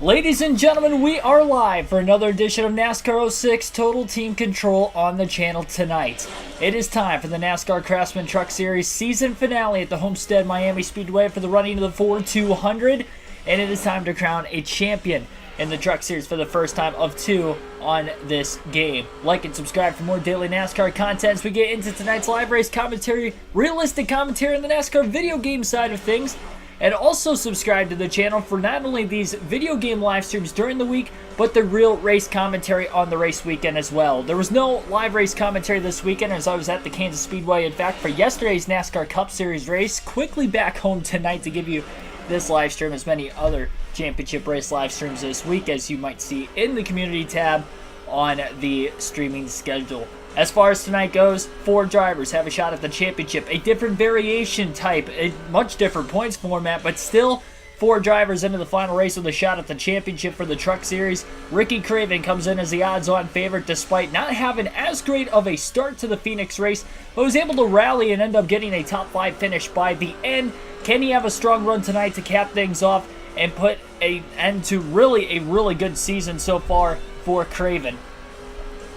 Ladies and gentlemen, we are live for another edition of NASCAR 06 Total Team Control on the channel tonight. It is time for the NASCAR Craftsman Truck Series season finale at the Homestead-Miami Speedway for the running of the Ford 200, and it is time to crown a champion in the Truck Series for the first time of two on this game. Like and subscribe for more daily NASCAR content as we get into tonight's live race commentary, realistic commentary on the NASCAR video game side of things. And also subscribe to the channel for not only these video game live streams during the week, but the real race commentary on the race weekend as well. There was no live race commentary this weekend as I was at the Kansas Speedway. In fact, for yesterday's NASCAR Cup Series race, quickly back home tonight to give you this live stream, as many other championship race live streams this week, as you might see in the community tab on the streaming schedule. As far as tonight goes, 4 drivers have a shot at the championship. A different variation type, a much different points format, but still 4 drivers into the final race with a shot at the championship for the Truck Series. Ricky Craven comes in as the odds-on favorite despite not having as great of a start to the Phoenix race, but was able to rally and end up getting a top 5 finish by the end. Can he have a strong run tonight to cap things off and put an end to a really good season so far for Craven?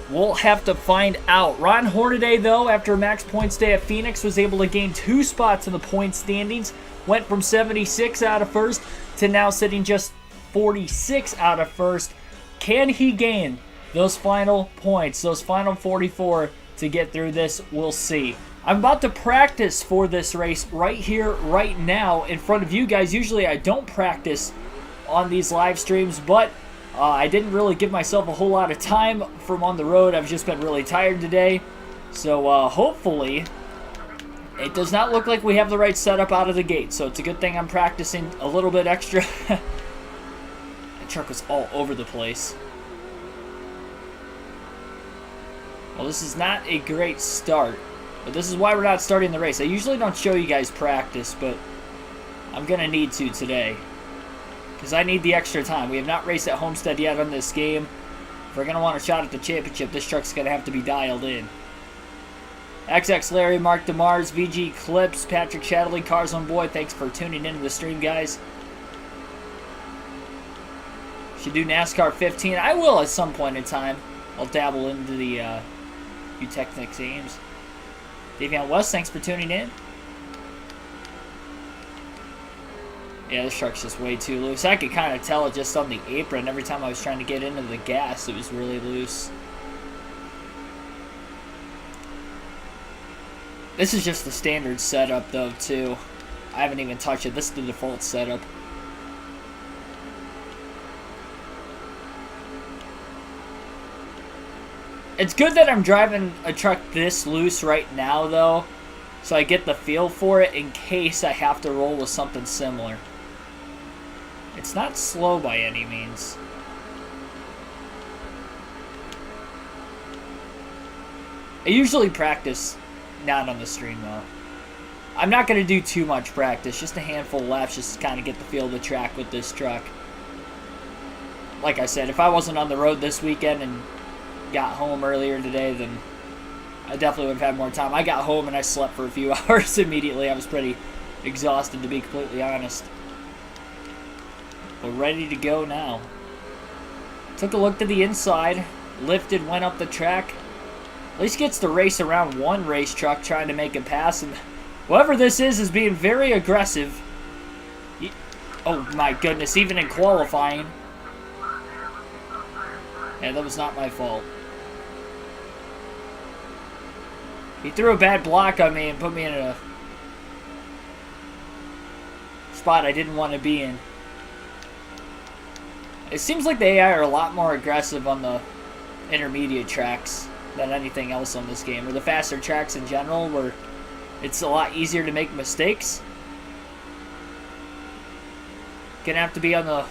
We'll have to find out. Ron Hornaday, though, after a max points day at Phoenix, was able to gain 2 spots in the point standings. Went from 76 out of first to now sitting just 46 out of first. Can he gain those final points, those final 44 to get through this? We'll see. I'm about to practice for this race right here, right now, in front of you guys. Usually I don't practice on these live streams, but I didn't really give myself a whole lot of time from on the road. I've just been really tired today. So hopefully it does not look like we have the right setup out of the gate. So it's a good thing I'm practicing a little bit extra. The truck was all over the place. Well, this is not a great start, but this is why we're not starting the race. I usually don't show you guys practice, but I'm going to need to today, because I need the extra time. We have not raced at Homestead yet on this game. If we're going to want a shot at the championship, this truck's going to have to be dialed in. XX Larry, Mark DeMars, VG Clips, Patrick Shadley, Cars on Boy, thanks for tuning into the stream, guys. Should do NASCAR 15. I will at some point in time. I'll dabble into the Technics games. Davion West, thanks for tuning in. Yeah, this truck's just way too loose. I could kind of tell it just on the apron. Every time I was trying to get into the gas, it was really loose. This is just the standard setup, though, too. I haven't even touched it. This is the default setup. It's good that I'm driving a truck this loose right now, though, so I get the feel for it in case I have to roll with something similar. It's not slow by any means. I usually practice not on the stream, though. I'm not going to do too much practice, just a handful of laps just to kind of get the feel of the track with this truck. Like I said, if I wasn't on the road this weekend and got home earlier today, then I definitely would have had more time. I got home and I slept for a few hours immediately. I was pretty exhausted, to be completely honest. But ready to go now. Took a look to the inside, lifted, went up the track. At least gets to race around one race truck trying to make a pass, and whoever this is being very aggressive. Oh my goodness, even in qualifying. Yeah, that was not my fault. He threw a bad block on me and put me in a spot I didn't want to be in. It seems like the AI are a lot more aggressive on the intermediate tracks than anything else on this game, or the faster tracks in general, where it's a lot easier to make mistakes. Gonna have to be on the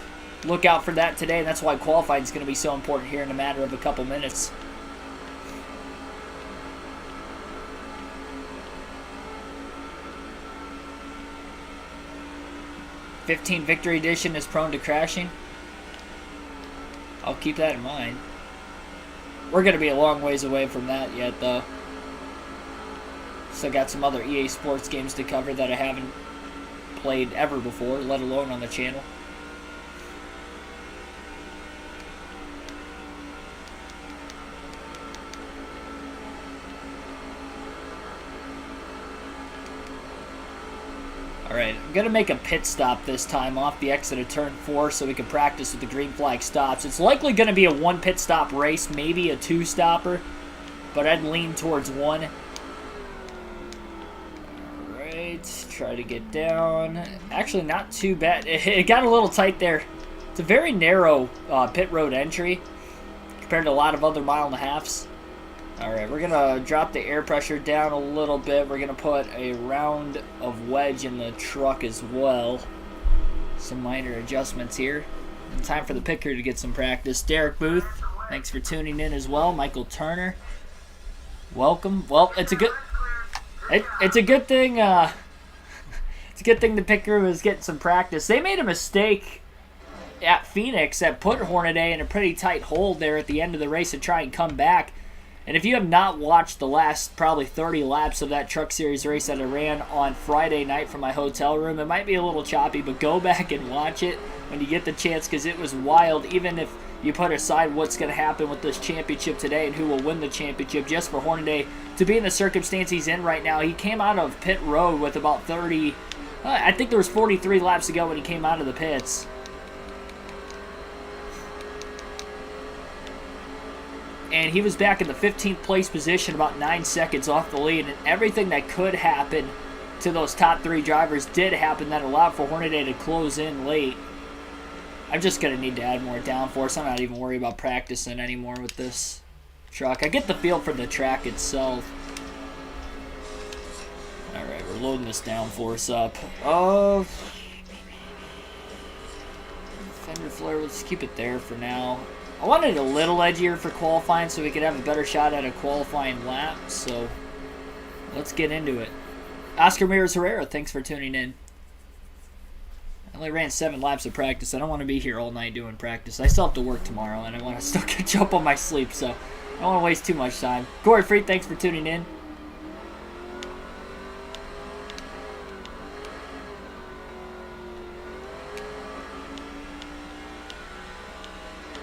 lookout for that today, and that's why qualifying is going to be so important here in a matter of a couple minutes. '15 Victory Edition is prone to crashing. I'll keep that in mind. We're going to be a long ways away from that yet, though. Still got some other EA Sports games to cover that I haven't played ever before, let alone on the channel. Alright, I'm going to make a pit stop this time off the exit of turn 4 so we can practice with the green flag stops. It's likely going to be a 1 pit stop race, maybe a 2 stopper, but I'd lean towards 1. Alright, try to get down. Actually, not too bad. It got a little tight there. It's a very narrow pit road entry compared to a lot of other mile-and-a-halfs. Alright, we're going to drop the air pressure down a little bit. We're going to put a round of wedge in the truck as well. Some minor adjustments here. And time for the pit crew to get some practice. Derek Booth, thanks for tuning in as well. Michael Turner, welcome. Well, it's a good thing. It's a good thing the pit crew is getting some practice. They made a mistake at Phoenix that put Hornaday in a pretty tight hold there at the end of the race to try and come back. And if you have not watched the last probably 30 laps of that Truck Series race that I ran on Friday night from my hotel room, it might be a little choppy, but go back and watch it when you get the chance because it was wild. Even if you put aside what's going to happen with this championship today and who will win the championship, just for Hornaday to be in the circumstance he's in right now. He came out of pit road with about 30, I think there was 43 laps to go when he came out of the pits. And he was back in the 15th place position, about 9 seconds off the lead. And everything that could happen to those top 3 drivers did happen that allowed for Hornaday to close in late. I'm just going to need to add more downforce. I'm not even worried about practicing anymore with this truck. I get the feel for the track itself. Alright, we're loading this downforce up. Fender flare, let's keep it there for now. I wanted a little edgier for qualifying so we could have a better shot at a qualifying lap, so let's get into it. Oscar Ramirez Herrera, thanks for tuning in. I only ran 7 laps of practice. I don't want to be here all night doing practice. I still have to work tomorrow, and I want to still catch up on my sleep, so I don't want to waste too much time. Corey Freed, thanks for tuning in.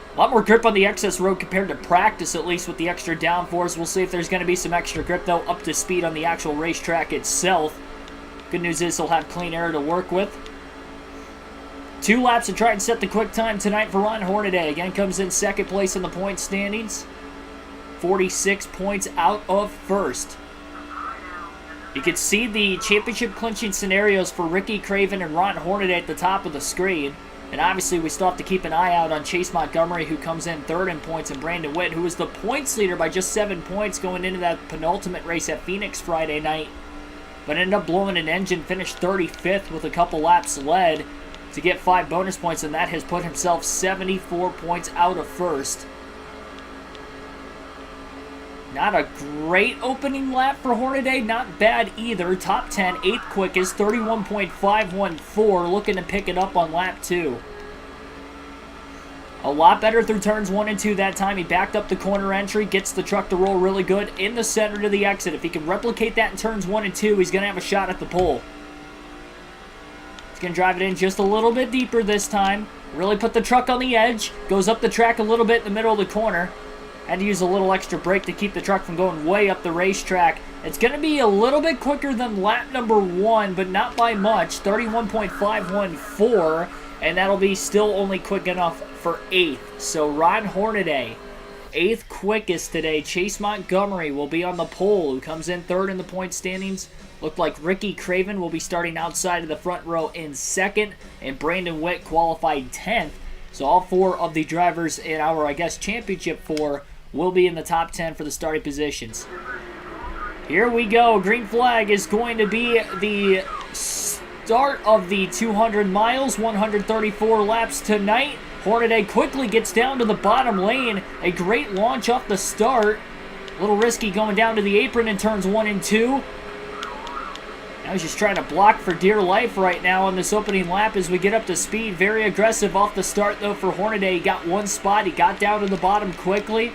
A lot more grip on the excess road compared to practice, at least with the extra downforce. We'll see if there's going to be some extra grip, though, up to speed on the actual racetrack itself. Good news is he'll have clean air to work with. 2 laps to try and set the quick time tonight for Ron Hornaday. Again, comes in 2nd place in the point standings. 46 points out of 1st. You can see the championship clinching scenarios for Ricky Craven and Ron Hornaday at the top of the screen. And obviously, we still have to keep an eye out on Chase Montgomery, who comes in 3rd in points, and Brandon Witt, who was the points leader by just 7 points going into that penultimate race at Phoenix Friday night. But ended up blowing an engine, finished 35th with a couple laps led to get 5 bonus points, and that has put himself 74 points out of 1st. Not a great opening lap for Hornaday, not bad either. Top 10, 8th quickest, 31.514, looking to pick it up on lap 2. A lot better through turns 1 and 2 that time. He backed up the corner entry, gets the truck to roll really good in the center to the exit. If he can replicate that in turns 1 and 2, he's going to have a shot at the pole. He's going to drive it in just a little bit deeper this time. Really put the truck on the edge. Goes up the track a little bit in the middle of the corner. Had to use a little extra brake to keep the truck from going way up the racetrack. It's going to be a little bit quicker than lap number 1, but not by much. 31.514, and that'll be still only quick enough for 8th. So Ron Hornaday, 8th quickest today. Chase Montgomery will be on the pole, who comes in 3rd in the point standings. Looked like Ricky Craven will be starting outside of the front row in 2nd, and Brandon Witt qualified 10th. So all 4 of the drivers in our, I guess, championship 4 will be in the top 10 for the starting positions. Here we go. Green flag is going to be the start of the 200 miles, 134 laps tonight. Hornaday quickly gets down to the bottom lane. A great launch off the start. A little risky going down to the apron in turns 1 and 2. Now he's just trying to block for dear life right now on this opening lap as we get up to speed. Very aggressive off the start, though, for Hornaday. He got 1 spot. He got down to the bottom quickly.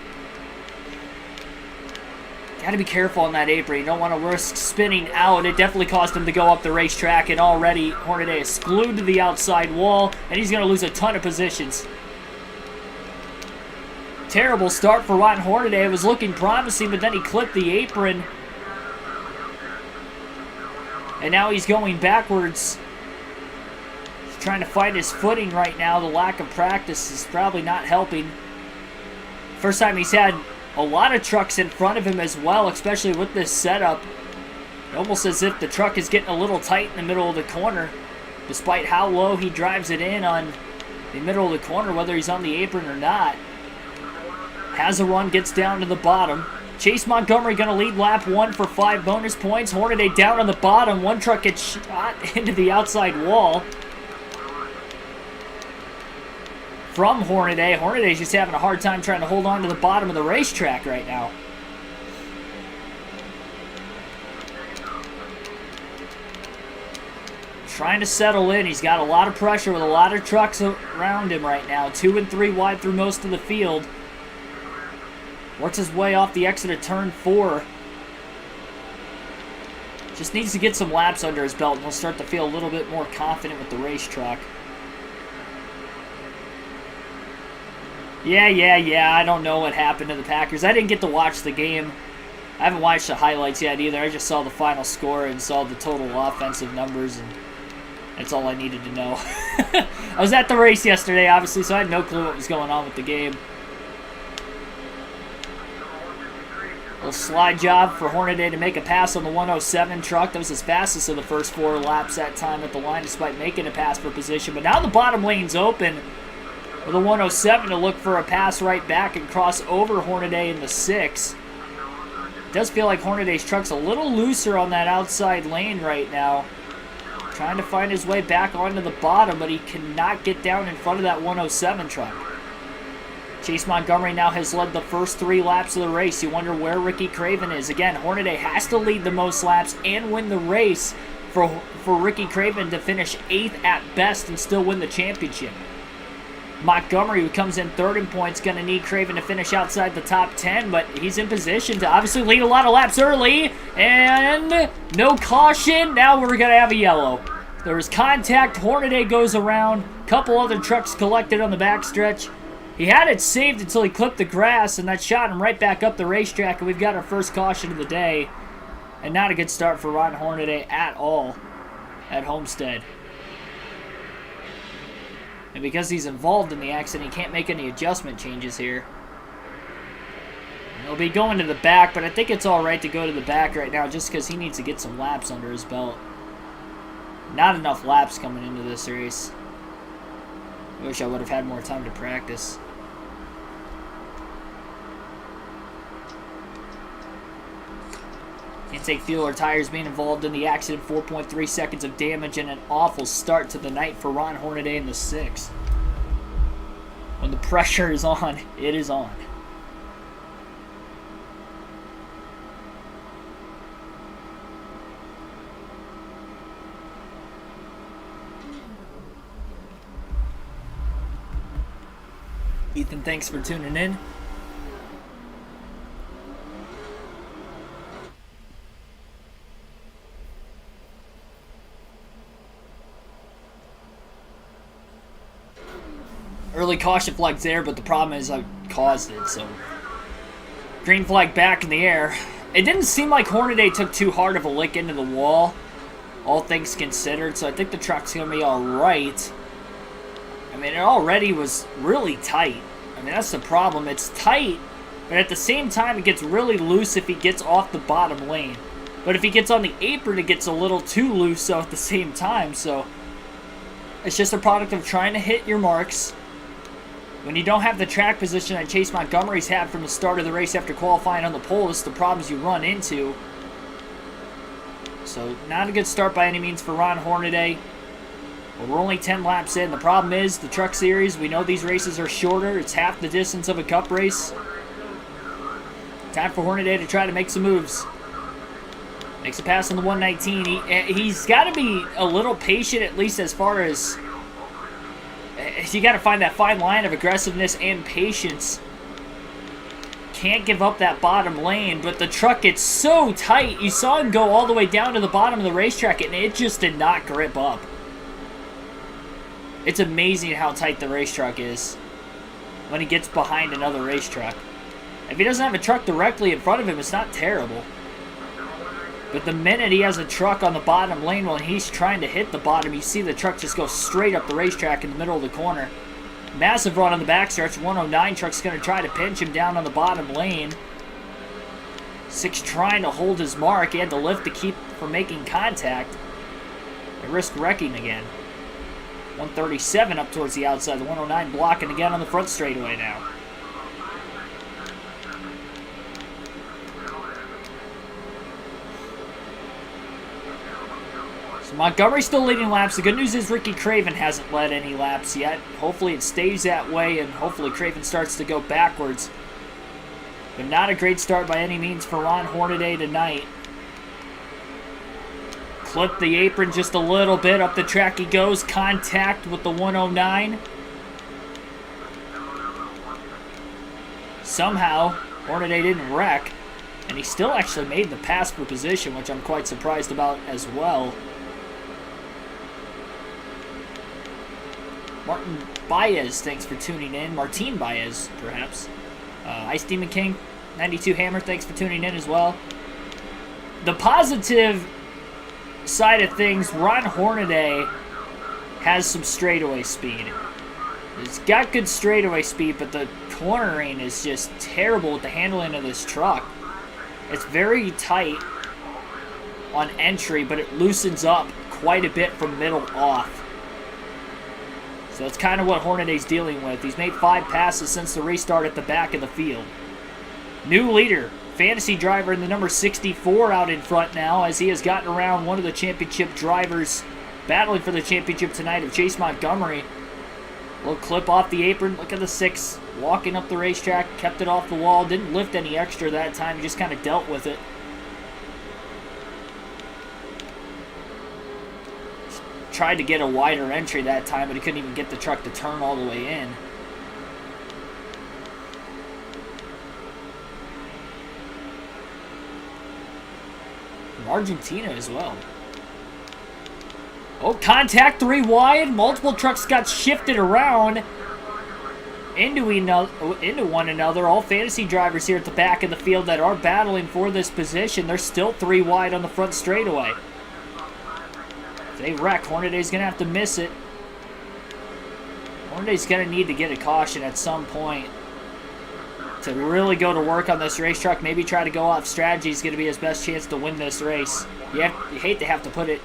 Got to be careful on that apron. You don't want to risk spinning out. It definitely caused him to go up the racetrack, and already Hornaday is glued to the outside wall, and he's going to lose a ton of positions. Terrible start for Ron Hornaday. It was looking promising, but then he clipped the apron. And now he's going backwards trying to find his footing right now. The lack of practice is probably not helping. First time he's had a lot of trucks in front of him as well, especially with this setup. Almost as if the truck is getting a little tight in the middle of the corner, despite how low he drives it in on the middle of the corner, whether he's on the apron or not. Has a run, gets down to the bottom. Chase Montgomery going to lead lap 1 for 5 bonus points. Hornaday down on the bottom. One truck gets shot into the outside wall from Hornaday. Hornaday's just having a hard time trying to hold on to the bottom of the racetrack right now. Trying to settle in. He's got a lot of pressure with a lot of trucks around him right now. 2 and 3 wide through most of the field. Works his way off the exit of turn 4. Just needs to get some laps under his belt and he'll start to feel a little bit more confident with the racetrack. Yeah, I don't know what happened to the Packers. I didn't get to watch the game. I haven't watched the highlights yet either. I just saw the final score and saw the total offensive numbers, and that's all I needed to know. I was at the race yesterday, obviously, so I had no clue what was going on with the game. Little slide job for Hornaday to make a pass on the 107 truck. That was his fastest of the first 4 laps that time at the line, despite making a pass for position. But now the bottom lane's open for the 107 to look for a pass right back and cross over Hornaday in the 6. It does feel like Hornaday's truck's a little looser on that outside lane right now. Trying to find his way back onto the bottom, but he cannot get down in front of that 107 truck. Chase Montgomery now has led the first 3 laps of the race. You wonder where Ricky Craven is. Again, Hornaday has to lead the most laps and win the race for Ricky Craven to finish 8th at best and still win the championship. Montgomery, who comes in 3rd in points, going to need Craven to finish outside the top 10, but he's in position to obviously lead a lot of laps early. And no caution. Now we're going to have a yellow. There was contact. Hornaday goes around. Couple other trucks collected on the backstretch. He had it saved until he clipped the grass, and that shot him right back up the racetrack, and we've got our first caution of the day. And not a good start for Ron Hornaday at all at Homestead. And because he's involved in the accident, he can't make any adjustment changes here. He'll be going to the back, but I think it's all right to go to the back right now just because he needs to get some laps under his belt. Not enough laps coming into this race. I wish I would have had more time to practice. Can't take fuel or tires being involved in the accident. 4.3 seconds of damage and an awful start to the night for Ron Hornaday in the 6. When the pressure is on, it is on. Ethan, thanks for tuning in. Early caution flag's there, but the problem is I caused it, so. Green flag back in the air. It didn't seem like Hornaday took too hard of a lick into the wall, all things considered, so I think the truck's going to be alright. I mean, it already was really tight. I mean, that's the problem. It's tight, but at the same time, it gets really loose if he gets off the bottom lane. But if he gets on the apron, it gets a little too loose so at the same time, so. It's just a product of trying to hit your marks. When you don't have the track position that Chase Montgomery's had from the start of the race after qualifying on the pole, it's the problems you run into. So, not a good start by any means for Ron Hornaday. But we're only 10 laps in. The problem is, the Truck Series, we know these races are shorter. It's half the distance of a Cup race. Time for Hornaday to try to make some moves. Makes a pass on the 119. He's got to be a little patient, at least as far as... You got to find that fine line of aggressiveness and patience. Can't give up that bottom lane, but the truck gets so tight. You saw him go all the way down to the bottom of the racetrack, and it just did not grip up. It's amazing how tight the race truck is when he gets behind another race truck. If he doesn't have a truck directly in front of him, it's not terrible. But the minute he has a truck on the bottom lane when he's trying to hit the bottom, you see the truck just go straight up the racetrack in the middle of the corner. Massive run on the backstretch. 109 truck's going to try to pinch him down on the bottom lane. 6 trying to hold his mark. He had to lift to keep from making contact. They risk wrecking again. 137 up towards the outside. The 109 blocking again on the front straightaway now. Montgomery's still leading laps. The good news is Ricky Craven hasn't led any laps yet. Hopefully it stays that way, and hopefully Craven starts to go backwards. But not a great start by any means for Ron Hornaday tonight. Clipped the apron just a little bit. Up the track he goes. Contact with the 109. Somehow, Hornaday didn't wreck. And he still actually made the pass for position, which I'm quite surprised about as well. Martin Baez, thanks for tuning in. Martin Baez, perhaps. Ice Demon King, 92 Hammer, thanks for tuning in as well. The positive side of things, Ron Hornaday has some straightaway speed. He's got good straightaway speed, but the cornering is just terrible with the handling of this truck. It's very tight on entry, but it loosens up quite a bit from middle off. So that's kind of what Hornaday's dealing with. He's made 5 passes since the restart at the back of the field. New leader, fantasy driver in the number 64 out in front now, as he has gotten around one of the championship drivers battling for the championship tonight of Chase Montgomery. Little clip off the apron. Look at the 6 walking up the racetrack. Kept it off the wall. Didn't lift any extra that time. He just kind of dealt with it. Tried to get a wider entry that time, but he couldn't even get the truck to turn all the way in. From Argentina as well. Oh, contact 3 wide. Multiple trucks got shifted around into one another. All fantasy drivers here at the back of the field that are battling for this position. They're still 3 wide on the front straightaway. If they wreck, Hornaday's going to have to miss it. Hornaday's going to need to get a caution at some point to really go to work on this race truck. Maybe try to go off strategy is going to be his best chance to win this race. You hate to have to put it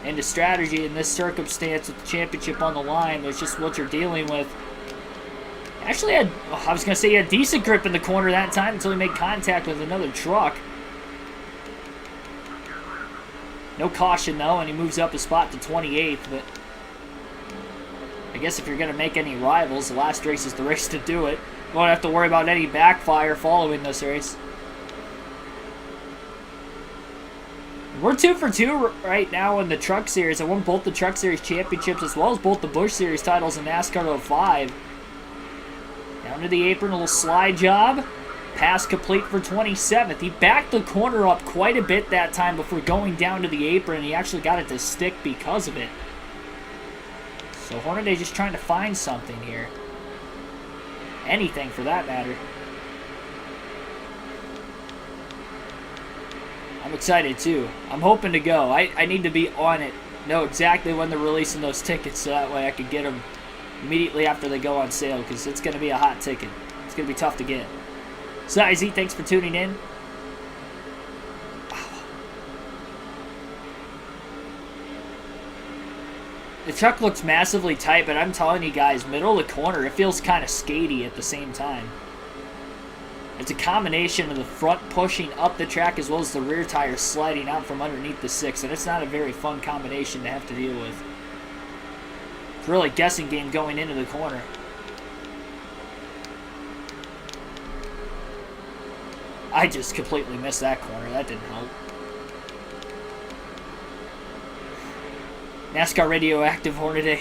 into strategy in this circumstance with the championship on the line, but it's just what you're dealing with. Actually, I was going to say he had decent grip in the corner that time until he made contact with another truck. No caution, though, and he moves up a spot to 28th, but I guess if you're going to make any rivals, the last race is the race to do it. You won't have to worry about any backfire following this race. We're 2 for 2 right now in the Truck Series. I won both the Truck Series championships as well as both the Busch Series titles in NASCAR 05. Down to the apron, a little slide job. Pass complete for 27th. He backed the corner up quite a bit that time before going down to the apron. He actually got it to stick because of it. So Hornaday just trying to find something here. Anything for that matter. I'm excited too. I'm hoping to go. I need to be on it. Know exactly when they're releasing those tickets so that way I can get them immediately after they go on sale, because it's going to be a hot ticket. It's going to be tough to get. Sizy, thanks for tuning in. The truck looks massively tight, but I'm telling you guys, middle of the corner, it feels kind of skatey at the same time. It's a combination of the front pushing up the track as well as the rear tire sliding out from underneath the 6, and it's not a very fun combination to have to deal with. It's really a guessing game going into the corner. I just completely missed that corner. That didn't help. NASCAR radioactive Hornaday.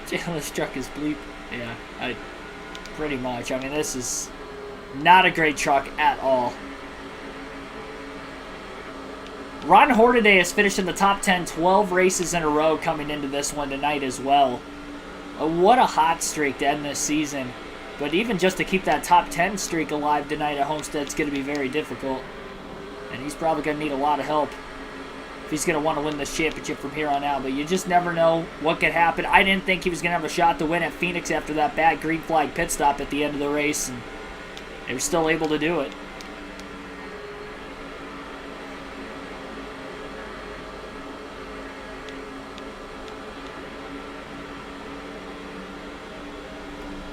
This truck is bleep. Yeah, pretty much. I mean, this is not a great truck at all. Ron Hornaday has finished in the top 10 12 races in a row coming into this one tonight as well. What a hot streak to end this season. But even just to keep that top 10 streak alive tonight at Homestead is going to be very difficult. And he's probably going to need a lot of help if he's going to want to win this championship from here on out. But you just never know what could happen. I didn't think he was going to have a shot to win at Phoenix after that bad green flag pit stop at the end of the race. And they were still able to do it.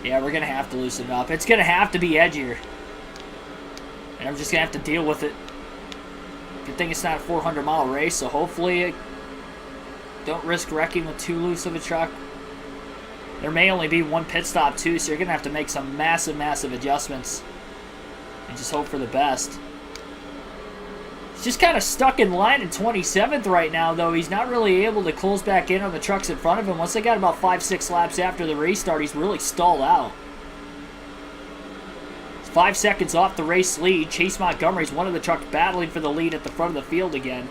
Yeah, we're going to have to loosen it up. It's going to have to be edgier. And I'm just going to have to deal with it. Good thing it's not a 400-mile race, so hopefully don't risk wrecking with too loose of a truck. There may only be one pit stop, too, so you're going to have to make some massive, massive adjustments. And just hope for the best. He's just kind of stuck in line in 27th right now, though. He's not really able to close back in on the trucks in front of him. Once they got about 5-6 laps after the restart, he's really stalled out. He's 5 seconds off the race lead. Chase Montgomery's one of the trucks battling for the lead at the front of the field again.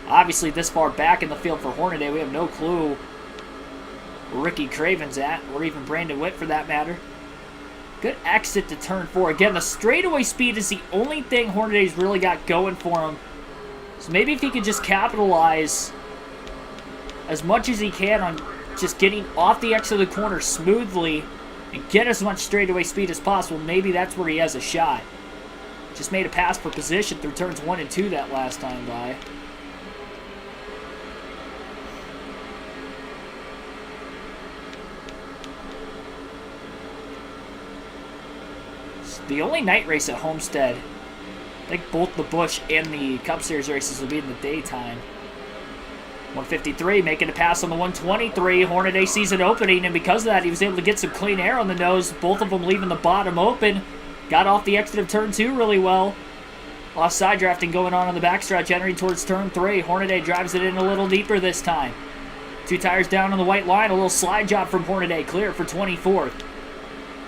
Obviously, this far back in the field for Hornaday, we have no clue where Ricky Craven's at, or even Brandon Witt for that matter. Good exit to turn 4. Again, the straightaway speed is the only thing Hornaday's really got going for him. So maybe if he could just capitalize as much as he can on just getting off the exit of the corner smoothly and get as much straightaway speed as possible, maybe that's where he has a shot. Just made a pass for position through turns 1 and 2 that last time by. The only night race at Homestead, I think both the Busch and the Cup Series races will be in the daytime. 153 making a pass on the 123. Hornaday season opening, and because of that, he was able to get some clean air on the nose. Both of them leaving the bottom open. Got off the exit of turn 2 really well. Lost side drafting going on the backstretch, entering towards turn 3. Hornaday drives it in a little deeper this time. 2 tires down on the white line. A little slide job from Hornaday, clear for 24th.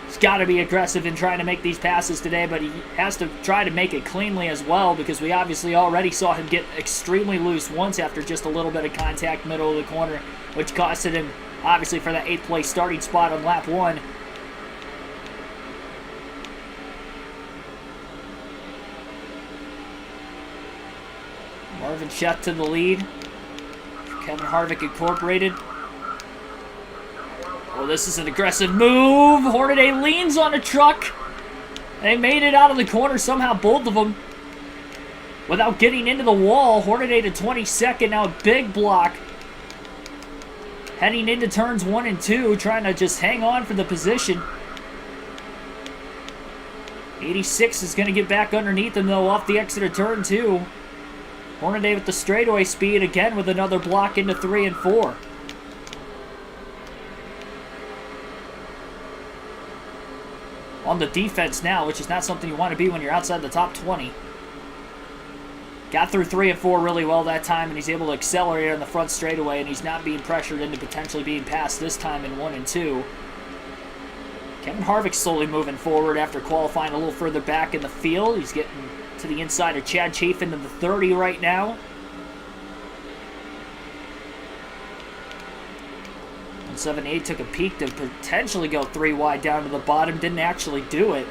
He's got to be aggressive in trying to make these passes today, but he has to try to make it cleanly as well, because we obviously already saw him get extremely loose once after just a little bit of contact middle of the corner, which costed him, obviously, for that 8th place starting spot on lap 1. Marvin Shutt to the lead. Kevin Harvick Incorporated. Oh, this is an aggressive move. Hornaday leans on a truck. They made it out of the corner somehow, both of them, without getting into the wall. Hornaday to 22nd, now a big block. Heading into turns 1 and 2, trying to just hang on for the position. 86 is going to get back underneath him, though, off the exit of turn 2. Hornaday with the straightaway speed, again with another block into 3 and 4. On the defense now, which is not something you want to be when you're outside the top 20. Got through 3 and 4 really well that time, and he's able to accelerate on the front straightaway, and he's not being pressured into potentially being passed this time in 1 and 2. Kevin Harvick slowly moving forward after qualifying a little further back in the field. He's getting to the inside of Chad Chafin in the 30 right now. 178 took a peek to potentially go 3 wide down to the bottom. Didn't actually do it.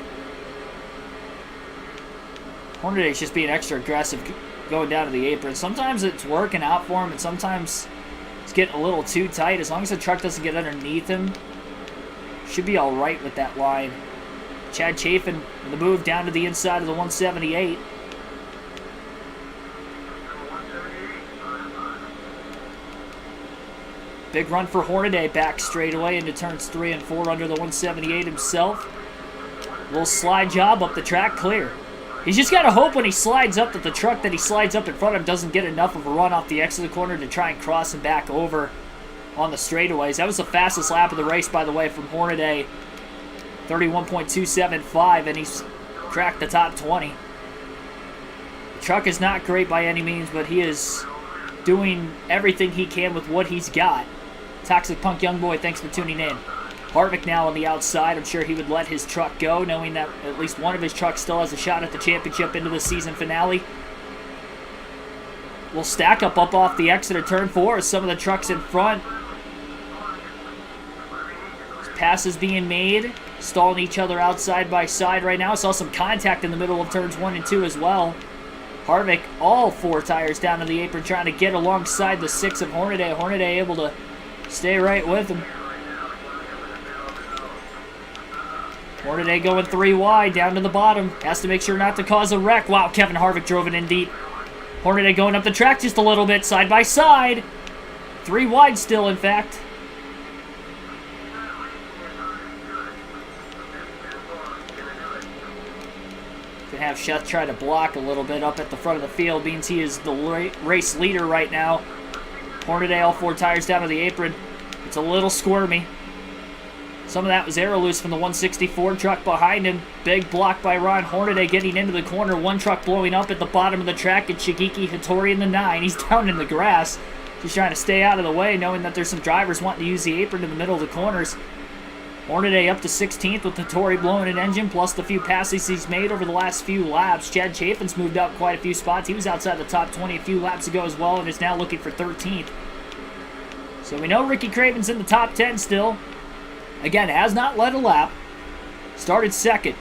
Hornaday's just being extra aggressive going down to the apron. Sometimes it's working out for him, and sometimes it's getting a little too tight. As long as the truck doesn't get underneath him, should be all right with that line. Chad Chafin with the move down to the inside of the 178. Big run for Hornaday back straightaway into turns 3 and 4 under the 178 himself. Little slide job up the track, clear. He's just got to hope when he slides up that the truck that he slides up in front of him doesn't get enough of a run off the exit of the corner to try and cross him back over on the straightaways. That was the fastest lap of the race, by the way, from Hornaday. 31.275, and he's cracked the top 20. The truck is not great by any means, but he is doing everything he can with what he's got. Toxic Punk Youngboy, thanks for tuning in. Harvick now on the outside. I'm sure he would let his truck go, knowing that at least one of his trucks still has a shot at the championship into the season finale. We'll stack up off the exit of turn 4 as some of the trucks in front. Passes being made, stalling each other outside by side right now. Saw some contact in the middle of turns 1 and 2 as well. Harvick, all 4 tires down to the apron, trying to get alongside the 6 of Hornaday. Hornaday able to stay right with him. Hornaday going 3 wide, down to the bottom. Has to make sure not to cause a wreck. Wow, Kevin Harvick drove it in deep. Hornaday going up the track just a little bit, side by side. 3 wide still, in fact. Gonna have Sheth try to block a little bit up at the front of the field, means he is the race leader right now. Hornaday, all 4 tires down to the apron. It's a little squirmy. Some of that was aero loose from the 164 truck behind him. Big block by Ron Hornaday getting into the corner. One truck blowing up at the bottom of the track. It's Shigeki Hattori in the 9. He's down in the grass. He's trying to stay out of the way, knowing that there's some drivers wanting to use the apron in the middle of the corners. Hornaday up to 16th with Hattori blowing an engine, plus the few passes he's made over the last few laps. Chad Chafin's moved up quite a few spots. He was outside the top 20 a few laps ago as well, and is now looking for 13th. So we know Ricky Craven's in the top 10 still. Again, has not led a lap. Started second.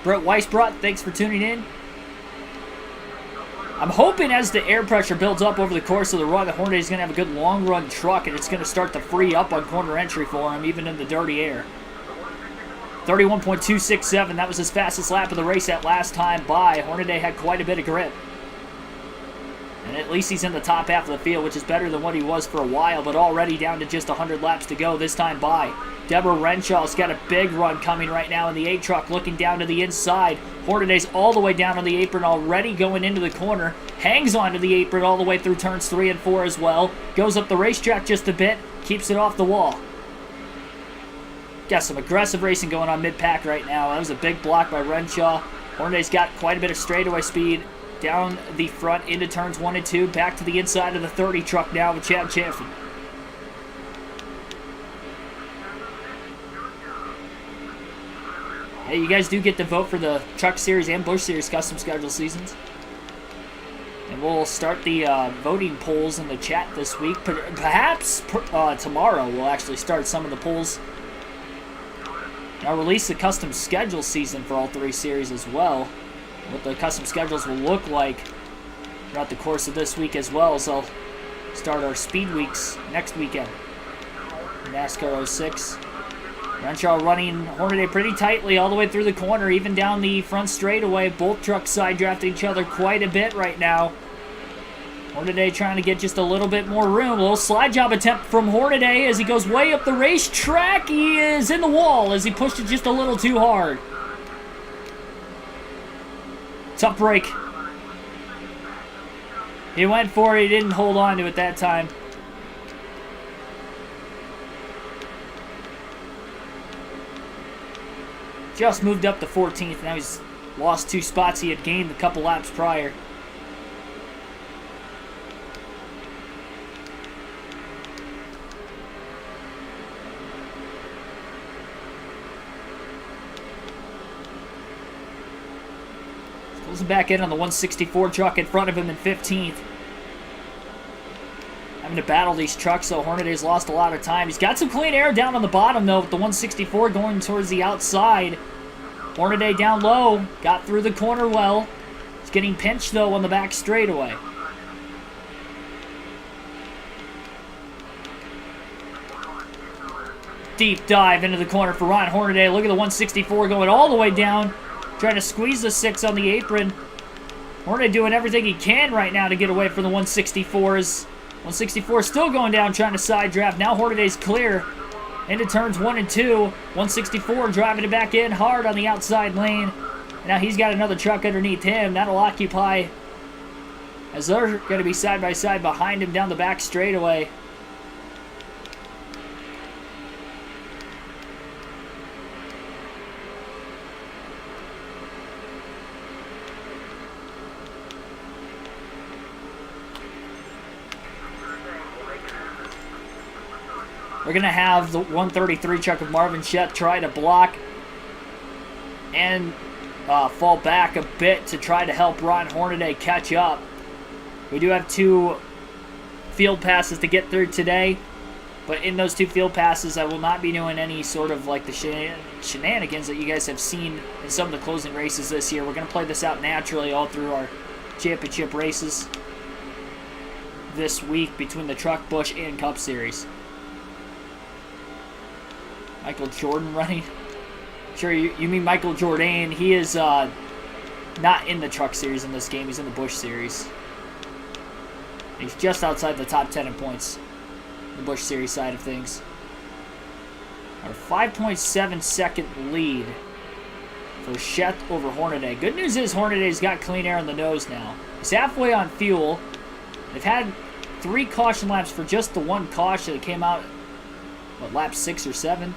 Brett Weisbrot, thanks for tuning in. I'm hoping as the air pressure builds up over the course of the run, that Hornaday's going to have a good long-run truck, and it's going to start to free up on corner entry for him, even in the dirty air. 31.267, that was his fastest lap of the race that last time by. Hornaday had quite a bit of grip. And at least he's in the top half of the field, which is better than what he was for a while, but already down to just 100 laps to go this time by. Deborah Renshaw's got a big run coming right now in the 8 truck, looking down to the inside. Hornaday's all the way down on the apron already, going into the corner. Hangs onto the apron all the way through turns 3 and 4 as well. Goes up the racetrack just a bit, keeps it off the wall. Got some aggressive racing going on mid-pack right now. That was a big block by Renshaw. Hornaday's got quite a bit of straightaway speed. Down the front into turns 1 and 2. Back to the inside of the 30 truck now with Chad Chaffin. Hey, you guys do get to vote for the Truck Series and Busch Series custom schedule seasons. And we'll start the voting polls in the chat this week. Perhaps tomorrow we'll actually start some of the polls. And I'll release the custom schedule season for all 3 series as well. What the custom schedules will look like throughout the course of this week as well. So I'll start our speed weeks next weekend. NASCAR 06. Renshaw running Hornaday pretty tightly all the way through the corner, even down the front straightaway. Both trucks side drafting each other quite a bit right now. Hornaday trying to get just a little bit more room. A little slide job attempt from Hornaday as he goes way up the racetrack. He is in the wall as he pushed it just a little too hard. Tough break. He went for it. He didn't hold on to it that time. Just moved up to 14th. Now he's lost 2 spots he had gained a couple laps prior. Closing back in on the 164 truck in front of him in 15th. Having to battle these trucks, so Hornaday's lost a lot of time. He's got some clean air down on the bottom, though, with the 164 going towards the outside. Hornaday down low, got through the corner well. He's getting pinched, though, on the back straightaway. Deep dive into the corner for Ron Hornaday. Look at the 164 going all the way down. Trying to squeeze the 6 on the apron. Hornaday doing everything he can right now to get away from the 164s. 164 still going down, trying to side draft. Now Hornaday's clear into turns 1 and 2. 164 driving it back in hard on the outside lane. Now he's got another truck underneath him. That'll occupy as they're going to be side by side behind him down the back straightaway. We're going to have the 133 truck of Marvin Shett try to block and fall back a bit to try to help Ron Hornaday catch up. We do have 2 field passes to get through today. But in those 2 field passes, I will not be doing any sort of like the shenanigans that you guys have seen in some of the closing races this year. We're going to play this out naturally all through our championship races this week between the Truck, Busch, and Cup Series. Michael Jordan running. Sure, you mean Michael Jordan. He is not in the Truck Series in this game. He's in the Busch Series. He's just outside the top 10 in points. The Busch Series side of things. Our 5.7 second lead for Chet over Hornaday. Good news is Hornaday's got clean air on the nose now. He's halfway on fuel. They've had 3 caution laps for just the 1 caution that came out, what, lap 6 or 7?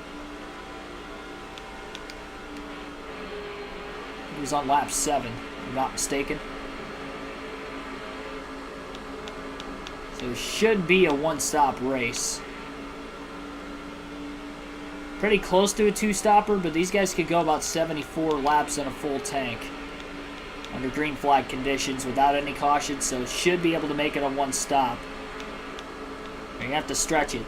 He was on lap 7, if I'm not mistaken. So it should be a 1-stop race. Pretty close to a 2-stopper, but these guys could go about 74 laps in a full tank under green flag conditions without any caution, so should be able to make it a 1-stop. You have to stretch it.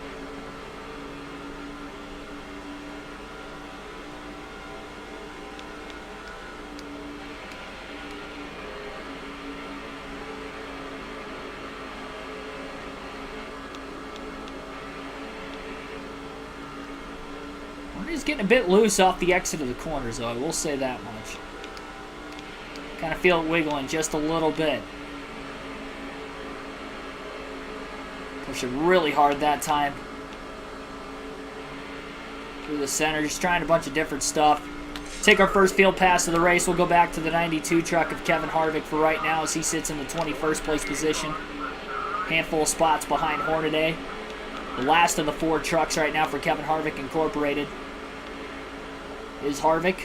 He's getting a bit loose off the exit of the corners, though. I will say that much. Kind of feel it wiggling just a little bit. Pushing really hard that time. Through the center, just trying a bunch of different stuff. Take our first field pass of the race. We'll go back to the 92 truck of Kevin Harvick for right now as he sits in the 21st place position. Handful of spots behind Hornaday. The last of the 4 trucks right now for Kevin Harvick Incorporated is Harvick.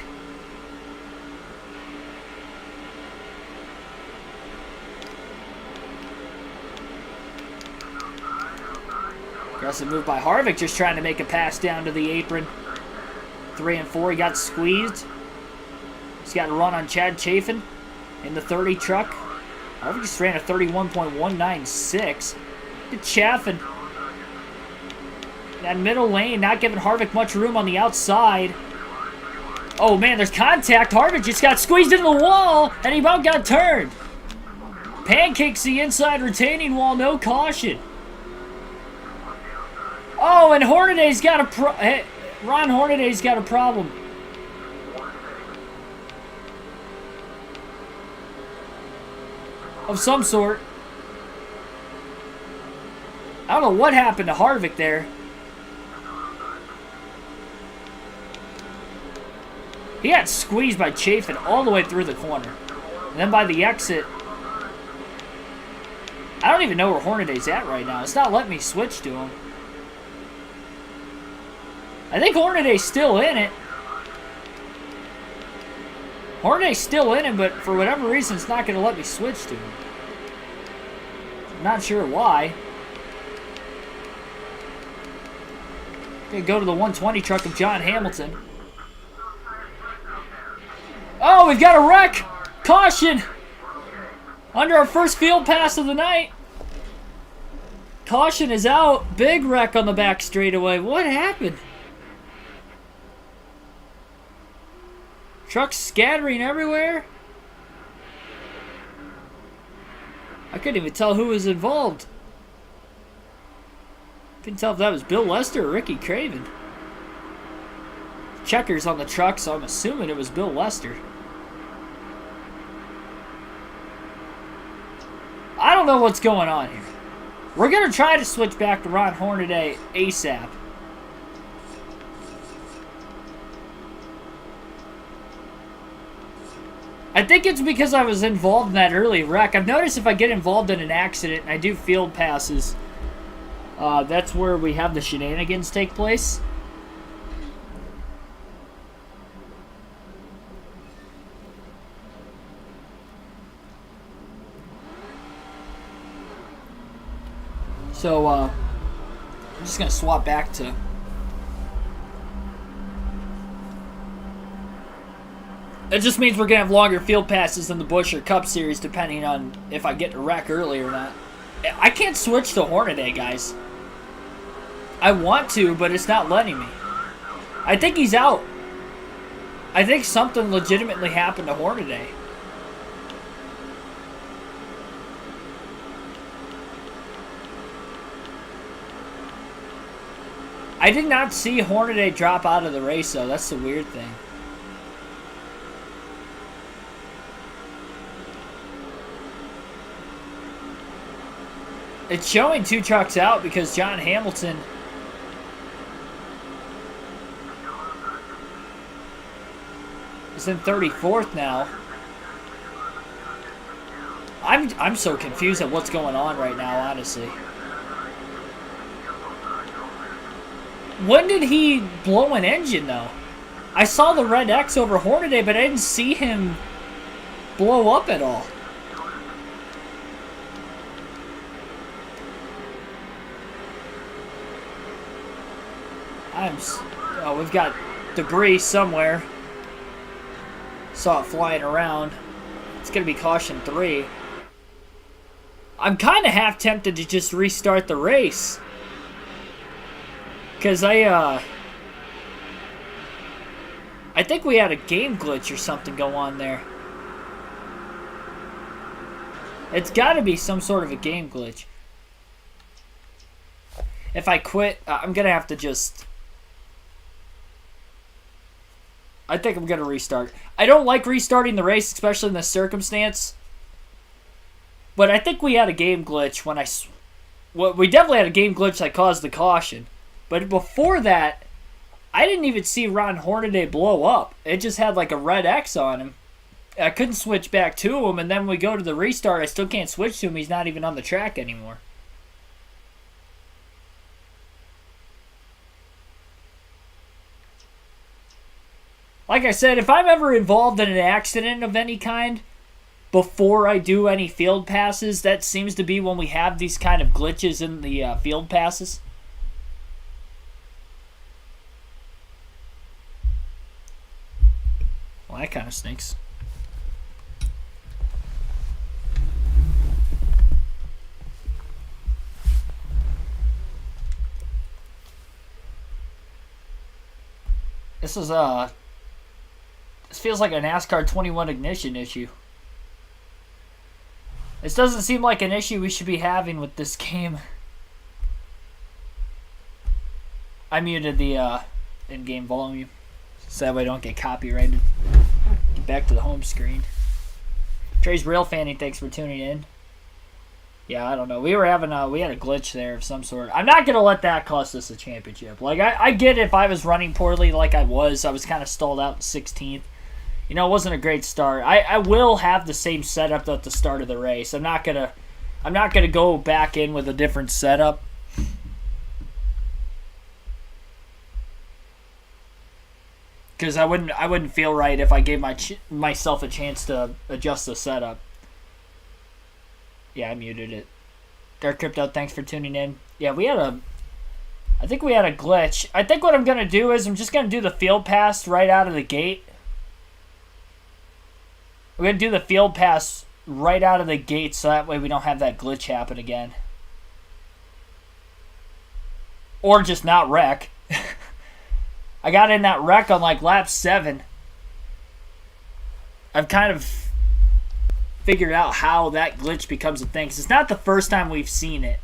Aggressive move by Harvick, just trying to make a pass down to the apron. 3 and 4, he got squeezed. He's got a run on Chad Chafin in the 30 truck. Harvick just ran a 31.196. Good Chafin. That middle lane, not giving Harvick much room on the outside. Oh man, there's contact. Harvick just got squeezed into the wall, and he about got turned. Pancakes the inside retaining wall, no caution. Oh, and Hornaday's got a Ron Hornaday's got a problem. Of some sort. I don't know what happened to Harvick there. He got squeezed by Chafin all the way through the corner. And then by the exit, I don't even know where Hornaday's at right now. It's not letting me switch to him. I think Hornaday's still in it. Hornaday's still in it, but for whatever reason, it's not going to let me switch to him. I'm not sure why. Gonna go to the 120 truck of John Hamilton. Oh, we've got a wreck! Caution! Under our first field pass of the night. Caution is out. Big wreck on the back straightaway. What happened? Trucks scattering everywhere. I couldn't even tell who was involved. Couldn't tell if that was Bill Lester or Ricky Craven. Checkers on the truck, so I'm assuming it was Bill Lester. I don't know what's going on here. We're going to try to switch back to Ron Hornaday ASAP. I think it's because I was involved in that early wreck. I've noticed if I get involved in an accident and I do field passes, that's where we have the shenanigans take place. So, I'm just going to swap back to... It just means we're going to have longer field passes than the Busch or Cup Series, depending on if I get a wreck early or not. I can't switch to Hornaday, guys. I want to, but it's not letting me. I think he's out. I think something legitimately happened to Hornaday. I did not see Hornaday drop out of the race, though. That's the weird thing. It's showing 2 trucks out because John Hamilton is in 34th now. I'm so confused at what's going on right now, honestly. When did he blow an engine, though? I saw the red X over Hornaday, but I didn't see him blow up at all. Oh, we've got debris somewhere. Saw it flying around. It's going to be caution 3. I'm kind of half tempted to just restart the race. Because I think we had a game glitch or something go on there. It's got to be some sort of a game glitch. If I quit, I'm going to have to just... I think I'm going to restart. I don't like restarting the race, especially in this circumstance. But I think we had a game glitch when well, we definitely had a game glitch that caused the caution. But before that, I didn't even see Ron Hornaday blow up. It just had like a red X on him. I couldn't switch back to him, and then when we go to the restart, I still can't switch to him. He's not even on the track anymore. Like I said, if I'm ever involved in an accident of any kind, before I do any field passes, that seems to be when we have these kind of glitches in the field passes. Well, that kind of stinks. This feels like a NASCAR 21 ignition issue. This doesn't seem like an issue we should be having with this game. I muted the in-game volume so that way I don't get copyrighted. Get back to the home screen. Trey's Real Fanny, thanks for tuning in. Yeah, I don't know. We had a glitch there of some sort. I'm not gonna let that cost us a championship. Like I get it if I was running poorly like I was kind of stalled out in 16th. You know, it wasn't a great start. I will have the same setup at the start of the race. I'm not gonna go back in with a different setup. Because I wouldn't feel right if I gave myself a chance to adjust the setup. Yeah, I muted it. Dark Crypto, thanks for tuning in. Yeah, I think we had a glitch. I think what I'm gonna do is I'm just gonna do the field pass right out of the gate. We're going to do the field pass right out of the gate so that way we don't have that glitch happen again. Or just not wreck. I got in that wreck on like lap 7. I've kind of figured out how that glitch becomes a thing. 'Cause it's not the first time we've seen it.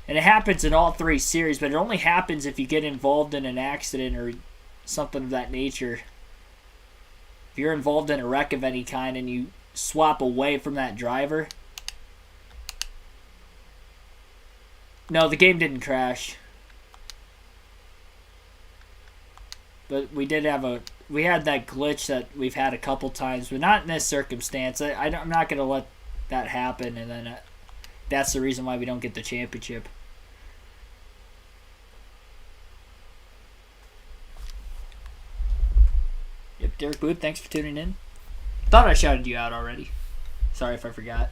And it happens in all 3 series, but it only happens if you get involved in an accident or something of that nature. If you're involved in a wreck of any kind and you swap away from that driver. No, the game didn't crash. But we had that glitch that we've had a couple times, but not in this circumstance. I'm not going to let that happen, and then that's the reason why we don't get the championship. Yep, Derek Booth, thanks for tuning in. Thought I shouted you out already. Sorry if I forgot.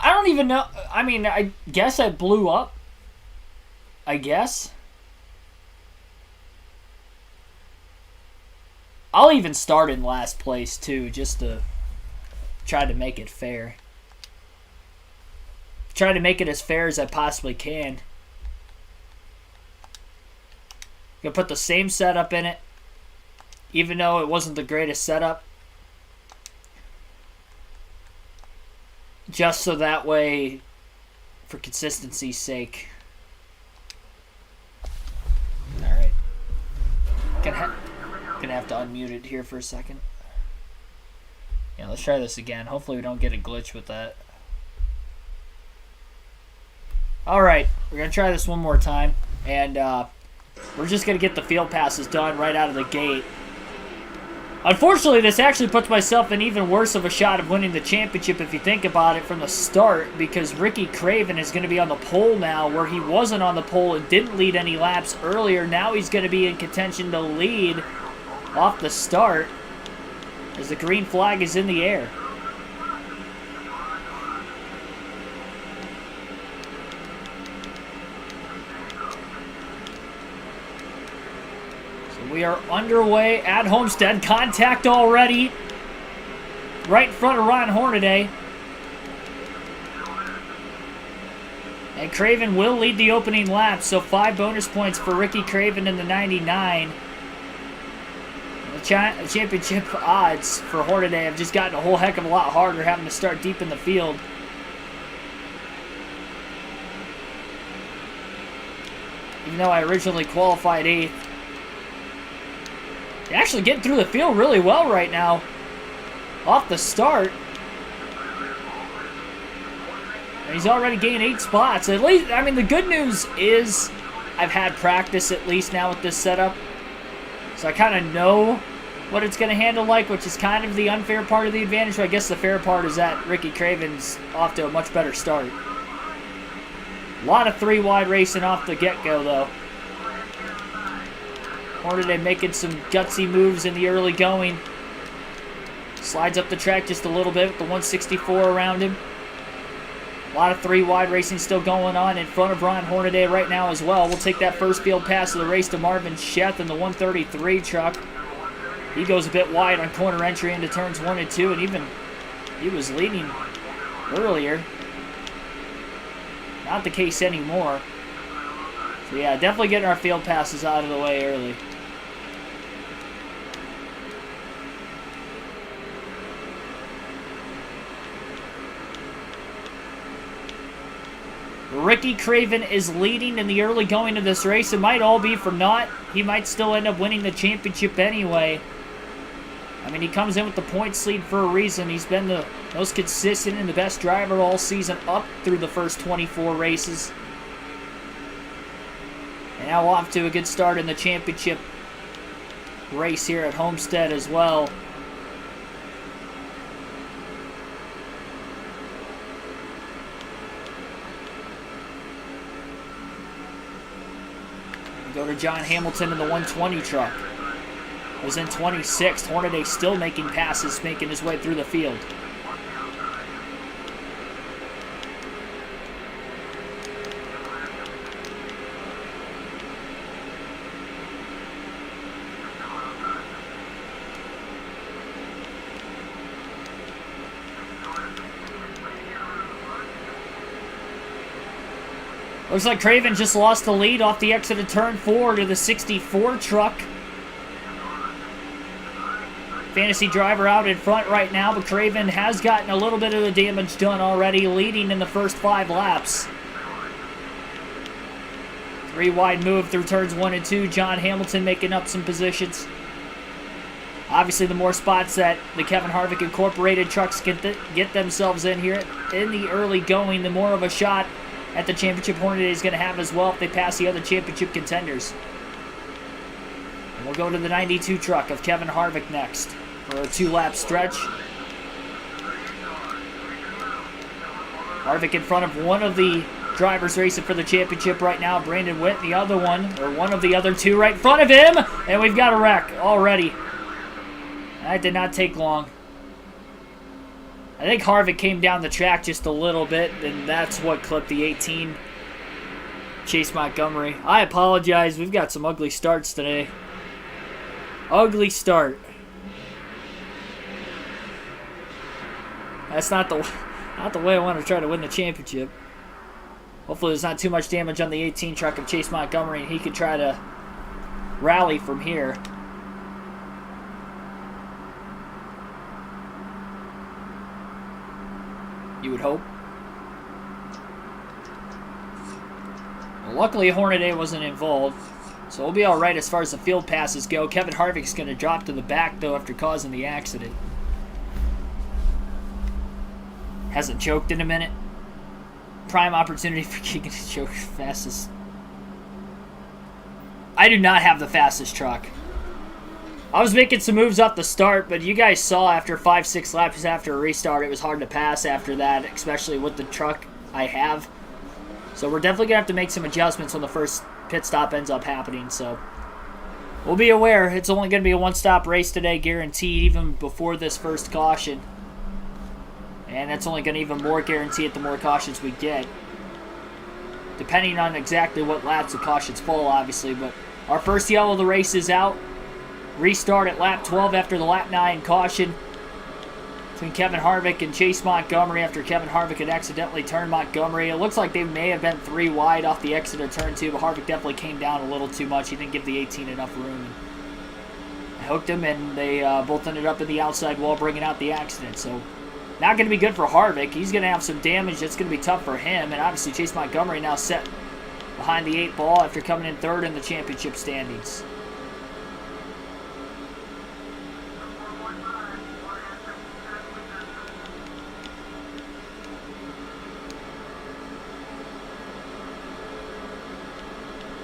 I don't even know. I mean, I guess I blew up. I guess. I'll even start in last place too, just to try to make it fair. Try to make it as fair as I possibly can. Gonna put the same setup in it, even though it wasn't the greatest setup. Just so that way, for consistency's sake. Alright. Gonna have to unmute it here for a second. Yeah, let's try this again. Hopefully we don't get a glitch with that. Alright, we're gonna try this one more time. And we're just gonna get the field passes done right out of the gate. Unfortunately, this actually puts myself in even worse of a shot of winning the championship if you think about it from the start, because Ricky Craven is going to be on the pole now, where he wasn't on the pole and didn't lead any laps earlier. Now he's going to be in contention to lead off the start as the green flag is in the air. We are underway at Homestead. Contact already. Right in front of Ron Hornaday. And Craven will lead the opening lap, so 5 bonus points for Ricky Craven in the 99. The championship odds for Hornaday have just gotten a whole heck of a lot harder, having to start deep in the field. Even though I originally qualified 8th. Actually getting through the field really well right now. Off the start. And he's already gained 8 spots. At least, I mean, the good news is I've had practice at least now with this setup. So I kind of know what it's going to handle like, which is kind of the unfair part of the advantage. So I guess the fair part is that Ricky Craven's off to a much better start. A lot of 3-wide racing off the get-go, though. Hornaday making some gutsy moves in the early going. Slides up the track just a little bit with the 164 around him. A lot of 3-wide racing still going on in front of Ron Hornaday right now as well. We'll take that first field pass of the race to Marvin Sheth in the 133 truck. He goes a bit wide on corner entry into turns 1 and 2, and even he was leading earlier. Not the case anymore. So yeah, definitely getting our field passes out of the way early. Ricky Craven is leading in the early going of this race. It might all be for naught. He might still end up winning the championship anyway. I mean, he comes in with the points lead for a reason. He's been the most consistent and the best driver all season up through the first 24 races. And now off to a good start in the championship race here at Homestead as well. Go to John Hamilton in the 120 truck. Was in 26th. Hornaday still making passes, making his way through the field. Looks like Craven just lost the lead off the exit of turn 4 to the 64 truck. Fantasy driver out in front right now, but Craven has gotten a little bit of the damage done already, leading in the first 5 laps. 3-wide move through turns 1 and 2. John Hamilton making up some positions. Obviously, the more spots that the Kevin Harvick Incorporated trucks get themselves in here in the early going, the more of a shot at the championship Hornaday is going to have as well if they pass the other championship contenders. And we'll go to the 92 truck of Kevin Harvick next for a 2-lap stretch. Harvick in front of one of the drivers racing for the championship right now, Brandon Witt, the other one, or one of the other 2 right in front of him, and we've got a wreck already. That did not take long. I think Harvick came down the track just a little bit, and that's what clipped the 18. Chase Montgomery. I apologize. We've got some ugly starts today. Ugly start. That's not the way I want to try to win the championship. Hopefully there's not too much damage on the 18 truck of Chase Montgomery, and he could try to rally from here. You would hope. Well, luckily Hornaday wasn't involved, so we'll be alright as far as the field passes go. Kevin Harvick's going to drop to the back, though, after causing the accident. Hasn't choked in a minute. Prime opportunity for Keegan to choke fastest. I do not have the fastest truck. I was making some moves off the start, but you guys saw after 5-6 laps after a restart, it was hard to pass after that, especially with the truck I have. So we're definitely going to have to make some adjustments when the first pit stop ends up happening. So we'll be aware. It's only going to be a one-stop race today, guaranteed, even before this first caution. And that's only going to even more guarantee it the more cautions we get. Depending on exactly what laps the cautions fall, obviously. But our first yellow of the race is out. Restart at lap 12 after the lap 9 caution between Kevin Harvick and Chase Montgomery after Kevin Harvick had accidentally turned Montgomery. It looks like they may have been 3 wide off the exit of turn 2, but Harvick definitely came down a little too much. He didn't give the 18 enough room. I hooked him, and they both ended up in the outside wall, bringing out the accident. So not going to be good for Harvick. He's going to have some damage that's going to be tough for him, and obviously Chase Montgomery now set behind the 8 ball after coming in 3rd in the championship standings.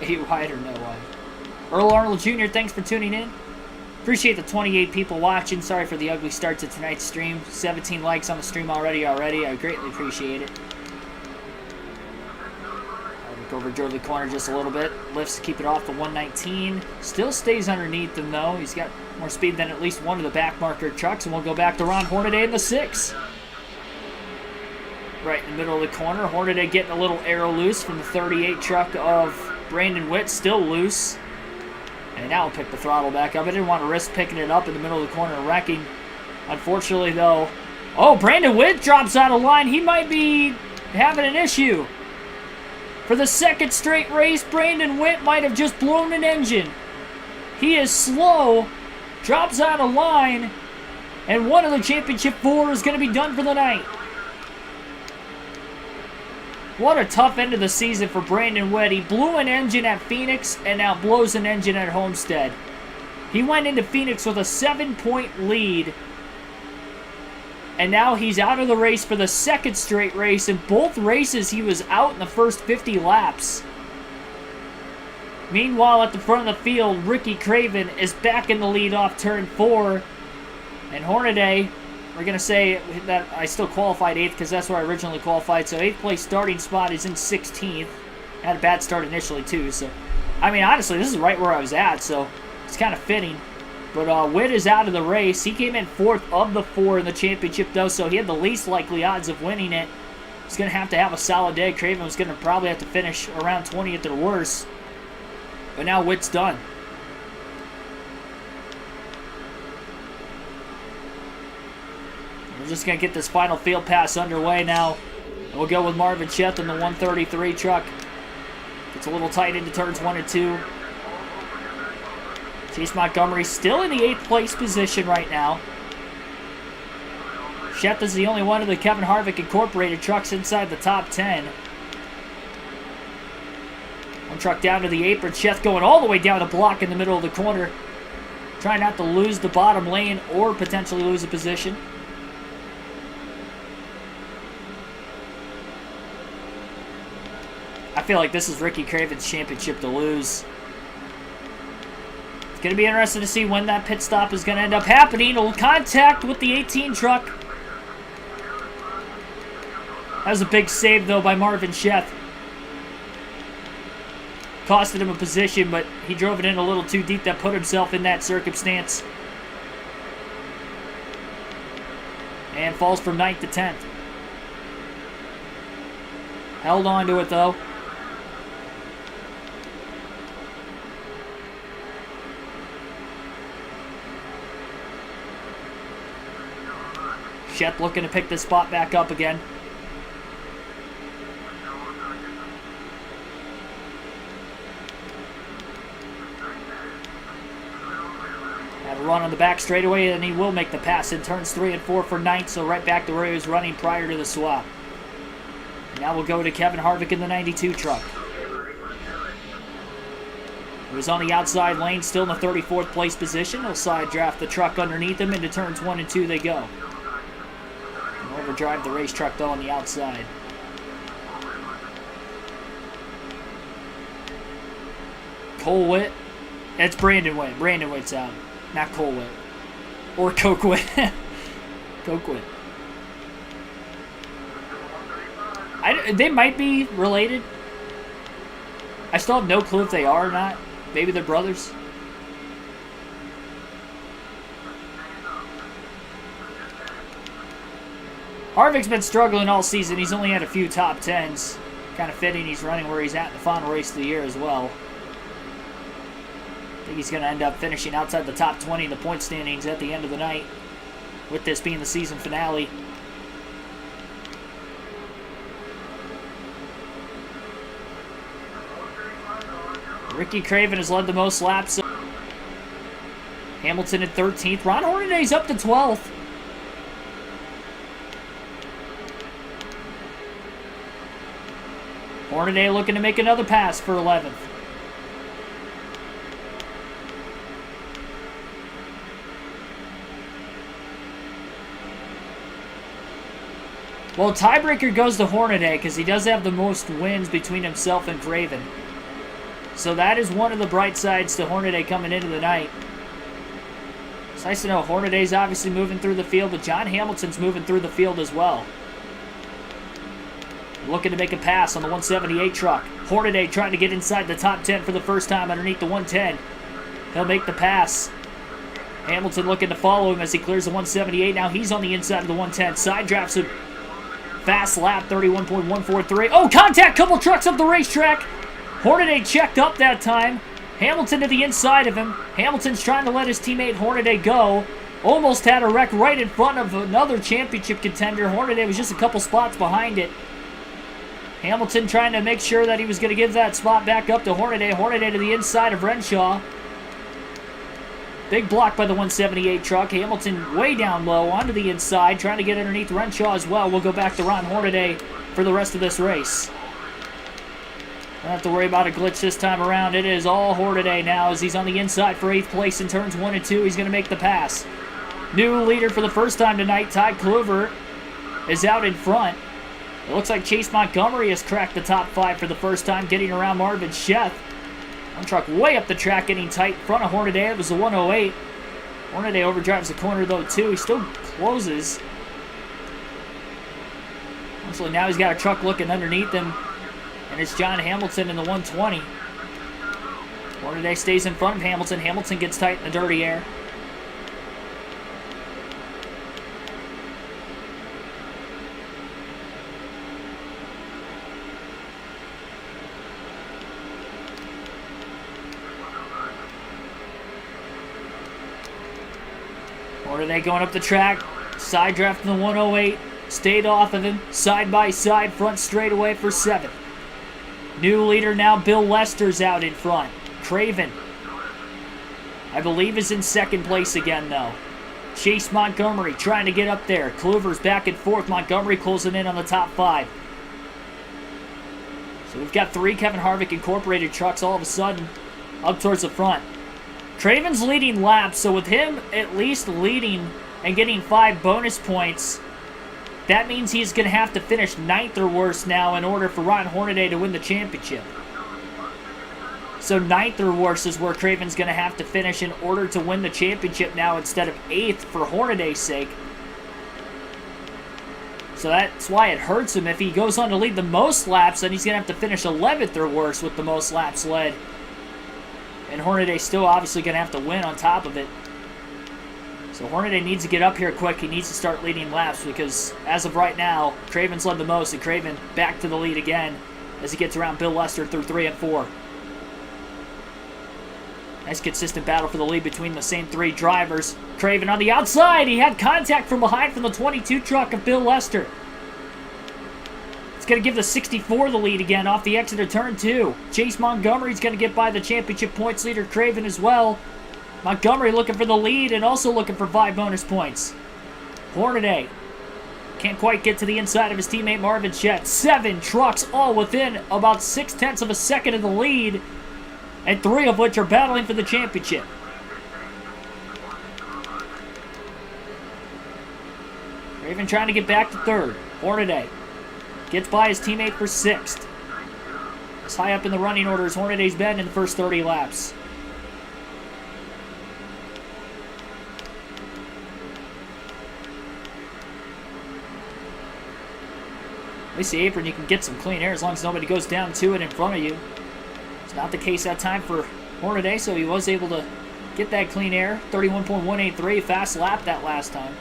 Eight wide or no wide. Earl Arnold Jr., thanks for tuning in. Appreciate the 28 people watching. Sorry for the ugly start to tonight's stream. 17 likes on the stream already. I greatly appreciate it. I'll go over Jordan corner just a little bit. Lifts to keep it off the 119. Still stays underneath him, though. He's got more speed than at least one of the back marker trucks. And we'll go back to Ron Hornaday in the 6. Right in the middle of the corner. Hornaday getting a little arrow loose from the 38 truck of Brandon Witt, still loose. And now we'll pick the throttle back up. I didn't want to risk picking it up in the middle of the corner and wrecking. Unfortunately, though. Oh, Brandon Witt drops out of line. He might be having an issue. For the 2nd straight race, Brandon Witt might have just blown an engine. He is slow, drops out of line, and one of the championship 4 is going to be done for the night. What a tough end of the season for Brandon Witt. He blew an engine at Phoenix and now blows an engine at Homestead. He went into Phoenix with a 7-point lead. And now he's out of the race for the 2nd straight race. In both races, he was out in the first 50 laps. Meanwhile, at the front of the field, Ricky Craven is back in the lead off turn 4. And Hornaday, we're going to say that I still qualified 8th because that's where I originally qualified. So 8th place starting spot is in 16th. Had a bad start initially too. So, I mean, honestly, this is right where I was at. So it's kind of fitting. But Witt is out of the race. He came in 4th of the 4 in the championship though. So he had the least likely odds of winning it. He's going to have a solid day. Craven was going to probably have to finish around 20th or worse. But now Witt's done. We're just going to get this final field pass underway now. And we'll go with Marvin Sheth in the 133 truck. Gets a little tight into turns 1 and 2. Chase Montgomery still in the 8th place position right now. Sheth is the only one of the Kevin Harvick Incorporated trucks inside the top 10. One truck down to the apron. Sheth going all the way down the block in the middle of the corner. Trying not to lose the bottom lane or potentially lose a position. I feel like this is Ricky Craven's championship to lose. It's going to be interesting to see when that pit stop is going to end up happening. It'll contact with the 18 truck. That was a big save, though, by Marvin Sheth. Costed him a position, but he drove it in a little too deep. That put himself in that circumstance. And falls from 9th to 10th. Held on to it, though. Sheth looking to pick this spot back up again. Had a run on the back straightaway, and he will make the pass in turns 3 and 4 for ninth, so right back to where he was running prior to the swap. Now we'll go to Kevin Harvick in the 92 truck. He was on the outside lane, still in the 34th place position. He'll side draft the truck underneath him. Into turns 1 and 2 they go. And overdrive the race truck though on the outside. Cole Witt. It's Brandon Witt. Brandon Witt's out. Not Cole Witt. Or Coke Witt. Coke Witt. They might be related. I still have no clue if they are or not. Maybe they're brothers. Harvick's been struggling all season. He's only had a few top 10s. Kind of fitting he's running where he's at in the final race of the year as well. I think he's going to end up finishing outside the top 20 in the point standings at the end of the night, with this being the season finale. Ricky Craven has led the most laps. Hamilton at 13th. Ron Hornaday's up to 12th. Hornaday looking to make another pass for 11th. Well, tiebreaker goes to Hornaday because he does have the most wins between himself and Craven. So that is one of the bright sides to Hornaday coming into the night. It's nice to know Hornaday's obviously moving through the field, but John Hamilton's moving through the field as well. Looking to make a pass on the 178 truck. Hornaday trying to get inside the top 10 for the first time underneath the 110. He'll make the pass. Hamilton looking to follow him as he clears the 178. Now he's on the inside of the 110. Side drafts a fast lap, 31.143. Oh, contact! Couple trucks up the racetrack. Hornaday checked up that time. Hamilton to the inside of him. Hamilton's trying to let his teammate Hornaday go. Almost had a wreck right in front of another championship contender. Hornaday was just a couple spots behind it. Hamilton trying to make sure that he was going to give that spot back up to Hornaday. Hornaday to the inside of Renshaw. Big block by the 178 truck. Hamilton way down low onto the inside, trying to get underneath Renshaw as well. We'll go back to Ron Hornaday for the rest of this race. Don't have to worry about a glitch this time around. It is all Hornaday now as he's on the inside for 8th place in turns 1 and 2. He's going to make the pass. New leader for the first time tonight, Ty Kluver, is out in front. It looks like Chase Montgomery has cracked the top 5 for the first time, getting around Marvin Sheth. One truck way up the track, getting tight in front of Hornaday. It was the 108. Hornaday overdrives the corner, though, too. He still closes. So now he's got a truck looking underneath him. And it's John Hamilton in the 120. Hornaday stays in front of Hamilton. Hamilton gets tight in the dirty air. Hornaday going up the track. Side draft in the 108. Stayed off of him. Side by side. Front straightaway for 7th. New leader now, Bill Lester's out in front. Craven, I believe, is in 2nd place again, though. Chase Montgomery trying to get up there. Kluver's back and forth. Montgomery closing in on the top 5. So we've got 3 Kevin Harvick Incorporated trucks all of a sudden up towards the front. Craven's leading laps, so with him at least leading and getting 5 bonus points, that means he's going to have to finish 9th or worse now in order for Ron Hornaday to win the championship. So 9th or worse is where Craven's going to have to finish in order to win the championship now instead of 8th for Hornaday's sake. So that's why it hurts him. If he goes on to lead the most laps, then he's going to have to finish 11th or worse with the most laps led. And Hornaday's still obviously going to have to win on top of it. So Hornaday needs to get up here quick. He needs to start leading laps because as of right now, Craven's led the most, and Craven back to the lead again as he gets around Bill Lester through 3 and 4. Nice consistent battle for the lead between the same three drivers. Craven on the outside. He had contact from behind from the 22 truck of Bill Lester. It's going to give the 64 the lead again off the exit of turn 2. Chase Montgomery's going to get by the championship points leader Craven as well. Montgomery looking for the lead and also looking for 5 bonus points. Hornaday can't quite get to the inside of his teammate Marvin Chet. 7 trucks all within about 0.6 of a second of the lead, and 3 of which are battling for the championship. Craven trying to get back to 3rd. Hornaday gets by his teammate for 6th. As high up in the running order as Hornaday's been in the first 30 laps. At least the apron, you can get some clean air as long as nobody goes down to it in front of you. It's not the case that time for Hornaday, so he was able to get that clean air. 31.183, fast lap that last time.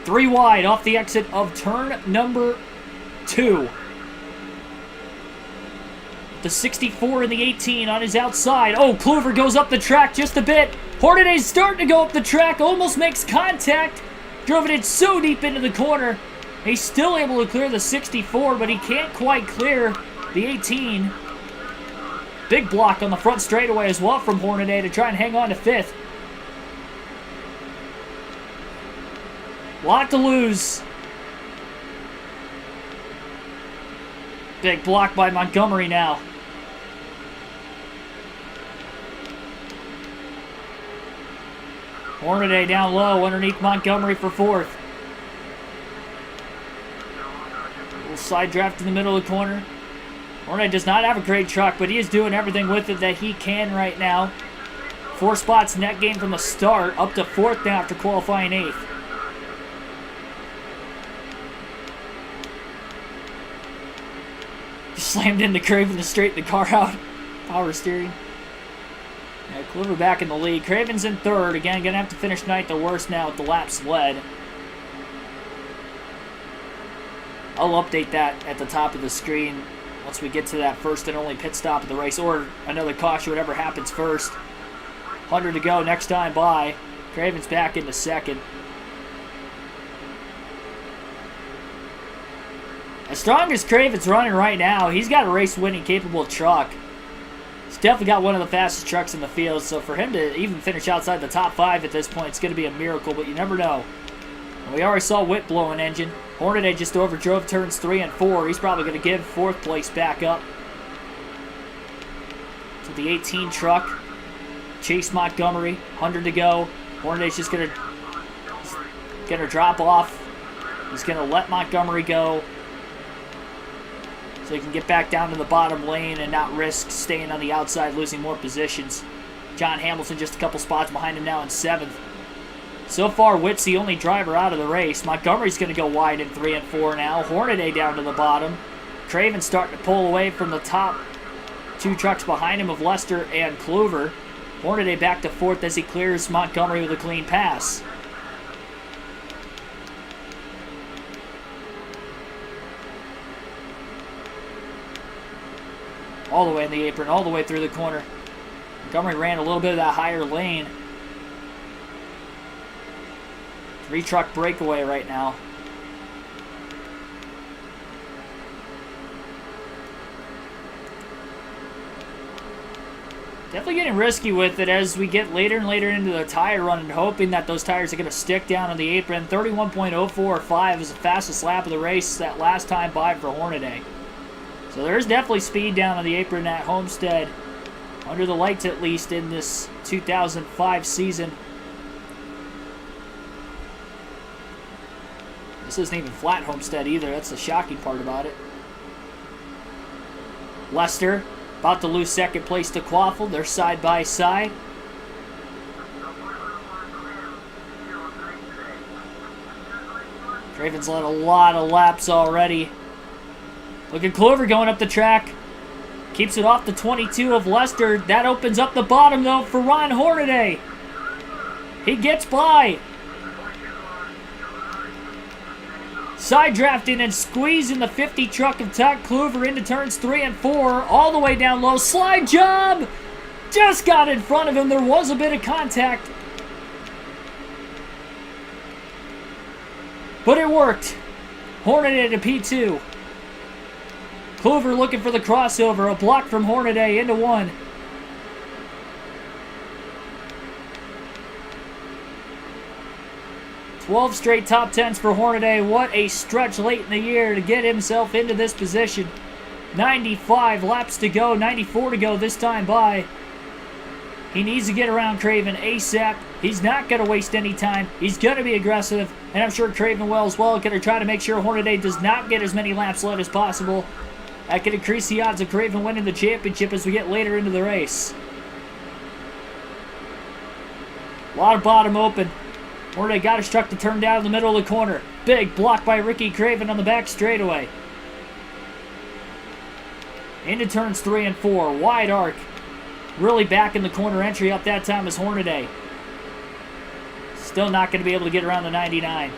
Three wide off the exit of turn number 2. The 64 and the 18 on his outside. Oh, Kluver goes up the track just a bit. Hornaday's starting to go up the track, almost makes contact. Drove it in so deep into the corner. He's still able to clear the 64, but he can't quite clear the 18. Big block on the front straightaway as well from Hornaday to try and hang on to 5th. Lot to lose. Big block by Montgomery now. Hornaday down low underneath Montgomery for 4th. Little side draft in the middle of the corner. Hornaday does not have a great truck, but he is doing everything with it that he can right now. 4 spots net gain from the start, up to 4th now after qualifying 8th. Slammed into Craven to straighten the car out. Power steering. Yeah, Kluver back in the lead. Craven's in 3rd. Again, going to have to finish 9th the worst now with the laps led. I'll update that at the top of the screen once we get to that first and only pit stop of the race, or another caution, whatever happens first. 100 to go next time by. Craven's back into 2nd. As strong as Craven's running right now, he's got a race-winning capable truck. He's definitely got one of the fastest trucks in the field, so for him to even finish outside the top 5 at this point, it's going to be a miracle, but you never know. And we already saw Witt blow an engine. Hornaday just overdrove turns 3 and 4. He's probably going to give 4th place back up to the 18 truck. Chase Montgomery, 100 to go. Hornaday's just going to drop off. He's going to let Montgomery go, so he can get back down to the bottom lane and not risk staying on the outside, losing more positions. John Hamilton just a couple spots behind him now in 7th. So far, Witt's the only driver out of the race. Montgomery's going to go wide in 3 and 4 now. Hornaday down to the bottom. Craven starting to pull away from the top 2 trucks behind him of Lester and Kluver. Hornaday back to 4th as he clears Montgomery with a clean pass. All the way in the apron, all the way through the corner. Montgomery ran a little bit of that higher lane. 3-truck breakaway right now. Definitely getting risky with it as we get later and later into the tire run and hoping that those tires are going to stick down on the apron. 31.045 is the fastest lap of the race that last time by for Hornaday. So there's definitely speed down on the apron at Homestead, under the lights at least, in this 2005 season. This isn't even flat Homestead either. That's the shocking part about it. Lester about to lose 2nd place to Quaffle. They're side by side. Craven's led a lot of laps already. Look at Kluver going up the track. Keeps it off the 22 of Lester. That opens up the bottom, though, for Ron Hornaday. He gets by. Side drafting and squeezing the 50 truck of Todd Kluver into turns 3 and 4. All the way down low. Slide job! Just got in front of him. There was a bit of contact. But it worked. Hornaday to P2. Kluver looking for the crossover. A block from Hornaday into 1. "12 straight top 10s for Hornaday. What a stretch late in the year to get himself into this position. 95 laps to go, 94 to go this time by. He needs to get around Craven ASAP. He's not going to waste any time. He's going to be aggressive, and I'm sure Craven will as well. Going to try to make sure Hornaday does not get as many laps led as possible. That could increase the odds of Craven winning the championship as we get later into the race. A lot of bottom open. Hornaday got his truck to turn down in the middle of the corner. Big block by Ricky Craven on the back straightaway. Into turns 3 and 4. Wide arc. Really back in the corner entry up that time is Hornaday. Still not going to be able to get around the 99.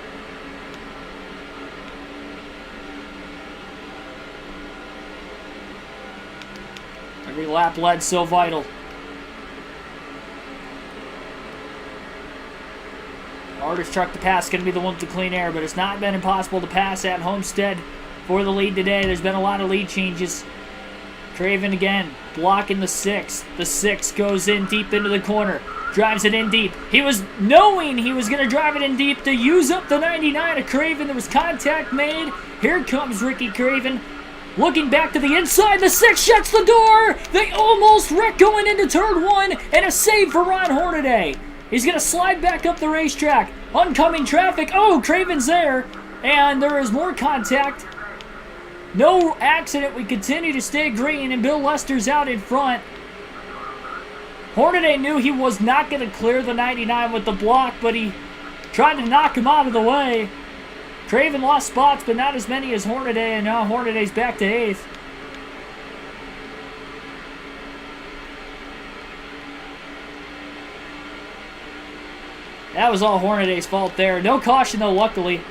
Every lap led so vital. Hardest truck to pass is going to be the one with the clean air, but it's not been impossible to pass at Homestead for the lead today. There's been a lot of lead changes. Craven again, blocking the 6. The 6 goes in deep into the corner. Drives it in deep. He was knowing he was going to drive it in deep to use up the 99 of Craven. There was contact made. Here comes Ricky Craven. Looking back to the inside. The 6 shuts the door. They almost wreck going into turn 1. And a save for Ron Hornaday. He's going to slide back up the racetrack. Oncoming traffic. Oh, Craven's there. And there is more contact. No accident. We continue to stay green, and Bill Lester's out in front. Hornaday knew he was not going to clear the 99 with the block, but he tried to knock him out of the way. Craven lost spots, but not as many as Hornaday, and now Hornaday's back to 8th. That was all Hornaday's fault there. No caution, though, luckily.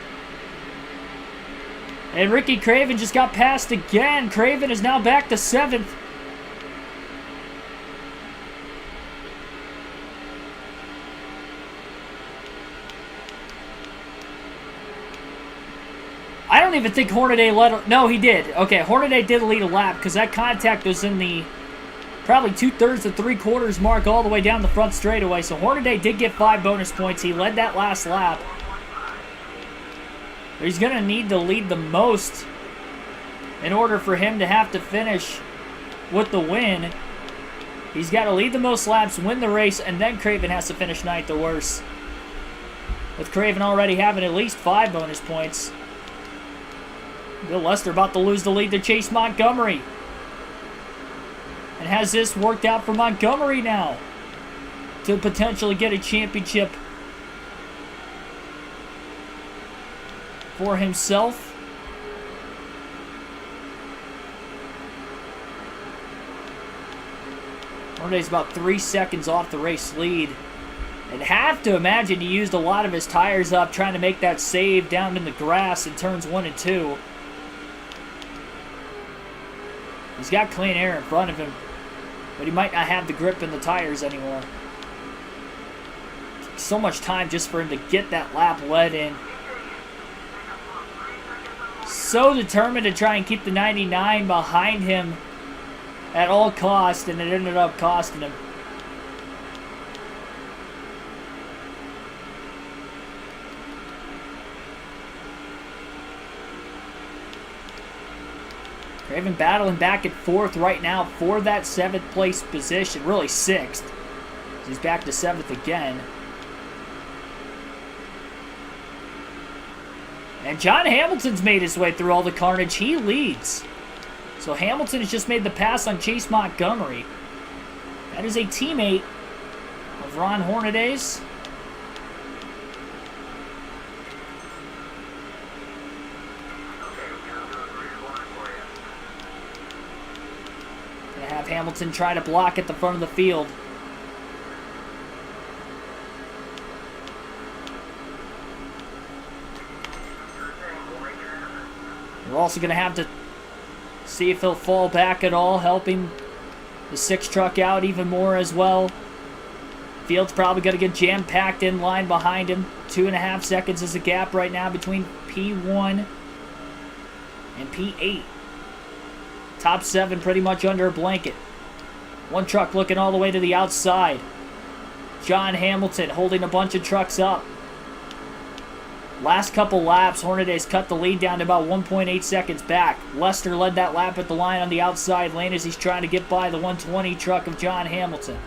And Ricky Craven just got passed again. Craven is now back to 7th. I don't even think Hornaday led... No, he did. Okay, Hornaday did lead a lap because that contact was in the probably 2/3 to 3/4 mark all the way down the front straightaway. So Hornaday did get 5 bonus points. He led that last lap. But he's going to need to lead the most in order for him to have to finish with the win. He's got to lead the most laps, win the race, and then Craven has to finish 9th or worse. With Craven already having at least 5 bonus points. Bill Lester about to lose the lead to Chase Montgomery. And has this worked out for Montgomery now to potentially get a championship for himself? Hornaday's about 3 seconds off the race lead. And have to imagine he used a lot of his tires up trying to make that save down in the grass in turns 1 and 2. He's got clean air in front of him, but he might not have the grip in the tires anymore. So much time just for him to get that lap led in. So determined to try and keep the 99 behind him at all costs, and it ended up costing him. Craven battling back at 4th right now for that 7th place position. Really 6th. He's back to 7th again. And John Hamilton's made his way through all the carnage. He leads. So Hamilton has just made the pass on Chase Montgomery. That is a teammate of Ron Hornaday's. Have Hamilton try to block at the front of the field. We're also going to have to see if he'll fall back at all, helping the 6 truck out even more as well. Field's probably going to get jam-packed in line behind him. 2.5 seconds is the gap right now between P1 and P8. Top 7 pretty much under a blanket. 1 truck looking all the way to the outside. John Hamilton holding a bunch of trucks up. Last couple laps, Hornaday's cut the lead down to about 1.8 seconds back. Lester led that lap at the line on the outside lane as he's trying to get by the 120 truck of John Hamilton.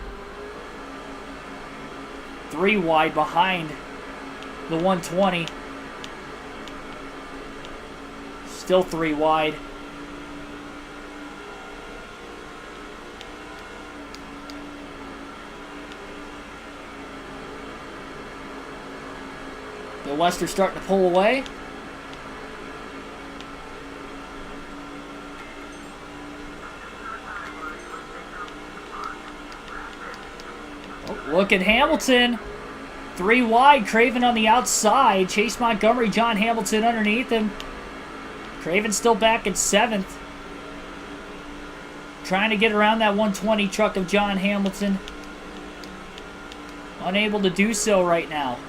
3 wide behind the 120. Still 3 wide. Bill Lester starting to pull away. Oh, look at Hamilton. 3 wide. Craven on the outside. Chase Montgomery, John Hamilton underneath him. Craven still back in 7th. Trying to get around that 120 truck of John Hamilton. Unable to do so right now.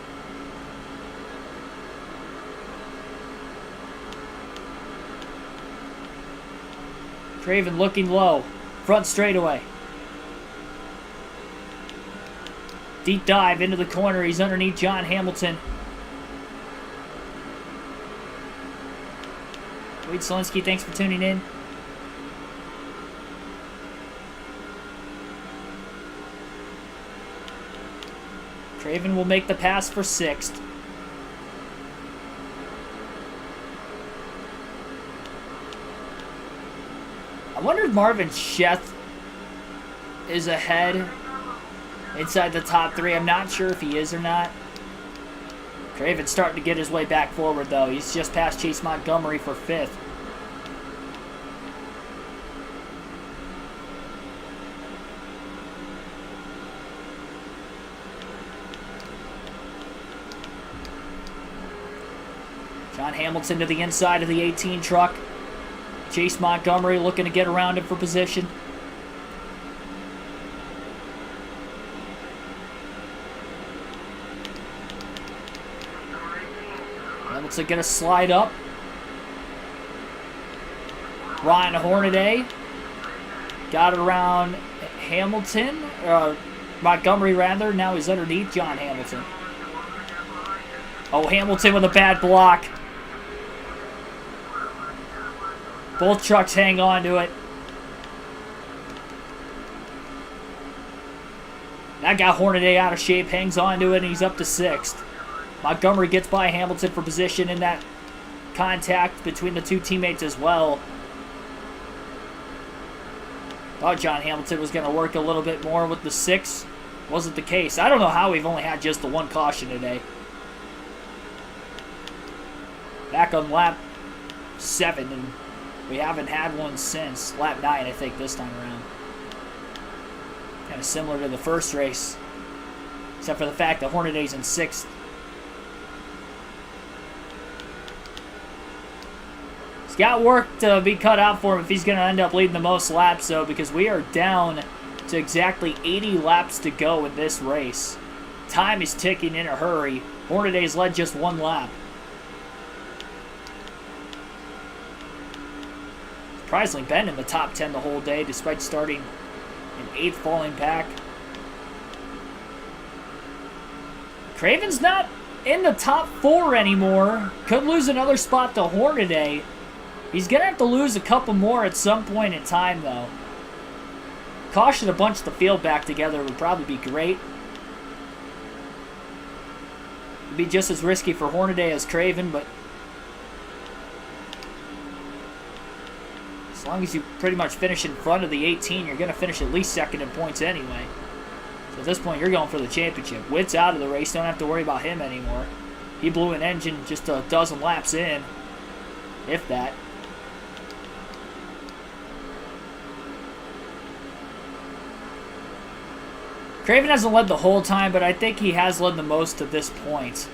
Craven looking low. Front straightaway. Deep dive into the corner. He's underneath John Hamilton. Wade Solinsky, thanks for tuning in. Craven will make the pass for 6th. I wonder if Marvin Sheth is ahead inside the top 3. I'm not sure if he is or not. Craven's starting to get his way back forward, though. He's just past Chase Montgomery for 5th. John Hamilton to the inside of the 18 truck. Chase Montgomery looking to get around him for position. Hamilton going to slide up. Ryan Hornaday got it around Hamilton, Montgomery rather. Now he's underneath John Hamilton. Oh, Hamilton with a bad block. Both trucks hang on to it. That got Hornaday out of shape, hangs on to it, and he's up to 6th. Montgomery gets by Hamilton for position in that contact between the 2 teammates as well. Thought John Hamilton was going to work a little bit more with the 6. Wasn't the case. I don't know how we've only had just the 1 caution today. Back on lap 7, and we haven't had one since lap 9, I think, this time around. Kind of similar to the first race, except for the fact that Hornaday's in 6th. He's got work to be cut out for him if he's going to end up leading the most laps, though, because we are down to exactly 80 laps to go in this race. Time is ticking in a hurry. Hornaday's led just 1 lap. Surprisingly been in the top 10 the whole day, despite starting in 8th, falling back. Craven's not in the top 4 anymore. Could lose another spot to Hornaday. He's going to have to lose a couple more at some point in time, though. Caution to bunch the field back together would probably be great. It'd be just as risky for Hornaday as Craven, but as long as you pretty much finish in front of the 18, you're going to finish at least 2nd in points anyway. So at this point, you're going for the championship. Witt's out of the race. Don't have to worry about him anymore. He blew an engine just a dozen laps in, if that. Craven hasn't led the whole time, but I think he has led the most to this point.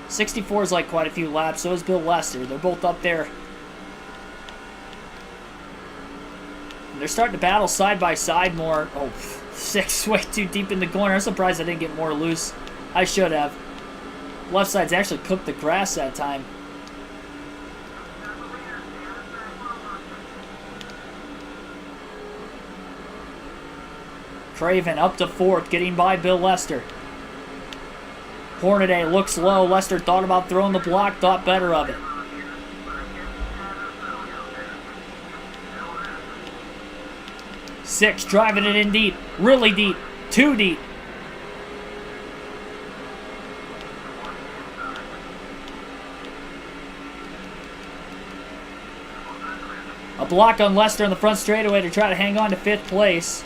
64 is like quite a few laps. So is Bill Lester. They're both up there They're starting to battle side by side more. Oh, 6 way too deep in the corner. I'm surprised I didn't get more loose. I should have. Left side's actually cooked the grass that time. Craven up to 4th, getting by Bill Lester. Hornaday looks low. Lester thought about throwing the block, thought better of it. Six, driving it in deep. Really deep. Too deep. A block on Lester in the front straightaway to try to hang on to 5th place.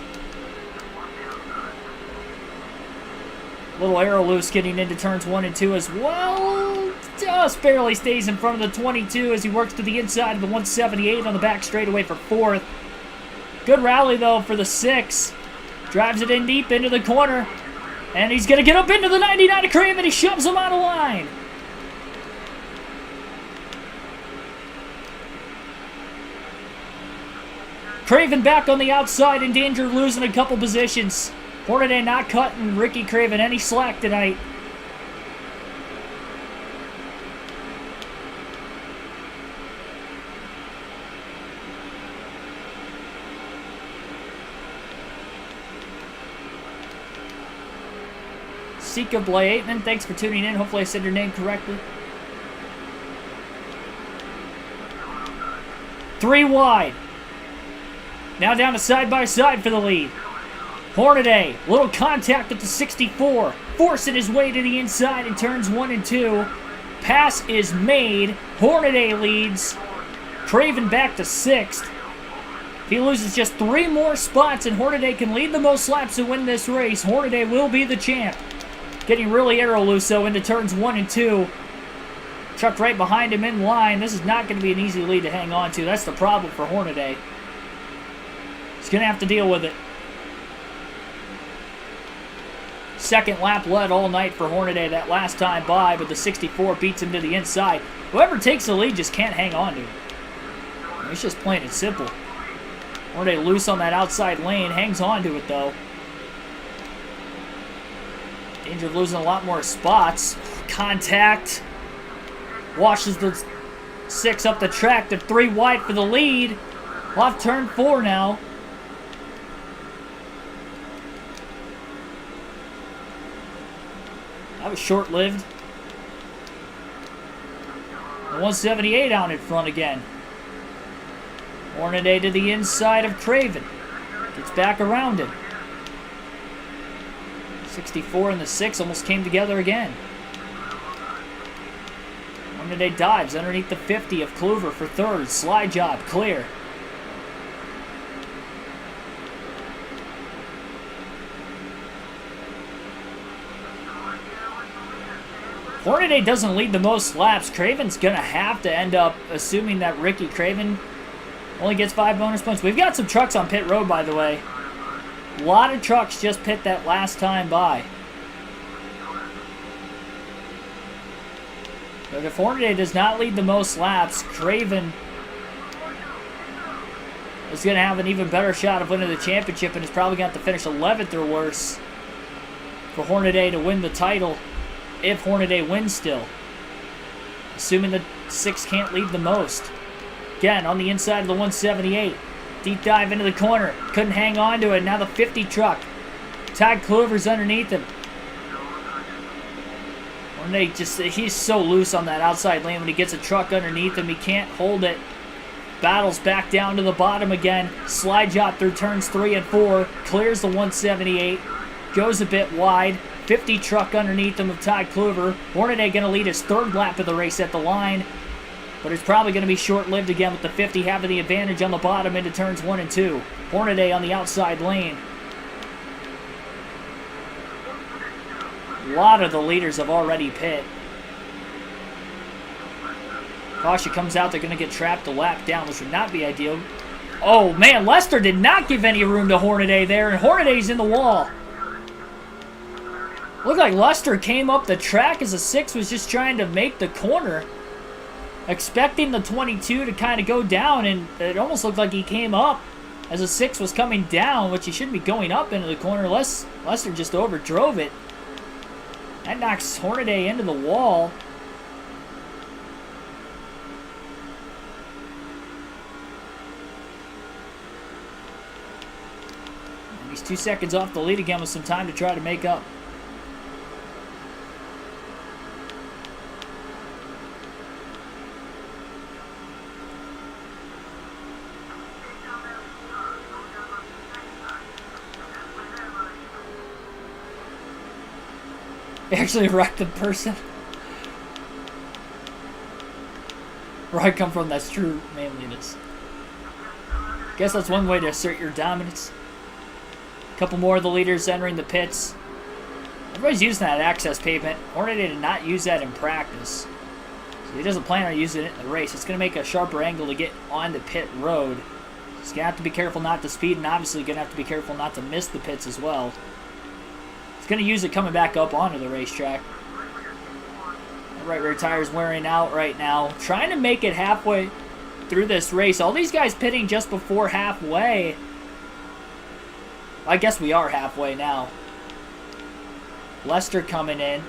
Little arrow loose getting into turns 1 and 2 as well. Just barely stays in front of the 22 as he works to the inside of the 178 on the back straightaway for 4th. Good rally, though, for the 6. Drives it in deep into the corner. And he's going to get up into the 99 of Craven. He shoves him out of line. Craven back on the outside, in danger of losing a couple positions. Hornaday not cutting Ricky Craven any slack tonight. Sika Blaitman, thanks for tuning in. Hopefully I said your name correctly. 3 wide. Now down to side-by-side for the lead. Hornaday, little contact at the 64. Forcing his way to the inside in turns 1 and 2. Pass is made. Hornaday leads. Craven back to 6th. If he loses just 3 more spots and Hornaday can lead the most laps to win this race, Hornaday will be the champ. Getting really arrow loose, though, into turns 1 and 2. Chucked right behind him in line. This is not going to be an easy lead to hang on to. That's the problem for Hornaday. He's going to have to deal with it. Second lap led all night for Hornaday that last time by, but the 64 beats him to the inside. Whoever takes the lead just can't hang on to him. It's just plain and simple. Hornaday loose on that outside lane, hangs on to it though. Danger of losing a lot more spots. Contact. Washes the 6 up the track. They're 3 wide for the lead. Off turn 4 now. That was short-lived. The 178 out in front again. Hornaday to the inside of Craven. Gets back around him. 64 and the 6 almost came together again. Hornaday dives underneath the 50 of Kluver for 3rd. Slide job, clear. Hornaday doesn't lead the most laps. Craven's going to have to end up assuming that Ricky Craven only gets 5 bonus points. We've got some trucks on pit road, by the way. A lot of trucks just pit that last time by. But if Hornaday does not lead the most laps, Craven is going to have an even better shot of winning the championship and is probably going to have to finish 11th or worse for Hornaday to win the title. If Hornaday wins still. Assuming the 6 can't lead the most. Again, on the inside of the 178. Deep dive into the corner. Couldn't hang on to it. Now the 50 truck. Todd Kluver's underneath him. Hornaday he's so loose on that outside lane when he gets a truck underneath him. He can't hold it. Battles back down to the bottom again. Slide job through turns 3 and 4. Clears the 178. Goes a bit wide. 50 truck underneath him of Todd Kluver. Hornaday going to lead his 3rd lap of the race at the line. But it's probably going to be short-lived again with the 50 having the advantage on the bottom into turns 1 and 2. Hornaday on the outside lane. A lot of the leaders have already pit. Caution comes out. They're going to get trapped a lap down, which would not be ideal. Oh, man. Lester did not give any room to Hornaday there, and Hornaday's in the wall. Looked like Lester came up the track as the 6 was just trying to make the corner. Expecting the 22 to kind of go down, and it almost looked like he came up as a 6 was coming down, which he shouldn't be going up into the corner. Lester just overdrove it. That knocks Hornaday into the wall. And he's 2 seconds off the lead again with some time to try to make up. Actually wrecked the person. Where I come from, that's true manliness. Guess that's one way to assert your dominance. A couple more of the leaders entering the pits. Everybody's using that access pavement. Hornaday did not use that in practice, so he doesn't plan on using it in the race. It's going to make a sharper angle to get on the pit road. He's going to have to be careful not to speed, and obviously going to have to be careful not to miss the pits as well. Going to use it coming back up onto the racetrack. The right rear tire's wearing out right now. Trying to make it halfway through this race. All these guys pitting just before halfway. I guess we are halfway now. Lester coming in.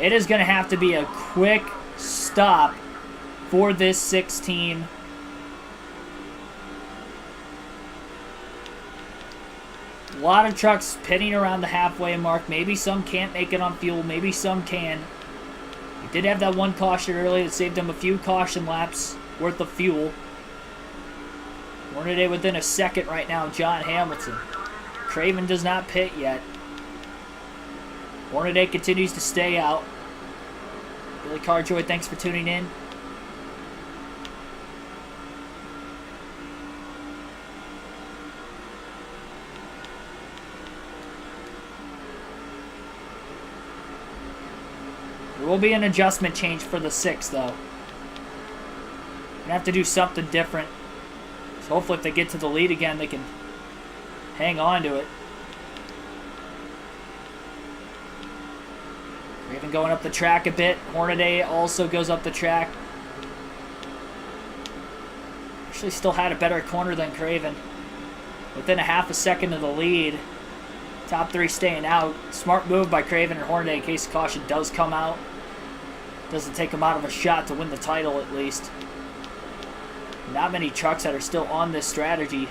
It is going to have to be a quick stop for this 6 team. A lot of trucks pitting around the halfway mark. Maybe some can't make it on fuel. Maybe some can. We did have that one caution early that saved them a few caution laps worth of fuel. Hornaday within a second right now. John Hamilton. Craven does not pit yet. Hornaday continues to stay out. Billy Carjoy, thanks for tuning in. There will be an adjustment change for the 6, though. Gonna have to do something different. So hopefully if they get to the lead again, they can hang on to it. Craven going up the track a bit. Hornaday also goes up the track. Actually still had a better corner than Craven. Within a half a second of the lead. Top 3 staying out. Smart move by Craven and Hornaday in case caution does come out. Doesn't take him out of a shot to win the title at least. Not many trucks that are still on this strategy.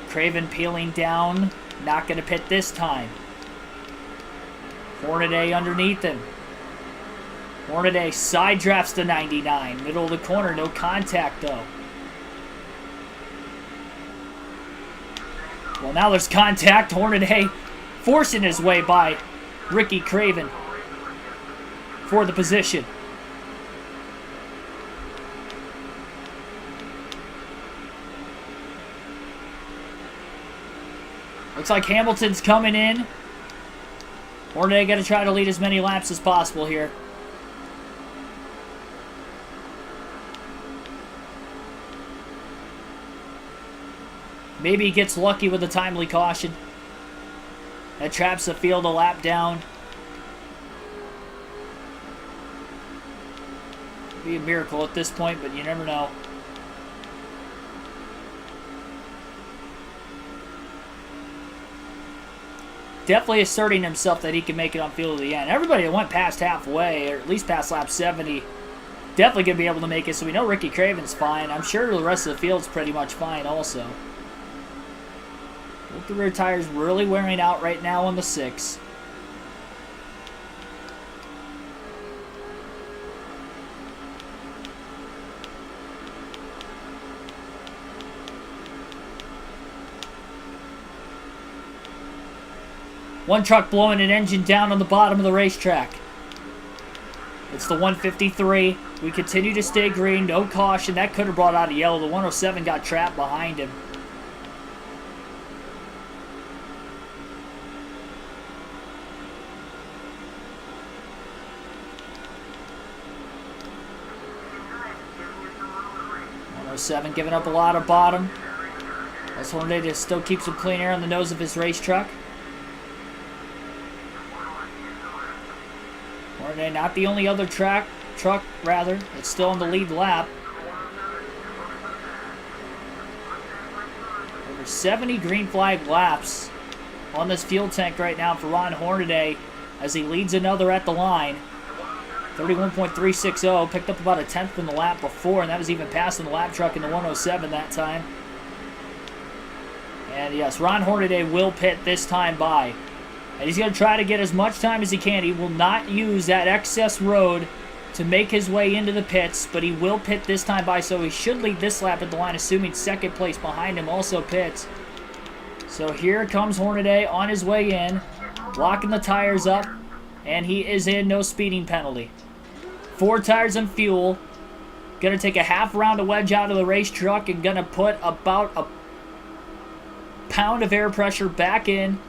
Craven peeling down. Not going to pit this time. Hornaday underneath him. Hornaday side drafts to 99. Middle of the corner. No contact though. Well, now there's contact. Hornaday forcing his way by Ricky Craven for the position. Looks like Hamilton's coming in. Hornaday got to try to lead as many laps as possible here. Maybe he gets lucky with a timely caution. That traps the field a lap down. Be a miracle at this point, but you never know. Definitely asserting himself that he can make it on field to the end. Everybody that went past halfway, or at least past lap 70, definitely going to be able to make it. So we know Ricky Craven's fine. I'm sure the rest of the field's pretty much fine also. Both the rear tires really wearing out right now on the 6. One truck blowing an engine down on the bottom of the racetrack. It's the 153. We continue to stay green. No caution. That could have brought out a yellow. The 107 got trapped behind him. '07 giving up a lot of bottom. As Hornaday just still keeps some clean air on the nose of his race truck. Hornaday not the only other truck truck, rather. It's still on the lead lap. Over 70 green flag laps on this fuel tank right now for Ron Hornaday as he leads another at the line. 31.360, picked up about a tenth from the lap before, and that was even passing the lap truck in the 107 that time. And yes, Ron Hornaday will pit this time by. And he's going to try to get as much time as he can. He will not use that excess road to make his way into the pits, but he will pit this time by, so he should lead this lap at the line, assuming second place behind him also pits. So here comes Hornaday on his way in, locking the tires up, and he is in, no speeding penalty. 4 tires and fuel. Going to take a half round of wedge out of the race truck and going to put about a pound of air pressure back in.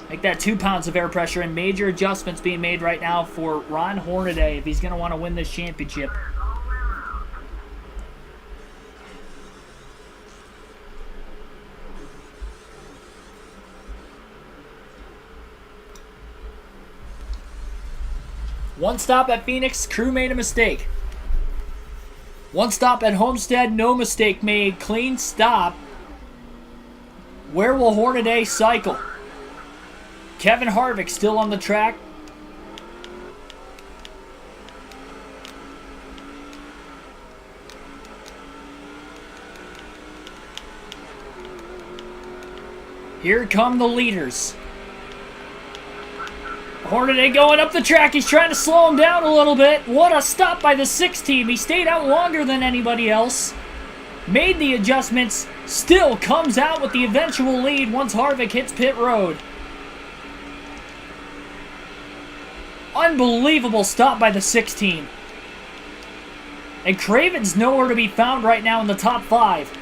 Make that 2 pounds of air pressure, and major adjustments being made right now for Ron Hornaday if he's going to want to win this championship. One stop at Phoenix, crew made a mistake. One stop at Homestead, no mistake made, clean stop. Where will Hornaday cycle? Kevin Harvick still on the track. Here come the leaders. Hornaday going up the track. He's trying to slow him down a little bit. What a stop by the 6 team. He stayed out longer than anybody else. Made the adjustments. Still comes out with the eventual lead once Harvick hits pit road. Unbelievable stop by the 6 team. And Craven's nowhere to be found right now in the top 5.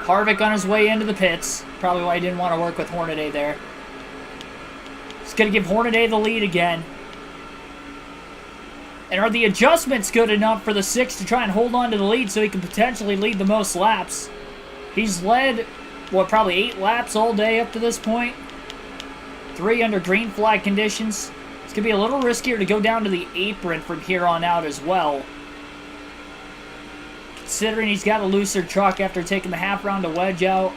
Harvick on his way into the pits. Probably why he didn't want to work with Hornaday there. He's going to give Hornaday the lead again. And are the adjustments good enough for the 6 to try and hold on to the lead so he can potentially lead the most laps? He's led, what, probably 8 laps all day up to this point. 3 under green flag conditions. It's going to be a little riskier to go down to the apron from here on out as well. Considering he's got a looser truck after taking the half round of wedge out.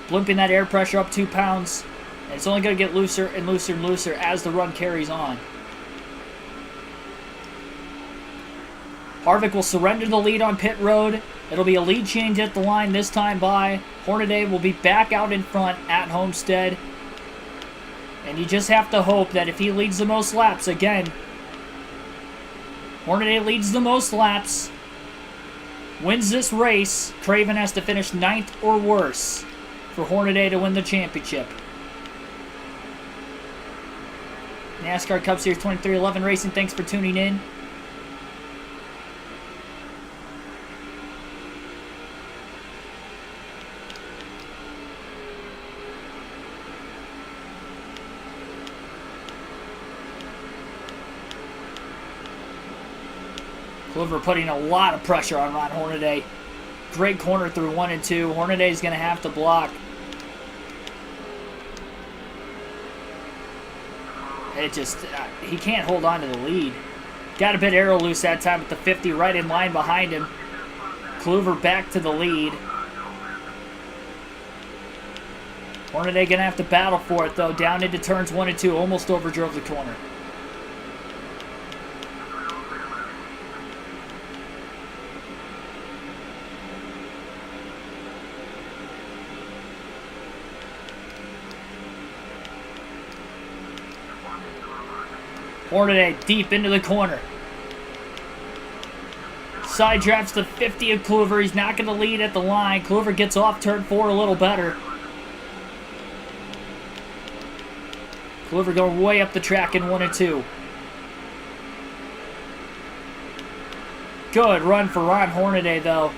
Blimping that air pressure up 2 pounds. And it's only going to get looser and looser and looser as the run carries on. Harvick will surrender the lead on pit road. It'll be a lead change at the line this time by. Hornaday will be back out in front at Homestead. And you just have to hope that if he leads the most laps, again, Hornaday leads the most laps, wins this race, Craven has to finish 9th or worse for Hornaday to win the championship. NASCAR Cup Series 2311 Racing, thanks for tuning in. Kluver putting a lot of pressure on Ron Hornaday. Great corner through 1 and 2. Hornaday's going to have to block. It just, he can't hold on to the lead. Got a bit arrow loose that time with the 50 right in line behind him. Kluver back to the lead. Hornaday going to have to battle for it though. Down into turns 1 and 2. Almost overdrove the corner. Hornaday deep into the corner. Side drafts the 50 of Kluver. He's not going to lead at the line. Kluver gets off turn 4 a little better. Kluver going way up the track in 1 and 2. Good run for Ron Hornaday, though.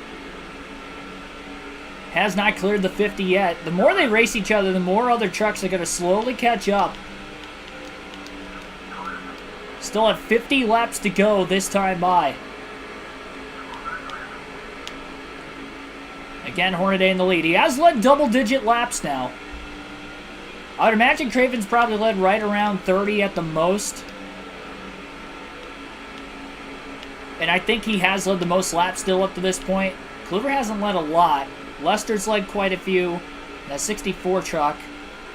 Has not cleared the 50 yet. The more they race each other, the more other trucks are going to slowly catch up. Still have 50 laps to go this time by. Again, Hornaday in the lead. He has led double-digit laps now. I would imagine Craven's probably led right around 30 at the most. And I think he has led the most laps still up to this point. Kluver hasn't led a lot. Lester's led quite a few. That 64 truck,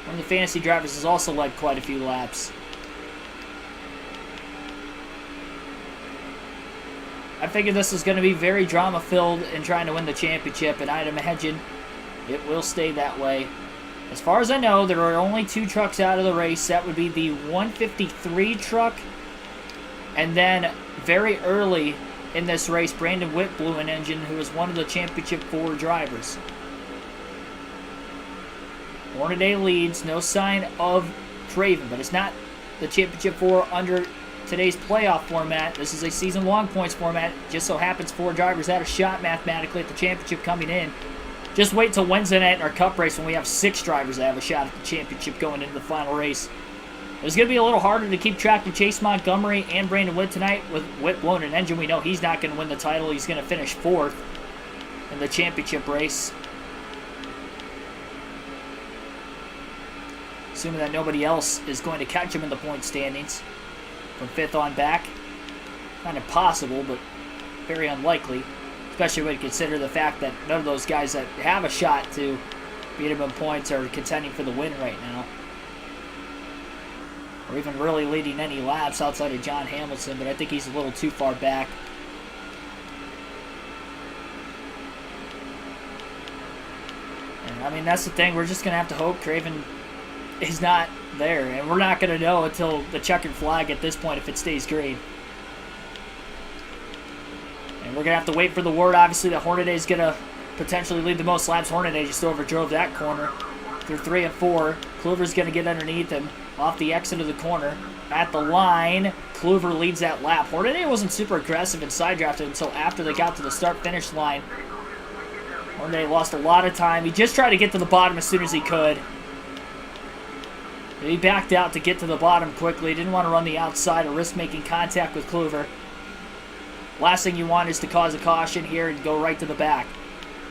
one of the fantasy drivers, has also led quite a few laps. I figured this was going to be very drama-filled in trying to win the championship, and I'd imagine it will stay that way. As far as I know, there are only 2 trucks out of the race. That would be the 153 truck, and then very early in this race, Brandon Witt blew an engine, who was one of the Championship 4 drivers. Hornaday leads, no sign of Craven, but it's not the Championship 4 under today's playoff format. This is a season-long points format. Just so happens 4 drivers had a shot mathematically at the championship coming in. Just wait till Wednesday night in our cup race when we have 6 drivers that have a shot at the championship going into the final race. It's going to be a little harder to keep track of Chase Montgomery and Brandon Witt tonight. With Witt blowing an engine, we know he's not going to win the title. He's going to finish 4th in the championship race. Assuming that nobody else is going to catch him in the point standings. From 5th on back. Not impossible, but very unlikely. Especially when you consider the fact that none of those guys that have a shot to beat him in points are contending for the win right now. Or even really leading any laps outside of John Hamilton, but I think he's a little too far back. And I mean, that's the thing. We're just going to have to hope Craven is not there, and we're not going to know until the checkered flag at this point if it stays green. And we're going to have to wait for the word, obviously, that Hornaday is going to potentially lead the most laps. Hornaday just overdrove that corner through 3 and 4. Kluver's going to get underneath him off the exit of the corner. At the line, Kluver leads that lap. Hornaday wasn't super aggressive and side drafted until after they got to the start-finish line. Hornaday lost a lot of time. He just tried to get to the bottom as soon as he could. He backed out to get to the bottom quickly. Didn't want to run the outside or risk making contact with Kluver. Last thing you want is to cause a caution here and go right to the back.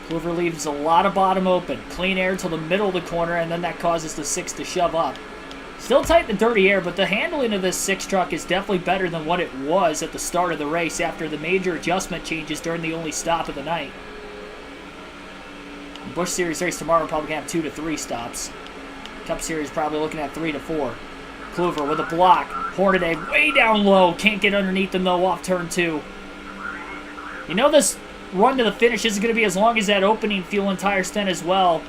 Kluver leaves a lot of bottom open. Clean air till the middle of the corner, and then that causes the 6 to shove up. Still tight in the dirty air, but the handling of this 6 truck is definitely better than what it was at the start of the race after the major adjustment changes during the only stop of the night. The Busch Series race tomorrow will probably have 2 to 3 stops. Cup Series probably looking at 3 to 4. Kluver with a block. Hornaday way down low. Can't get underneath them though off turn 2. You know this run to the finish isn't going to be as long as that opening fuel and tire stint as well.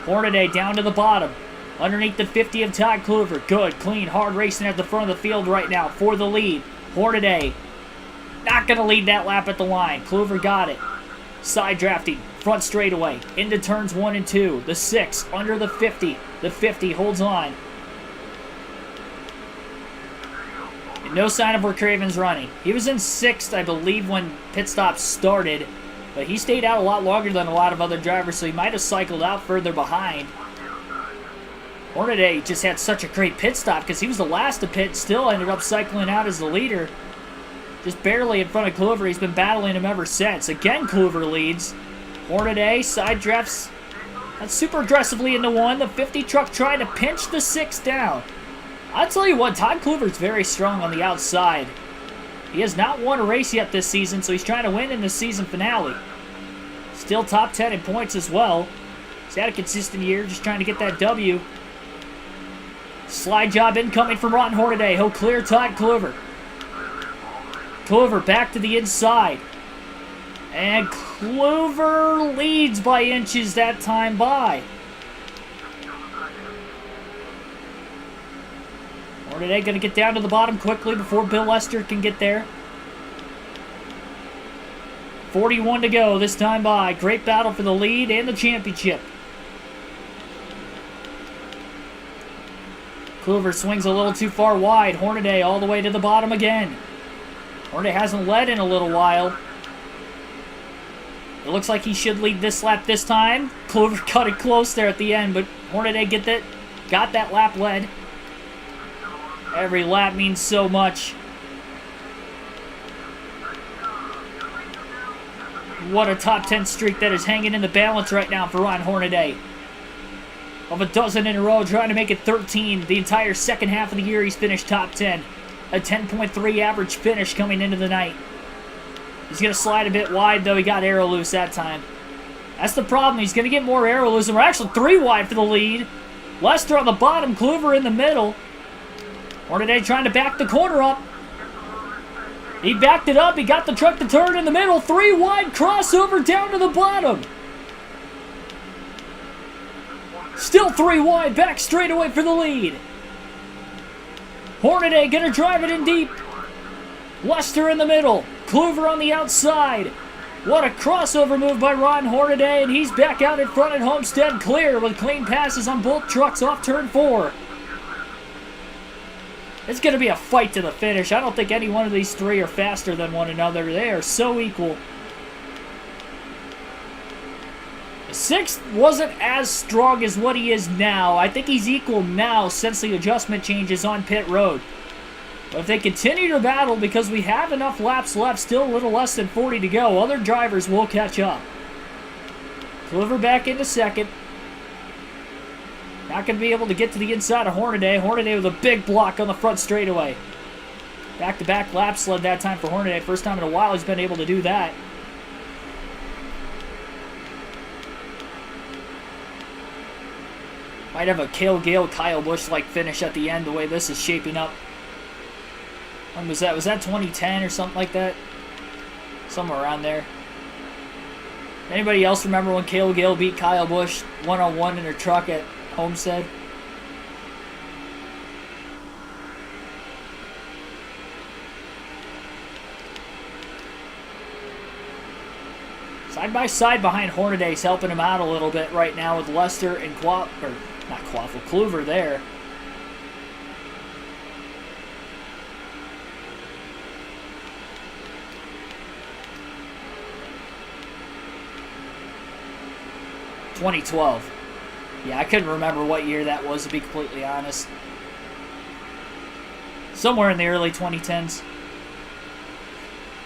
Hornaday down to the bottom. Underneath the 50 of Todd Kluver. Good, clean, hard racing at the front of the field right now for the lead. Hornaday not going to lead that lap at the line. Kluver got it. Side drafting. Front straightaway. Into turns 1 and 2. The 6 under the 50. The 50 holds on. And no sign of where Craven's running. He was in 6th, I believe, when pit stop started. But he stayed out a lot longer than a lot of other drivers, so he might have cycled out further behind. Hornaday just had such a great pit stop because he was the last to pit, still ended up cycling out as the leader. Just barely in front of Kluver. He's been battling him ever since. Again, Kluver leads. Hornaday side drafts not super aggressively into 1. The 50 truck trying to pinch the 6 down. I'll tell you what, Todd Kluver's very strong on the outside. He has not won a race yet this season, so he's trying to win in the season finale. Still top 10 in points as well. He's had a consistent year, just trying to get that W. Slide job incoming from Ron Hornaday. He'll clear Todd Kluver. Kluver back to the inside. And Kluver leads by inches that time by. Hornaday going to get down to the bottom quickly before Bill Lester can get there. 41 to go this time by. Great battle for the lead and the championship. Kluver swings a little too far wide. Hornaday all the way to the bottom again. Hornaday hasn't led in a little while. It looks like he should lead this lap this time. Kluver cut it close there at the end, but Hornaday got that lap led. Every lap means so much. What a top 10 streak that is hanging in the balance right now for Ron Hornaday. Of a dozen in a row, trying to make it 13. The entire second half of the year, he's finished top 10. A 10.3 average finish coming into the night. He's going to slide a bit wide, though. He got arrow loose that time. That's the problem. He's going to get more arrow loose, and we're actually 3 wide for the lead. Lester on the bottom, Kluver in the middle. Hornaday trying to back the corner up. He backed it up. He got the truck to turn in the middle. 3 wide crossover down to the bottom. Still 3 wide, back straight away for the lead. Hornaday gonna drive it in deep. Lester in the middle. Kluver on the outside. What a crossover move by Ron Hornaday, and he's back out in front at Homestead, clear with clean passes on both trucks off turn 4. It's going to be a fight to the finish. I don't think any one of these 3 are faster than one another. They are so equal. The 6th wasn't as strong as what he is now. I think he's equal now since the adjustment changes on pit road. But if they continue to battle, because we have enough laps left, still a little less than 40 to go, other drivers will catch up. Kluver back into 2nd. Not going to be able to get to the inside of Hornaday. Hornaday with a big block on the front straightaway. Back-to-back lap sled that time for Hornaday. First time in a while he's been able to do that. Might have a Cale Gale, Kyle Busch-like finish at the end, the way this is shaping up. When was that? Was that 2010 or something like that? Somewhere around there. Anybody else remember when Cale Gale beat Kyle Busch one-on-one in her truck at Homestead? Side by side behind Hornaday's helping him out a little bit right now with Lester and Kluver there. '12. Yeah, I couldn't remember what year that was, to be completely honest. Somewhere in the early 2010s.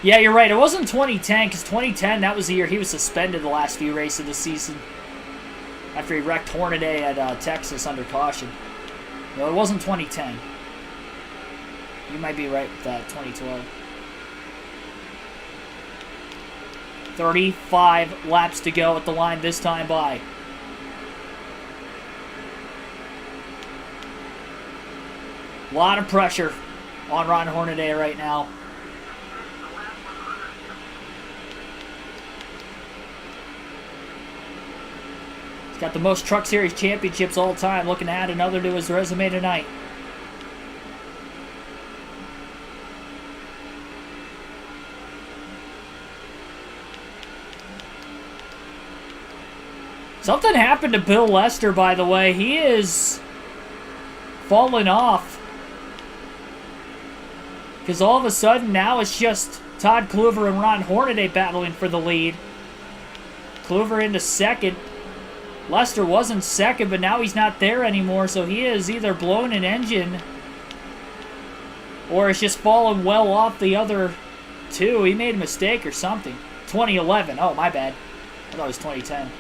Yeah, you're right. It wasn't 2010, because 2010, that was the year he was suspended the last few races of the season. After he wrecked Hornaday at Texas under caution. No, it wasn't 2010. You might be right with that, 2012. 35 laps to go at the line this time by. A lot of pressure on Ron Hornaday right now. He's got the most Truck Series championships all time, looking to add another to his resume tonight. Something happened to Bill Lester, by the way. He is falling off. Because all of a sudden, now it's just Todd Kluver and Ron Hornaday battling for the lead. Kluver into 2nd. Lester was in 2nd, but now he's not there anymore, so he is either blowing an engine or is just falling well off the other 2. He made a mistake or something. 2011. Oh, my bad. I thought it was 2010.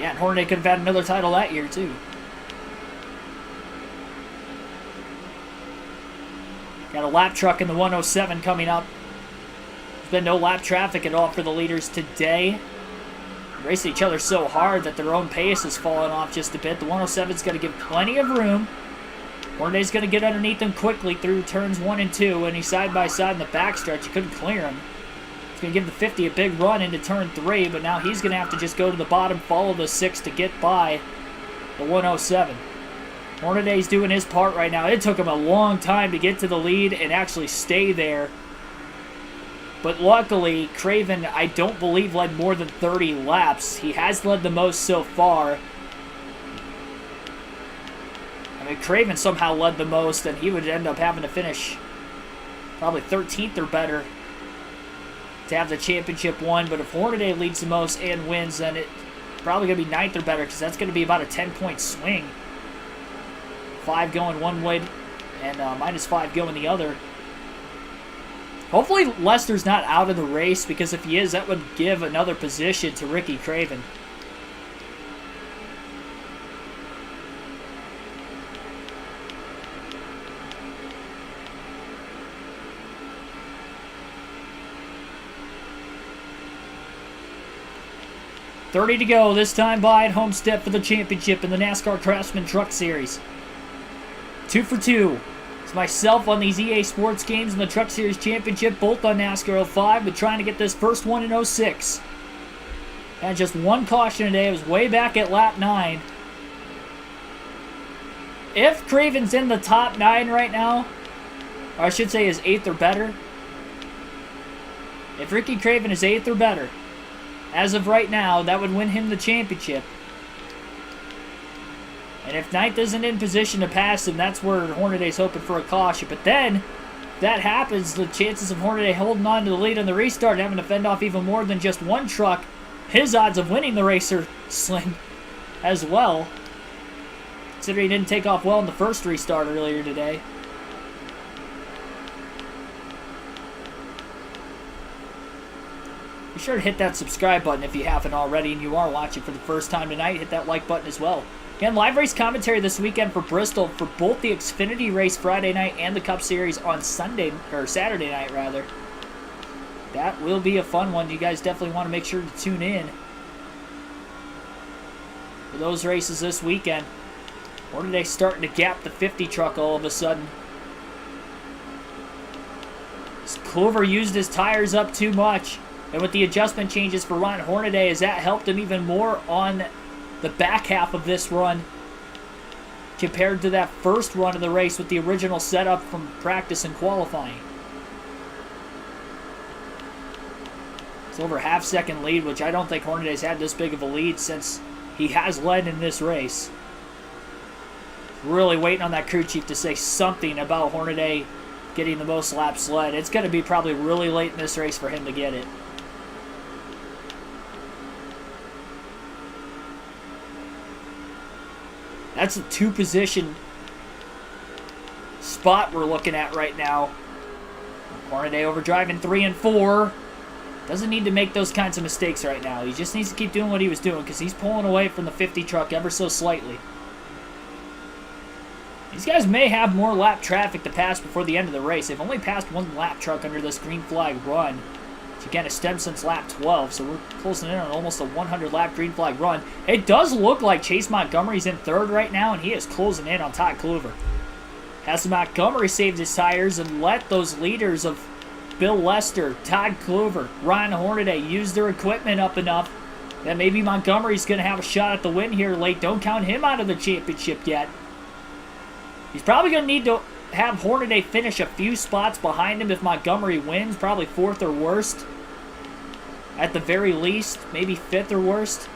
Yeah, and Hornaday could have had another title that year, too. Got a lap truck in the 107 coming up. There's been no lap traffic at all for the leaders today. They're racing each other so hard that their own pace has fallen off just a bit. The 107's going to give plenty of room. Hornaday's going to get underneath them quickly through turns 1 and 2. And he's side by side in the backstretch. You couldn't clear him. Going to give the 50 a big run into turn 3, but now he's going to have to just go to the bottom, follow the 6 to get by the 107. Hornaday's doing his part right now. It took him a long time to get to the lead and actually stay there. But luckily, Craven, I don't believe, led more than 30 laps. He has led the most so far. I mean, Craven somehow led the most, and he would end up having to finish probably 13th or better to have the championship won. But if Hornaday leads the most and wins, then it's probably going to be 9th or better, because that's going to be about a 10-point swing. 5 going one way and -5 going the other. Hopefully Lester's not out of the race, because if he is, that would give another position to Ricky Craven. $30 to go, this time by at Homestead for the championship in the NASCAR Craftsman Truck Series. 2 for 2. It's myself on these EA Sports games in the Truck Series Championship, both on NASCAR 05, but trying to get this first one in 06. And just one caution today. It was way back at lap 9. If Craven's in the top 9 right now, or I should say is 8th or better. If Ricky Craven is 8th or better, as of right now, that would win him the championship. And if 9th isn't in position to pass him, that's where Hornaday's hoping for a caution. But then, if that happens, the chances of Hornaday holding on to the lead on the restart and having to fend off even more than just one truck, his odds of winning the race are slim as well, considering he didn't take off well in the first restart earlier today. Be sure to hit that subscribe button if you haven't already and you are watching for the first time tonight. Hit that like button as well. Again, live race commentary this weekend for Bristol for both the Xfinity race Friday night and the Cup Series on Saturday night rather. That will be a fun one. You guys definitely want to make sure to tune in for those races this weekend. Hornaday starting to gap the 50 truck all of a sudden. Clover used his tires up too much. And with the adjustment changes for Ron Hornaday, has that helped him even more on the back half of this run compared to that first run of the race with the original setup from practice and qualifying. It's over a half-second lead, which I don't think Hornaday's had this big of a lead since he has led in this race. Really waiting on that crew chief to say something about Hornaday getting the most laps led. It's going to be probably really late in this race for him to get it. That's a two-position spot we're looking at right now. Hornaday overdriving 3 and 4. Doesn't need to make those kinds of mistakes right now. He just needs to keep doing what he was doing because he's pulling away from the 50 truck ever so slightly. These guys may have more lap traffic to pass before the end of the race. They've only passed one lap truck under this green flag run, which again has stemmed since lap 12, so we're closing in on almost a 100-lap green flag run. It does look like Chase Montgomery's in third right now, and he is closing in on Todd Kluver. As Montgomery saved his tires and let those leaders of Bill Lester, Todd Kluver, Ryan Hornaday use their equipment up enough that maybe Montgomery's going to have a shot at the win here late. Don't count him out of the championship yet. He's probably going to need to have Hornaday finish a few spots behind him if Montgomery wins, probably 4th or worst. At the very least, maybe 5th or worst.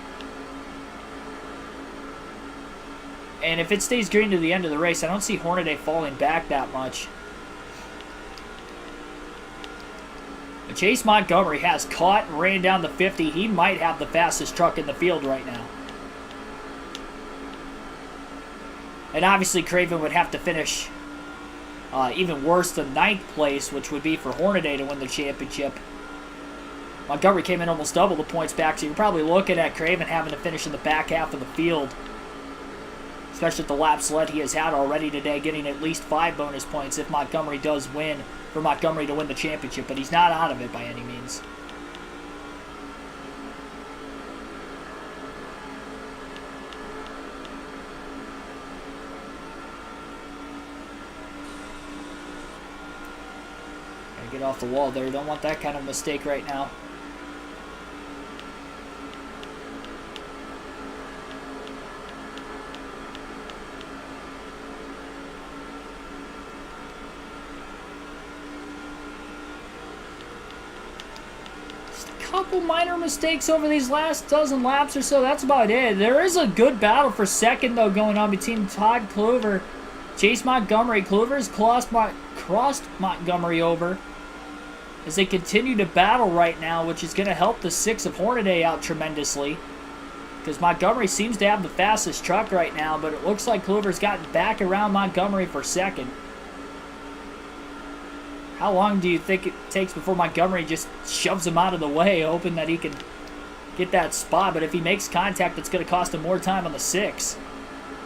And if it stays green to the end of the race, I don't see Hornaday falling back that much. But Chase Montgomery has caught and ran down the 50. He might have the fastest truck in the field right now. And obviously Craven would have to finish even worse than 9th place, which would be for Hornaday to win the championship. Montgomery came in almost double the points back, so you're probably looking at Craven having to finish in the back half of the field. Especially with the laps led he has had already today, getting at least 5 bonus points if Montgomery does win, for Montgomery to win the championship, but he's not out of it by any means. Gotta get off the wall there. Don't want that kind of mistake right now. Couple minor mistakes over these last dozen laps or so. That's about it. There is a good battle for second, though, going on between Todd Kluver, Chase Montgomery. Kluver's crossed Montgomery over as they continue to battle right now, which is going to help the 6 of Hornaday out tremendously because Montgomery seems to have the fastest truck right now, but it looks like Kluver's gotten back around Montgomery for second. How long do you think it takes before Montgomery just shoves him out of the way, hoping that he can get that spot? But if he makes contact, it's going to cost him more time on the 6.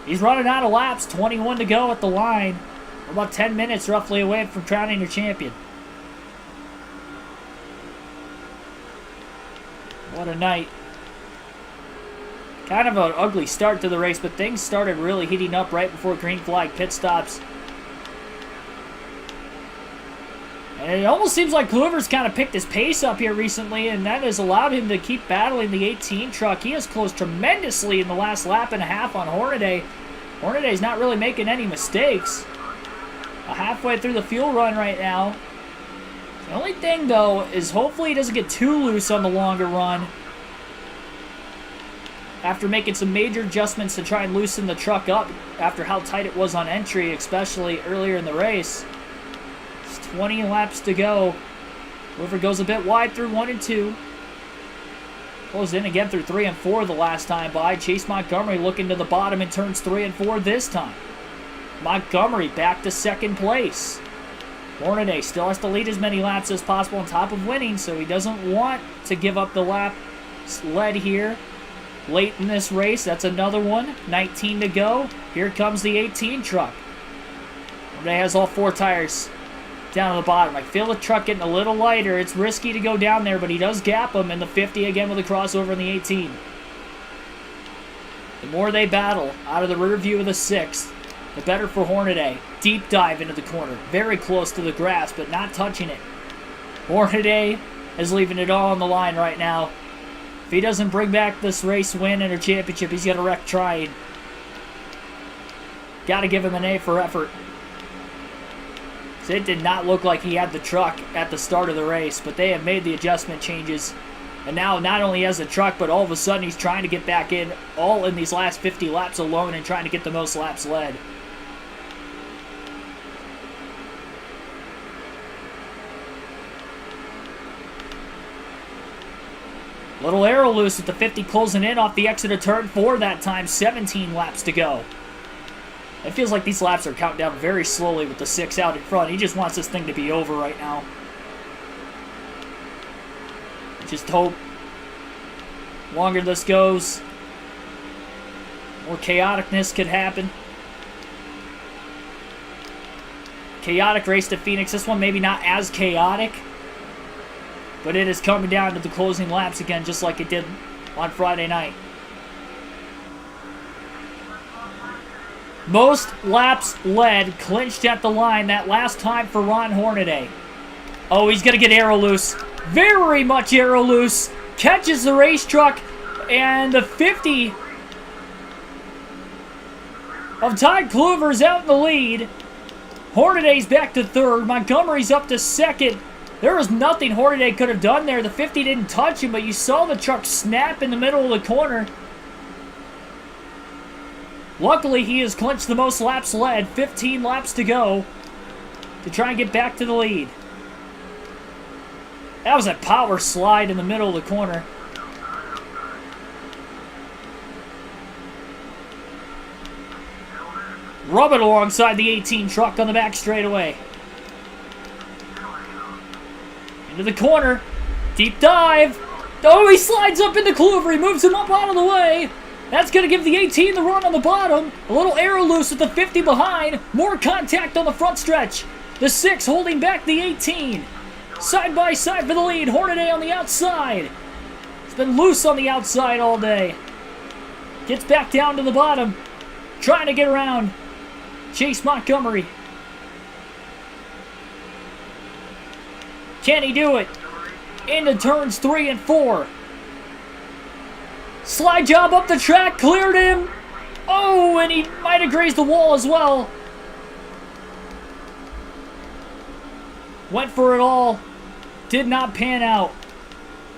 He's running out of laps, 21 to go at the line. We're about 10 minutes roughly away from crowning your champion. What a night. Kind of an ugly start to the race, but things started really heating up right before green flag pit stops. And it almost seems like Kluiver's kind of picked his pace up here recently, and that has allowed him to keep battling the 18 truck. He has closed tremendously in the last lap and a half on Hornaday. Hornaday's not really making any mistakes. Halfway through the fuel run right now. The only thing, though, is hopefully he doesn't get too loose on the longer run. After making some major adjustments to try and loosen the truck up after how tight it was on entry, especially earlier in the race. 20 laps to go. Whoever goes a bit wide through 1 and 2. Closed in again through 3 and 4 the last time by. Chase Montgomery looking to the bottom in turns 3 and 4 this time. Montgomery back to second place. Hornaday still has to lead as many laps as possible on top of winning, so he doesn't want to give up the lap lead here. Late in this race, that's another one. 19 to go. Here comes the 18 truck. Hornaday has all 4 tires down to the bottom. I feel the truck getting a little lighter. It's risky to go down there, but he does gap him in the 50 again with a crossover in the 18. The more they battle out of the rear view of the 6, the better for Hornaday. Deep dive into the corner. Very close to the grass, but not touching it. Hornaday is leaving it all on the line right now. If he doesn't bring back this race win and a championship, he's going to wreck trying. Got to give him an A for effort. It did not look like he had the truck at the start of the race, but they have made the adjustment changes. And now not only has the truck, but all of a sudden he's trying to get back in, all in these last 50 laps alone, and trying to get the most laps led. Little arrow loose at the 50, closing in off the exit of turn 4 that time. 17 laps to go. It feels like these laps are counting down very slowly with the 6 out in front. He just wants this thing to be over right now. Just hope longer this goes, more chaoticness could happen. Chaotic race to Phoenix. This one maybe not as chaotic, but it is coming down to the closing laps again, just like it did on Friday night. Most laps led, clinched at the line that last time for Ron Hornaday. Oh, he's going to get arrow loose. Very much arrow loose. Catches the race truck, and the 50 of Ty Kluiver's out in the lead. Hornaday's back to third. Montgomery's up to second. There was nothing Hornaday could have done there. The 50 didn't touch him, but you saw the truck snap in the middle of the corner. Luckily, he has clinched the most laps led. 15 laps to go to try and get back to the lead. That was a power slide in the middle of the corner. Rub it alongside the 18 truck on the back straightaway. Into the corner. Deep dive. Oh, he slides up into Kluiver. He moves him up out of the way. That's going to give the 18 the run on the bottom. A little arrow loose with the 50 behind. More contact on the front stretch. The 6 holding back the 18. Side by side for the lead. Hornaday on the outside. It's been loose on the outside all day. Gets back down to the bottom. Trying to get around Chase Montgomery. Can he do it? Into turns 3 and 4. Slide job up the track, cleared him. Oh, and he might have grazed the wall as well. Went for it all. Did not pan out.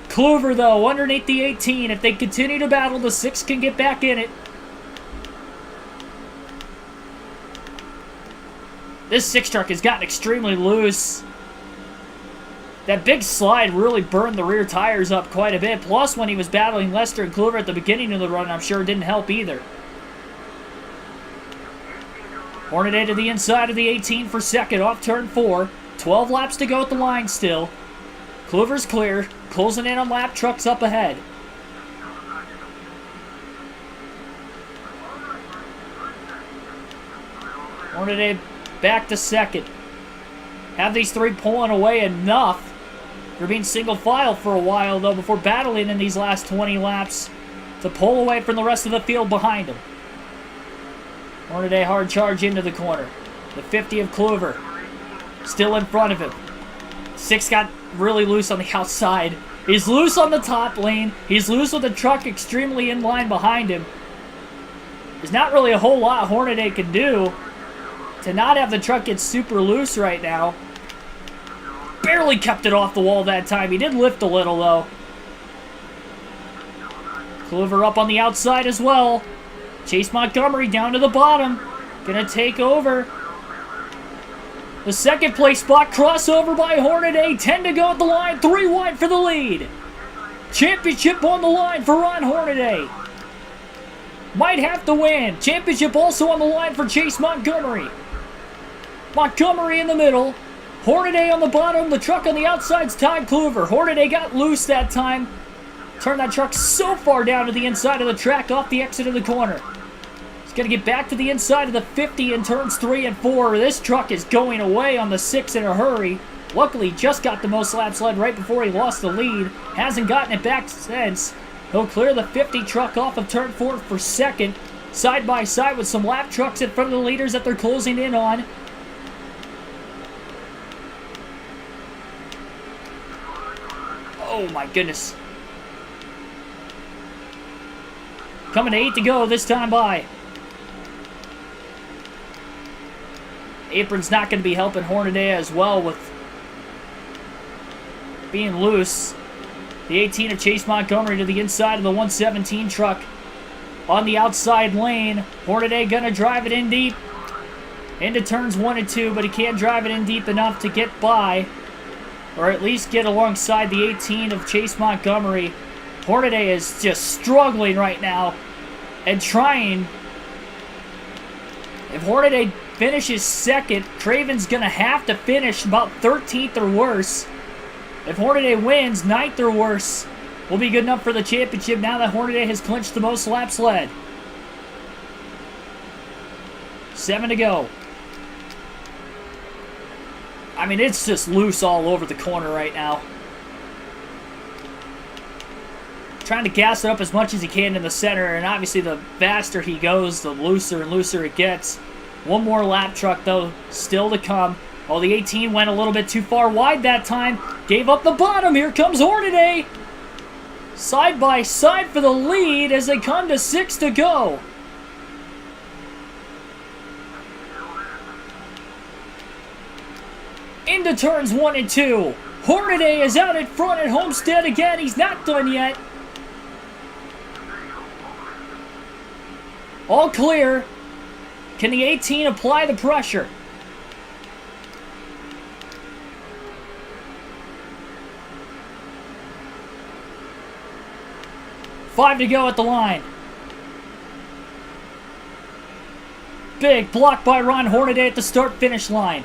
Kluiver, though, underneath the 18. If they continue to battle, the 6 can get back in it. This 6 truck has gotten extremely loose. That big slide really burned the rear tires up quite a bit. Plus, when he was battling Lester and Kluiver at the beginning of the run, I'm sure it didn't help either. Hornaday to the inside of the 18 for second, off turn 4. 12 laps to go at the line still. Kluver's clear, closing in on lap trucks up ahead. Hornaday back to second. Have these three pulling away enough. They're being single file for a while, though, before battling in these last 20 laps to pull away from the rest of the field behind them. Hornaday hard charge into the corner. The 50 of Kluver still in front of him. 6 got really loose on the outside. He's loose on the top lane. He's loose with the truck extremely in line behind him. There's not really a whole lot Hornaday can do to not have the truck get super loose right now. Barely kept it off the wall that time. He did lift a little, though. Kluver up on the outside as well. Chase Montgomery down to the bottom. Gonna take over. The second place spot, crossover by Hornaday. 10 to go at the line. 3 wide for the lead. Championship on the line for Ron Hornaday. Might have to win. Championship also on the line for Chase Montgomery. Montgomery in the middle. Hornaday on the bottom. The truck on the outside's Todd Kluver. Hornaday got loose that time. Turned that truck so far down to the inside of the track off the exit of the corner. He's going to get back to the inside of the 50 in turns 3 and 4. This truck is going away on the 6 in a hurry. Luckily, just got the most laps led right before he lost the lead. Hasn't gotten it back since. He'll clear the 50 truck off of turn 4 for second. Side by side with some lap trucks in front of the leaders that they're closing in on. Oh my goodness. Coming to 8 to go this time by. Apron's not going to be helping Hornaday as well with being loose. The 18 of Chase Montgomery to the inside of the 117 truck on the outside lane. Hornaday going to drive it in deep into turns 1 and 2, but he can't drive it in deep enough to get by, or at least get alongside the 18 of Chase Montgomery. Hornaday is just struggling right now and trying. If Hornaday finishes second, Craven's going to have to finish about 13th or worse. If Hornaday wins, 9th or worse will be good enough for the championship now that Hornaday has clinched the most laps led. 7 to go. I mean, it's just loose all over the corner right now. Trying to gas it up as much as he can in the center, and obviously the faster he goes, the looser and looser it gets. One more lap truck, though, still to come. Oh, the 18 went a little bit too far wide that time. Gave up the bottom. Here comes Hornaday. Side by side for the lead as they come to 6 to go. Into turns 1 and 2. Hornaday is out in front at Homestead again. He's not done yet. All clear. Can the 18 apply the pressure? Five to go at the line. Big block by Ron Hornaday at the start-finish line.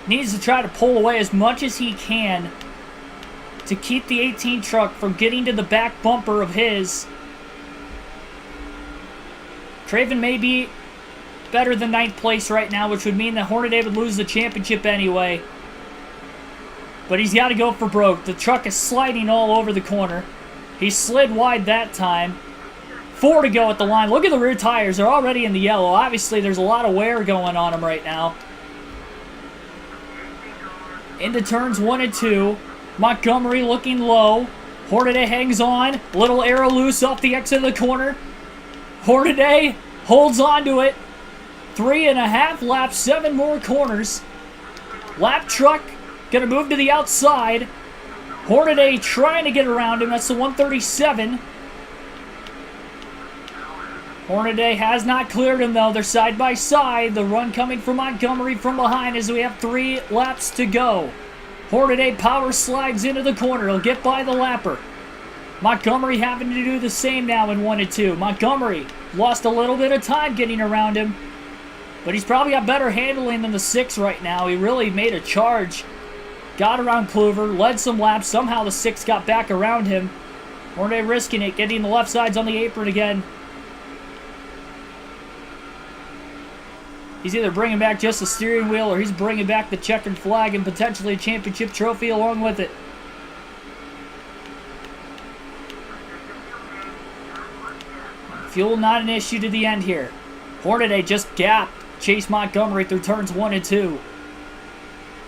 Needs to try to pull away as much as he can to keep the 18 truck from getting to the back bumper of his. Craven may be better than 9th place right now, which would mean that Hornaday would lose the championship anyway. But he's got to go for broke. The truck is sliding all over the corner. He slid wide that time. 4 to go at the line. Look at the rear tires. They're already in the yellow. Obviously, there's a lot of wear going on them right now. Into turns 1 and 2. Montgomery looking low. Hornaday hangs on. Little arrow loose off the exit of the corner. Hornaday holds on to it. 3.5 laps, 7 more corners. Lap truck going to move to the outside. Hornaday trying to get around him. That's the 137. Hornaday has not cleared him, though. They're side by side. The run coming from Montgomery from behind as we have 3 laps to go. Hornaday power slides into the corner. He'll get by the lapper. Montgomery having to do the same now in 1 and 2. Montgomery lost a little bit of time getting around him. But he's probably got better handling than the 6 right now. He really made a charge. Got around Kluver, led some laps. Somehow the 6 got back around him. Hornaday risking it, getting the left sides on the apron again. He's either bringing back just the steering wheel or he's bringing back the checkered flag and potentially a championship trophy along with it. Fuel not an issue to the end here. Hornaday just gapped Chase Montgomery through turns 1 and 2.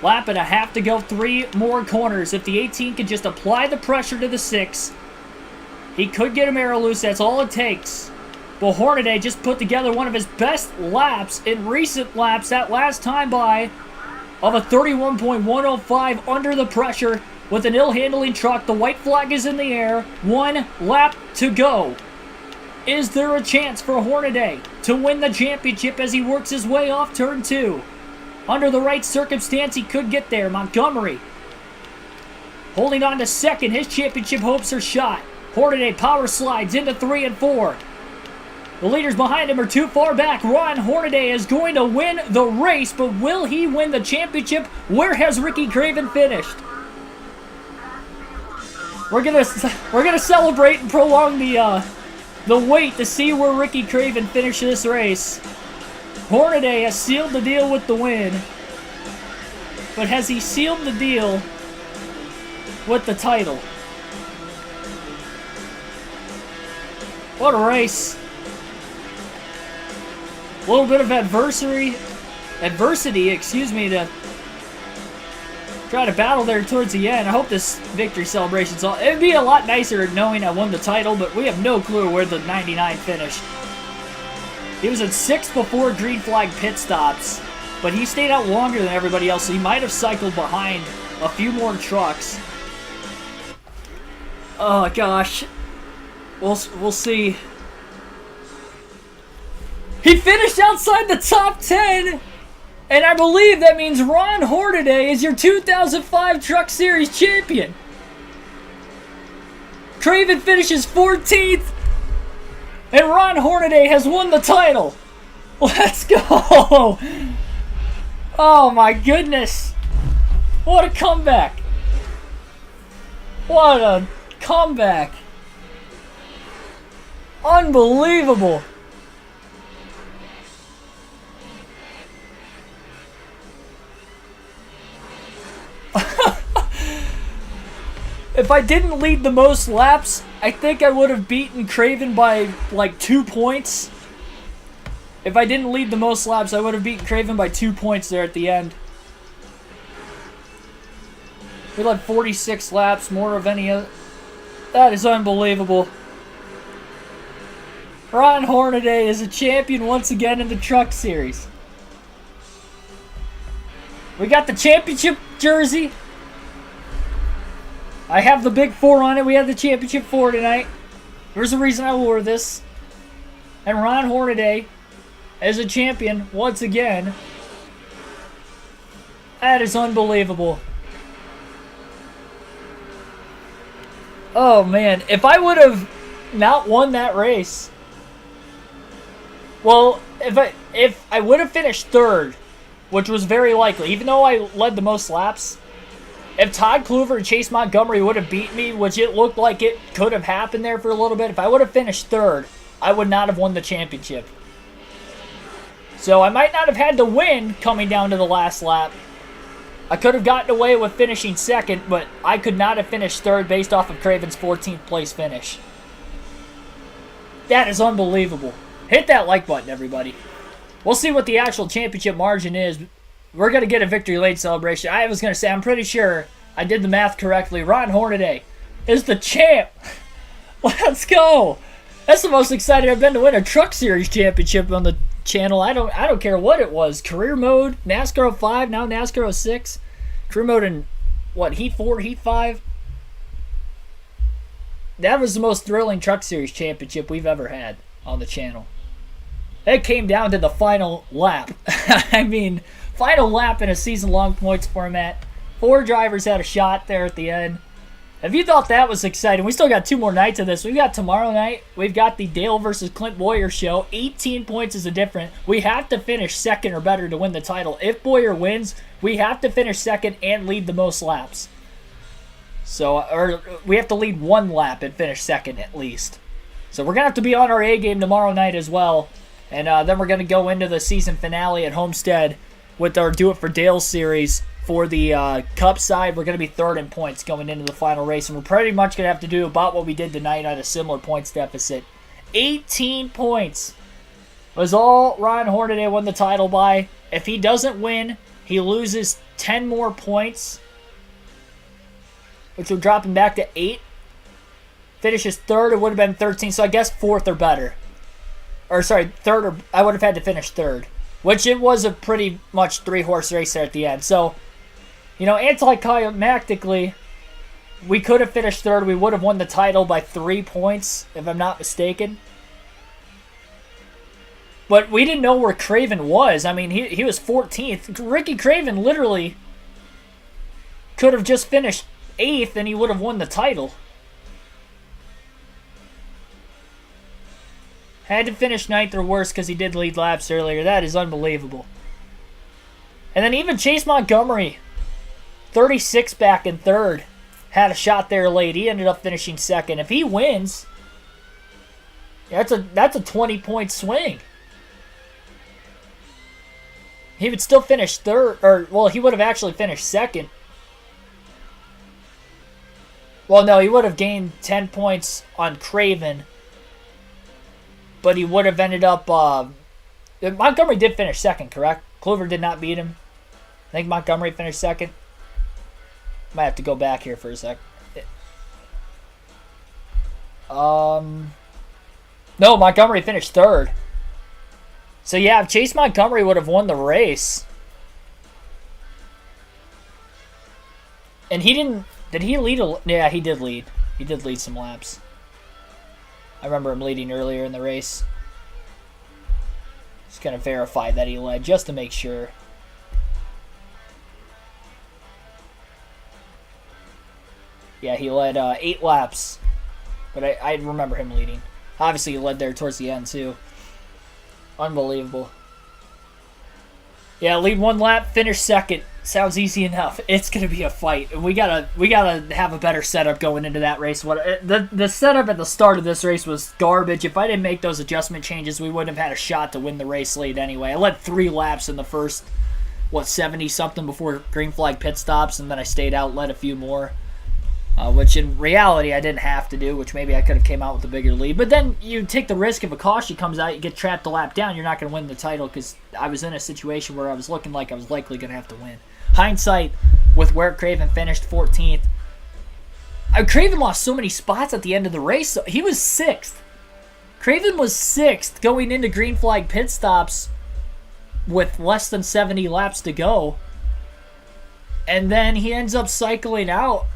Lap and a half to go, 3 more corners. If the 18 could just apply the pressure to the 6, he could get him aero loose. That's all it takes. But Hornaday just put together one of his best laps in recent laps. That last time by of a 31.105 under the pressure with an ill-handling truck. The white flag is in the air. 1 lap to go. Is there a chance for Hornaday to win the championship as he works his way off turn 2? Under the right circumstance, he could get there. Montgomery holding on to second. His championship hopes are shot. Hornaday power slides into 3 and 4. The leaders behind him are too far back. Ron Hornaday is going to win the race, but will he win the championship? Where has Ricky Craven finished? We're gonna celebrate and prolong the wait to see where Ricky Craven finished this race. Hornaday has sealed the deal with the win, but has he sealed the deal with the title? What a race. A little bit of adversity, to try to battle there towards the end. I hope this victory celebration's all. It'd be a lot nicer knowing I won the title, but we have no clue where the 99 finished. He was in 6th before green flag pit stops, but he stayed out longer than everybody else, so he might have cycled behind a few more trucks. Oh gosh, we'll see. He finished outside the top 10, and I believe that means Ron Hornaday is your 2005 Truck Series champion. Craven finishes 14th, and Ron Hornaday has won the title. Let's go! Oh my goodness. What a comeback. What a comeback. Unbelievable. If I didn't lead the most laps, I think I would have beaten Craven by like 2 points. If I didn't lead the most laps, I would have beaten Craven by 2 points there at the end. We led 46 laps, more of any other. That is unbelievable. Ron Hornaday is a champion once again in the Truck Series. We got the championship jersey. I have the big 4 on it. We have the championship 4 tonight. There's a reason I wore this. And Ron Hornaday is a champion once again. That is unbelievable. Oh man, if I would have not won that race, well, if I would have finished 3rd, which was very likely, even though I led the most laps, if Todd Kluver and Chase Montgomery would have beat me, which it looked like it could have happened there for a little bit, if I would have finished 3rd, I would not have won the championship. So I might not have had to win coming down to the last lap. I could have gotten away with finishing 2nd, but I could not have finished 3rd based off of Craven's 14th place finish. That is unbelievable. Hit that like button, everybody. We'll see what the actual championship margin is. We're going to get a victory lane celebration. I was going to say, I'm pretty sure I did the math correctly. Ron Hornaday is the champ. Let's go. That's the most excited I've been to win a Truck Series championship on the channel. I don't care what it was. Career mode, NASCAR 05, now NASCAR 06. Career mode in, what, Heat 4, Heat 5? That was the most thrilling Truck Series championship we've ever had on the channel. It came down to the final lap. I mean, final lap in a season-long points format. 4 drivers had a shot there at the end. If you thought that was exciting, we still got 2 more nights of this. We've got tomorrow night. We've got the Dale versus Clint Boyer show. 18 points is a difference. We have to finish second or better to win the title. If Boyer wins, we have to finish second and lead the most laps. So, or we have to lead 1 lap and finish second at least. So we're going to have to be on our A game tomorrow night as well. And then we're going to go into the season finale at Homestead with our Do It for Dale series. For the Cup side, we're going to be 3rd in points going into the final race. And we're pretty much going to have to do about what we did tonight on a similar points deficit. 18 points was all Ron Hornaday won the title by. If he doesn't win, he loses 10 more points, which will drop him back to 8. Finishes 3rd, it would have been 13, so I guess 4th or better. Or sorry, 3rd, or I would have had to finish 3rd. Which it was a pretty much 3-horse race there at the end. So, you know, anticlimactically, we could have finished 3rd. We would have won the title by 3 points, if I'm not mistaken. But we didn't know where Craven was. I mean, he was 14th. Ricky Craven literally could have just finished 8th and he would have won the title. Had to finish 9th or worse because he did lead laps earlier. That is unbelievable. And then even Chase Montgomery, 36 back in 3rd, had a shot there late. He ended up finishing 2nd. If he wins, that's a 20-point swing. He would still finish 3rd, or well, he would have actually finished 2nd. Well, no, he would have gained 10 points on Craven. But he would have ended up... Montgomery did finish 2nd, correct? Clover did not beat him. I think Montgomery finished 2nd. Might have to go back here for a sec. No, Montgomery finished 3rd. So yeah, if Chase Montgomery would have won the race... And he didn't... Did he lead a... Yeah, he did lead. He did lead some laps. I remember him leading earlier in the race. Just going to verify that he led just to make sure. Yeah, he led 8 laps. But I remember him leading. Obviously, he led there towards the end, too. Unbelievable. Yeah, lead 1 lap, finish 2nd. Sounds easy enough. It's gonna be a fight. We gotta have a better setup going into that race. The setup at the start of this race was garbage. If I didn't make those adjustment changes, we wouldn't have had a shot to win the race late anyway. I led 3 laps in the first 70 something before green flag pit stops, and then I stayed out, led a few more. Which in reality I didn't have to do, which maybe I could have came out with a bigger lead. But then you take the risk if a caution comes out, you get trapped a lap down, you're not going to win the title because I was in a situation where I was looking like I was likely going to have to win. Hindsight, with where Craven finished 14th, Craven lost so many spots at the end of the race. He was 6th. Craven was 6th going into green flag pit stops with less than 70 laps to go. And then he ends up cycling out.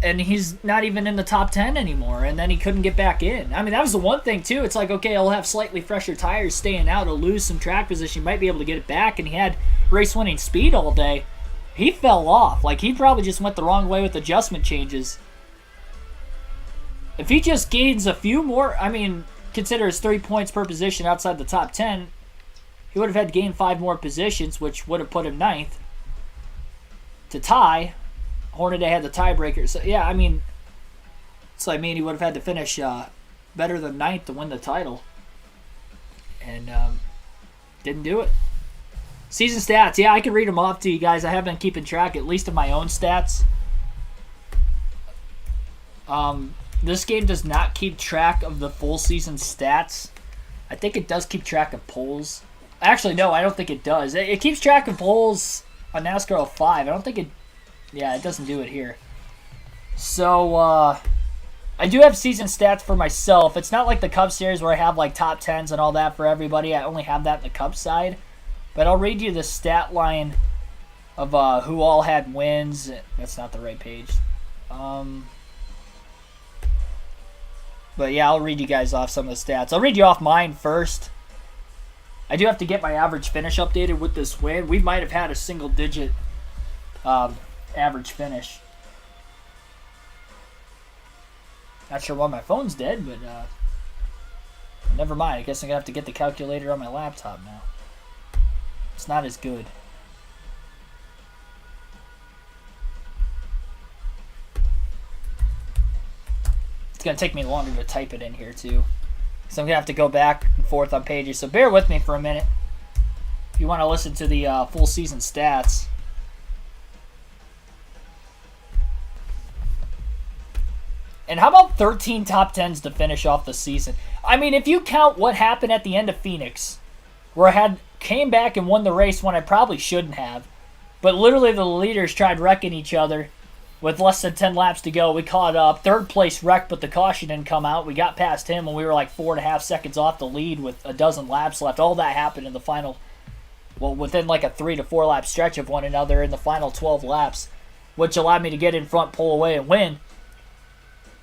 And he's not even in the top 10 anymore. And then he couldn't get back in. I mean, that was the one thing, too. It's like, okay, I'll have slightly fresher tires staying out. He'll lose some track position. Might be able to get it back. And he had race-winning speed all day. He fell off. Like, he probably just went the wrong way with adjustment changes. If he just gains a few more... I mean, consider his 3 points per position outside the top 10. He would have had to gain 5 more positions, which would have put him 9th. To tie... Hornaday had the tiebreaker. So, yeah, I mean, so I mean he would have had to finish better than 9th to win the title. And didn't do it. Season stats. Yeah, I can read them off to you guys. I have been keeping track, at least of my own stats. This game does not keep track of the full season stats. I think it does keep track of polls. Actually, no, I don't think it does. It keeps track of polls on NASCAR 05. I don't think it... Yeah, it doesn't do it here. So, I do have season stats for myself. It's not like the Cup Series where I have like top 10s and all that for everybody. I only have that in the Cup side. But I'll read you the stat line of who all had wins. That's not the right page. But yeah, I'll read you guys off some of the stats. I'll read you off mine first. I do have to get my average finish updated with this win. We might have had a single digit... average finish. Not sure why my phone's dead, but never mind. I guess I'm going to have to get the calculator on my laptop now. It's not as good. It's going to take me longer to type it in here, too. So I'm going to have to go back and forth on pages. So bear with me for a minute. If you want to listen to the full season stats. And how about 13 top 10s to finish off the season? I mean, if you count what happened at the end of Phoenix, where I came back and won the race when I probably shouldn't have, but literally the leaders tried wrecking each other with less than 10 laps to go. We caught up. Third place wrecked, but the caution didn't come out. We got past him when we were like 4.5 seconds off the lead with a dozen laps left. All that happened in the final, well, within like a 3 to 4 lap stretch of one another in the final 12 laps, which allowed me to get in front, pull away, and win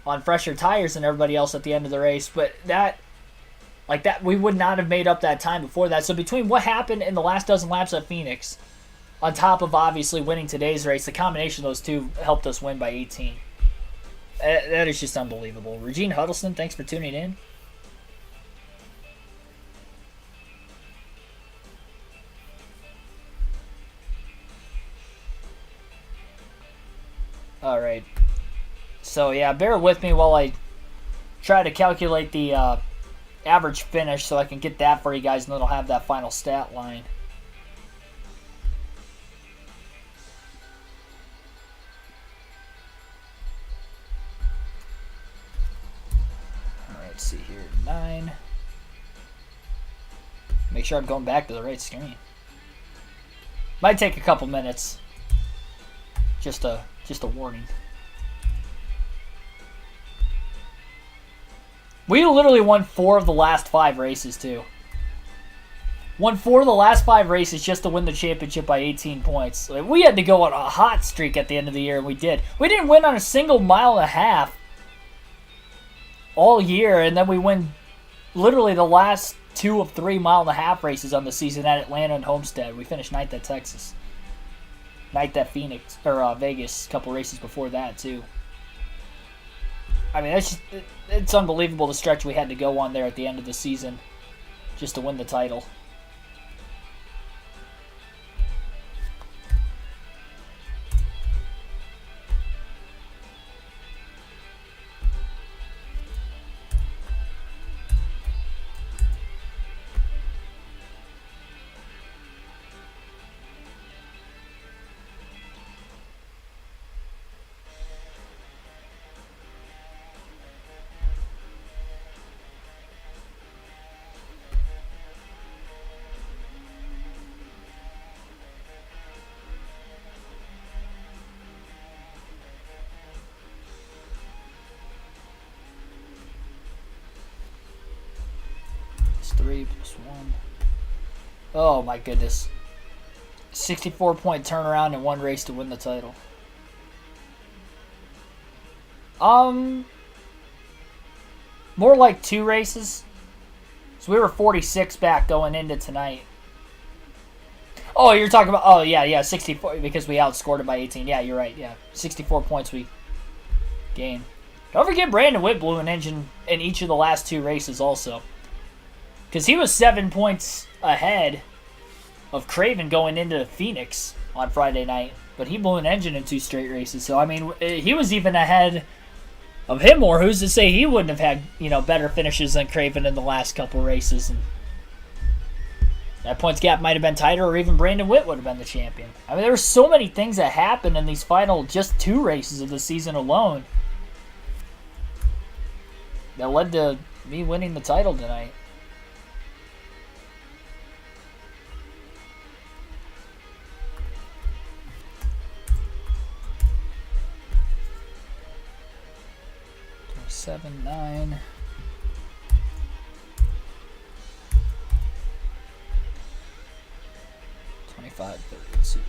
on fresher tires than everybody else at the end of the race. But that, we would not have made up that time before that. So between what happened in the last dozen laps at Phoenix, on top of obviously winning today's race, the combination of those two helped us win by 18. That is just unbelievable. Regine Huddleston, thanks for tuning in. All right. So, yeah, bear with me while I try to calculate the average finish so I can get that for you guys, and then I'll have that final stat line. All right, let's see here. 9. Make sure I'm going back to the right screen. Might take a couple minutes. Just a warning. We literally won 4 of the last 5 races, too. Won 4 of the last 5 races just to win the championship by 18 points. We had to go on a hot streak at the end of the year, and we did. We didn't win on a single mile and a half all year, and then we win literally the last 2 of 3 mile-and-a-half races on the season at Atlanta and Homestead. We finished 9th at Texas. 9th at Phoenix, or Vegas, a couple races before that, too. I mean, it's unbelievable the stretch we had to go on there at the end of the season just to win the title. It's 3 plus 1. Oh my goodness. 64-point turnaround in 1 race to win the title. More like 2 races. So we were 46 back going into tonight. Oh, you're talking about, oh yeah, 64, because we outscored it by 18. Yeah, you're right, yeah. 64 points we gained. Don't forget Brandon Witt blew an engine in each of the last 2 races also. Because he was 7 points ahead of Craven going into Phoenix on Friday night. But he blew an engine in 2 straight races. So, I mean, he was even ahead of him, or who's to say he wouldn't have had, better finishes than Craven in the last couple races. And that points gap might have been tighter, or even Brandon Witt would have been the champion. I mean, there were so many things that happened in these final just 2 races of the season alone that led to me winning the title tonight. Seven, 9. 25, 30. Let's see.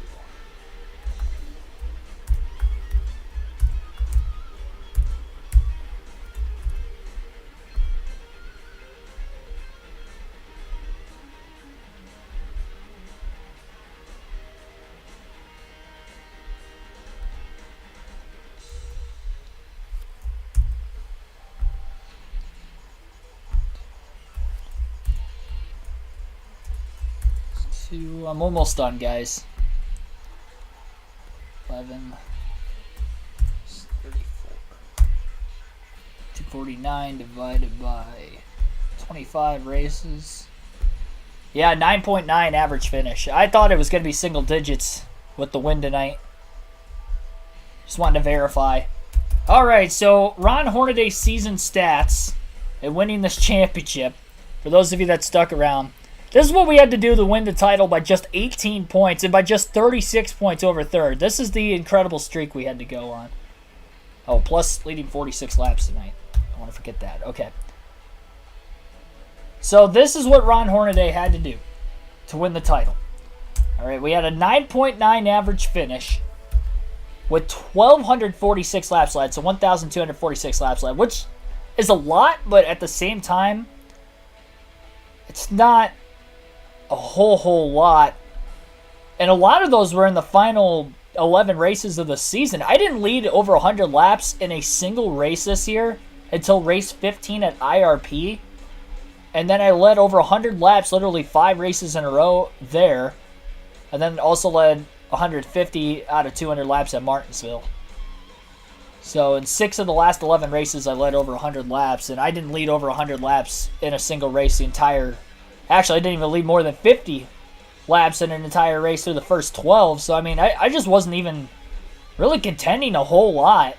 I'm almost done, guys. 11, 34. 249 divided by 25 races. Yeah, 9.9 average finish. I thought it was going to be single digits with the win tonight. Just wanted to verify. Alright, so Ron Hornaday's season stats and winning this championship. For those of you that stuck around, this is what we had to do to win the title by just 18 points and by just 36 points over third. This is the incredible streak we had to go on. Oh, plus leading 46 laps tonight. I want to forget that. Okay. So this is what Ron Hornaday had to do to win the title. Alright, we had a 9.9 average finish with 1,246 laps led, so 1,246 laps led, which is a lot, but at the same time, it's not a whole lot. And a lot of those were in the final 11 races of the season. I didn't lead over 100 laps in a single race this year until race 15 at IRP. And then I led over 100 laps, literally 5 races in a row there. And then also led 150 out of 200 laps at Martinsville. So in 6 of the last 11 races, I led over 100 laps. And I didn't lead over 100 laps in a single race the entire... Actually, I didn't even lead more than 50 laps in an entire race through the first 12. So, I mean, I just wasn't even really contending a whole lot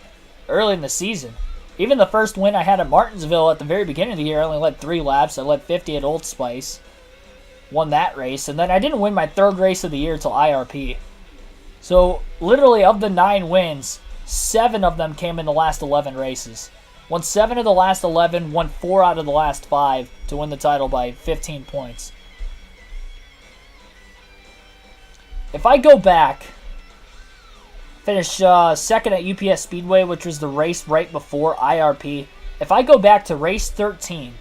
early in the season. Even the first win I had at Martinsville at the very beginning of the year, I only led 3 laps. I led 50 at Old Spice. Won that race. And then I didn't win my third race of the year until IRP. So, literally, of the 9 wins, 7 of them came in the last 11 races. Won 7 of the last 11, won 4 out of the last 5 to win the title by 15 points. If I go back, finished second at UPS Speedway, which was the race right before IRP. If I go back to race 13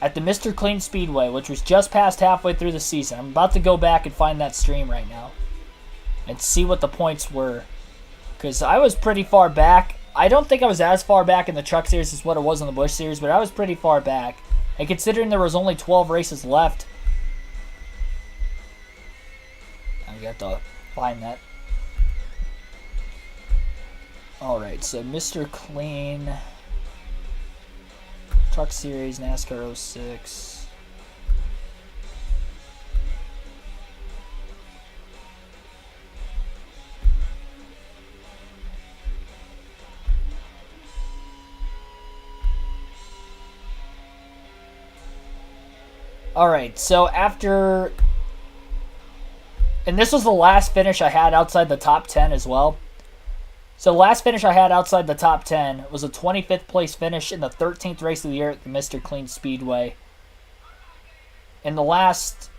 at the Mr. Clean Speedway, which was just past halfway through the season, I'm about to go back and find that stream right now and see what the points were. Because I was pretty far back. I don't think I was as far back in the Truck Series as what it was in the Busch Series, but I was pretty far back. And considering there was only 12 races left, I got to find that. Alright, so Mr. Clean, Truck Series, NASCAR 06. Alright, so after... And this was the last finish I had outside the top 10 as well. So the last finish I had outside the top 10 was a 25th place finish in the 13th race of the year at the Mr. Clean Speedway. In the last...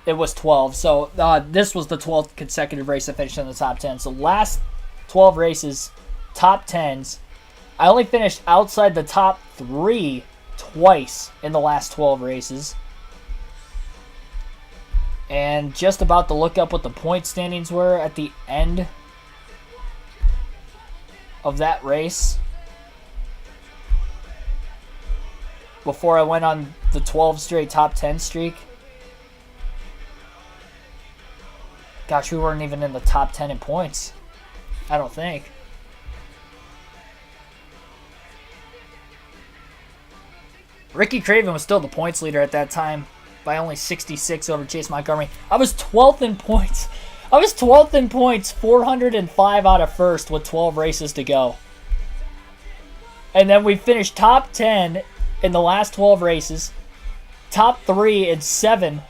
It was 12. So this was the 12th consecutive race I finished in the top 10. So last 12 races, top 10s. I only finished outside the top 3 twice in the last 12 races. And just about to look up what the point standings were at the end of that race before I went on the 12 straight top 10 streak. Gosh, we weren't even in the top 10 in points. I don't think. Ricky Craven was still the points leader at that time by only 66 over Chase Montgomery. I was 12th in points. 405 out of first with 12 races to go. And then we finished top 10 in the last 12 races. Top 3 in 7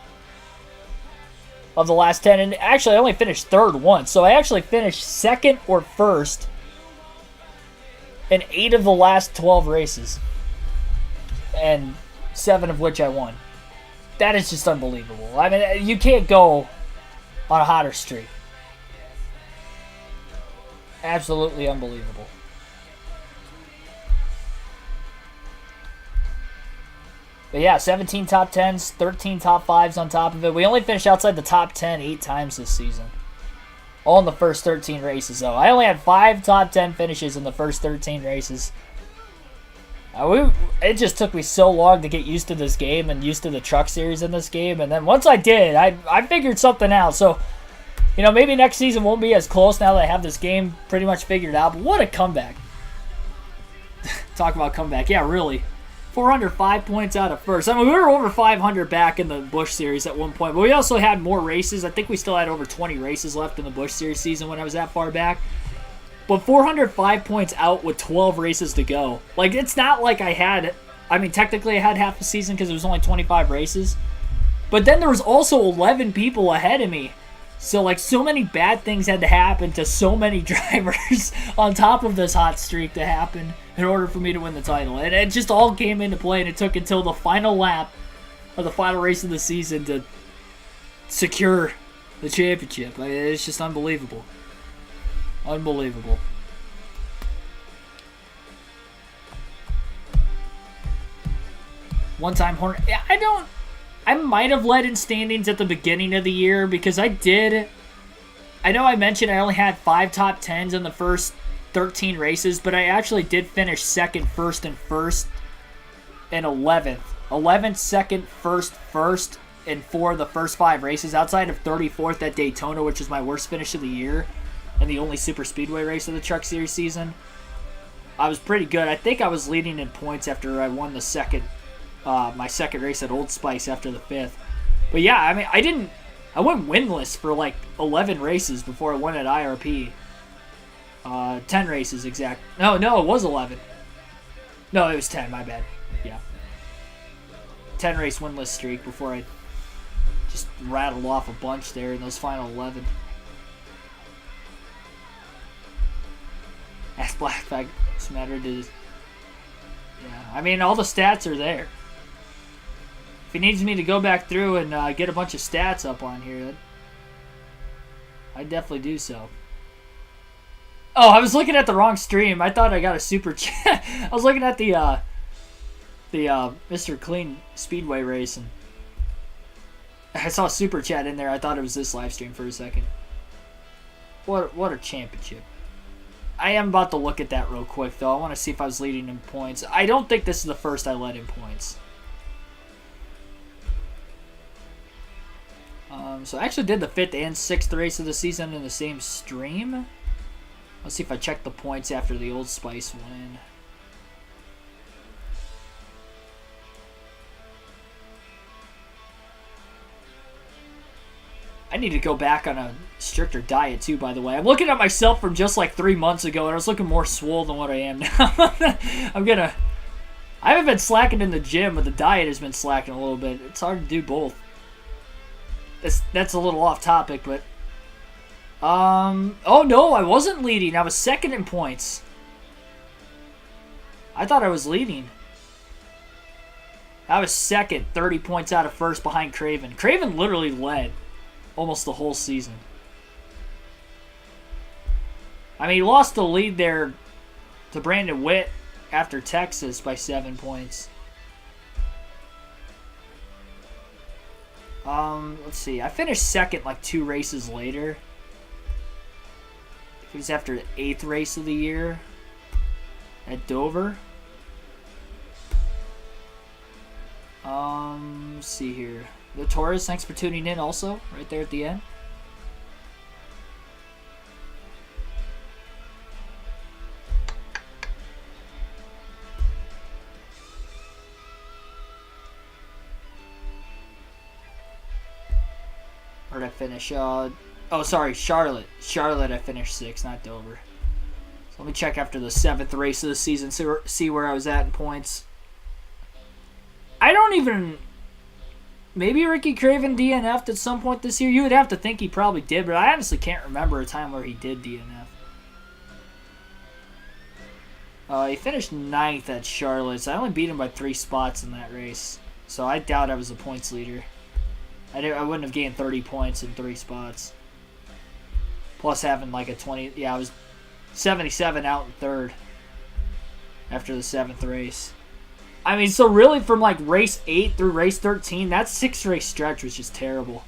of the last 10. And actually, I only finished third once. So I actually finished second or first in 8 of the last 12 races. And 7 of which I won. That is just unbelievable. I mean, you can't go on a hotter streak. Absolutely unbelievable. But yeah, 17 top 10s, 13 top 5s on top of it. We only finished outside the top 10 8 times this season. All in the first 13 races, though. I only had 5 top 10 finishes in the first 13 races. It just took me so long to get used to this game and used to the truck series in this game. And then once I did, I figured something out. So, you know, maybe next season won't be as close now that I have this game pretty much figured out. But what a comeback. Talk about comeback. Yeah, really. 405 points out of first. I mean, we were over 500 back in the Busch Series at one point. But we also had more races. I think we still had over 20 races left in the Busch Series season when I was that far back. But 405 points out with 12 races to go. Like, it's not like I had... I mean, technically I had half a season because it was only 25 races. But then there was also 11 people ahead of me. So, like, so many bad things had to happen to so many drivers on top of this hot streak to happen in order for me to win the title. And it just all came into play, and it took until the final lap of the final race of the season to secure the championship. It's just unbelievable. Unbelievable. One-time Horner. I might have led in standings at the beginning of the year because I did. I know I mentioned I only had 5 top 10s in the first 13 races, but I actually did finish second, first, and 11th. 11th, second, first, and 4 of the first 5 races outside of 34th at Daytona, which was my worst finish of the year and the only super speedway race of the Truck Series season. I was pretty good. I think I was leading in points after I won the my second race at Old Spice after the 5th. But yeah, I mean, I went winless for like 11 races before I won at IRP. 10 races exact. No, it was 11. No, it was 10, my bad. Yeah. 10 race winless streak before I just rattled off a bunch there in those final 11. Ask Blackback Smatter did. Yeah, I mean, all the stats are there. If he needs me to go back through and get a bunch of stats up on here, I'd definitely do so. Oh, I was looking at the wrong stream. I thought I got a super chat. I was looking at the Mr. Clean Speedway race, and I saw a super chat in there. I thought it was this live stream for a second. What a championship. I am about to look at that real quick, though. I want to see if I was leading in points. I don't think this is the first I led in points. So I actually did the 5th and 6th race of the season in the same stream. Let's see if I check the points after the Old Spice win. I need to go back on a stricter diet too, by the way. I'm looking at myself from just like 3 months ago, and I was looking more swole than what I am now. I haven't been slacking in the gym, but the diet has been slacking a little bit. It's hard to do both. That's a little off topic, but oh no, I wasn't leading. I was second in points. I thought I was leading. I was second, 30 points out of first behind Craven. Craven literally led almost the whole season. I mean, he lost the lead there to Brandon Witt after Texas by 7 points. Let's see. I finished second like 2 races later. It was after the 8th race of the year at Dover. Let's see here. The Taurus, thanks for tuning in also, right there at the end. Where did I finish? Oh, sorry, Charlotte. Charlotte, I finished 6th, not Dover. So let me check after the 7th race of the season, see where I was at in points. I don't even... Maybe Ricky Craven DNF'd at some point this year. You would have to think he probably did, but I honestly can't remember a time where he did DNF. He finished 9th at Charlotte, so I only beat him by 3 spots in that race. So I doubt I was a points leader. I wouldn't have gained 30 points in 3 spots. Plus having like a 20... Yeah, I was 77 out in 3rd after the 7th race. I mean, so really from like race 8 through race 13, that 6-race stretch was just terrible.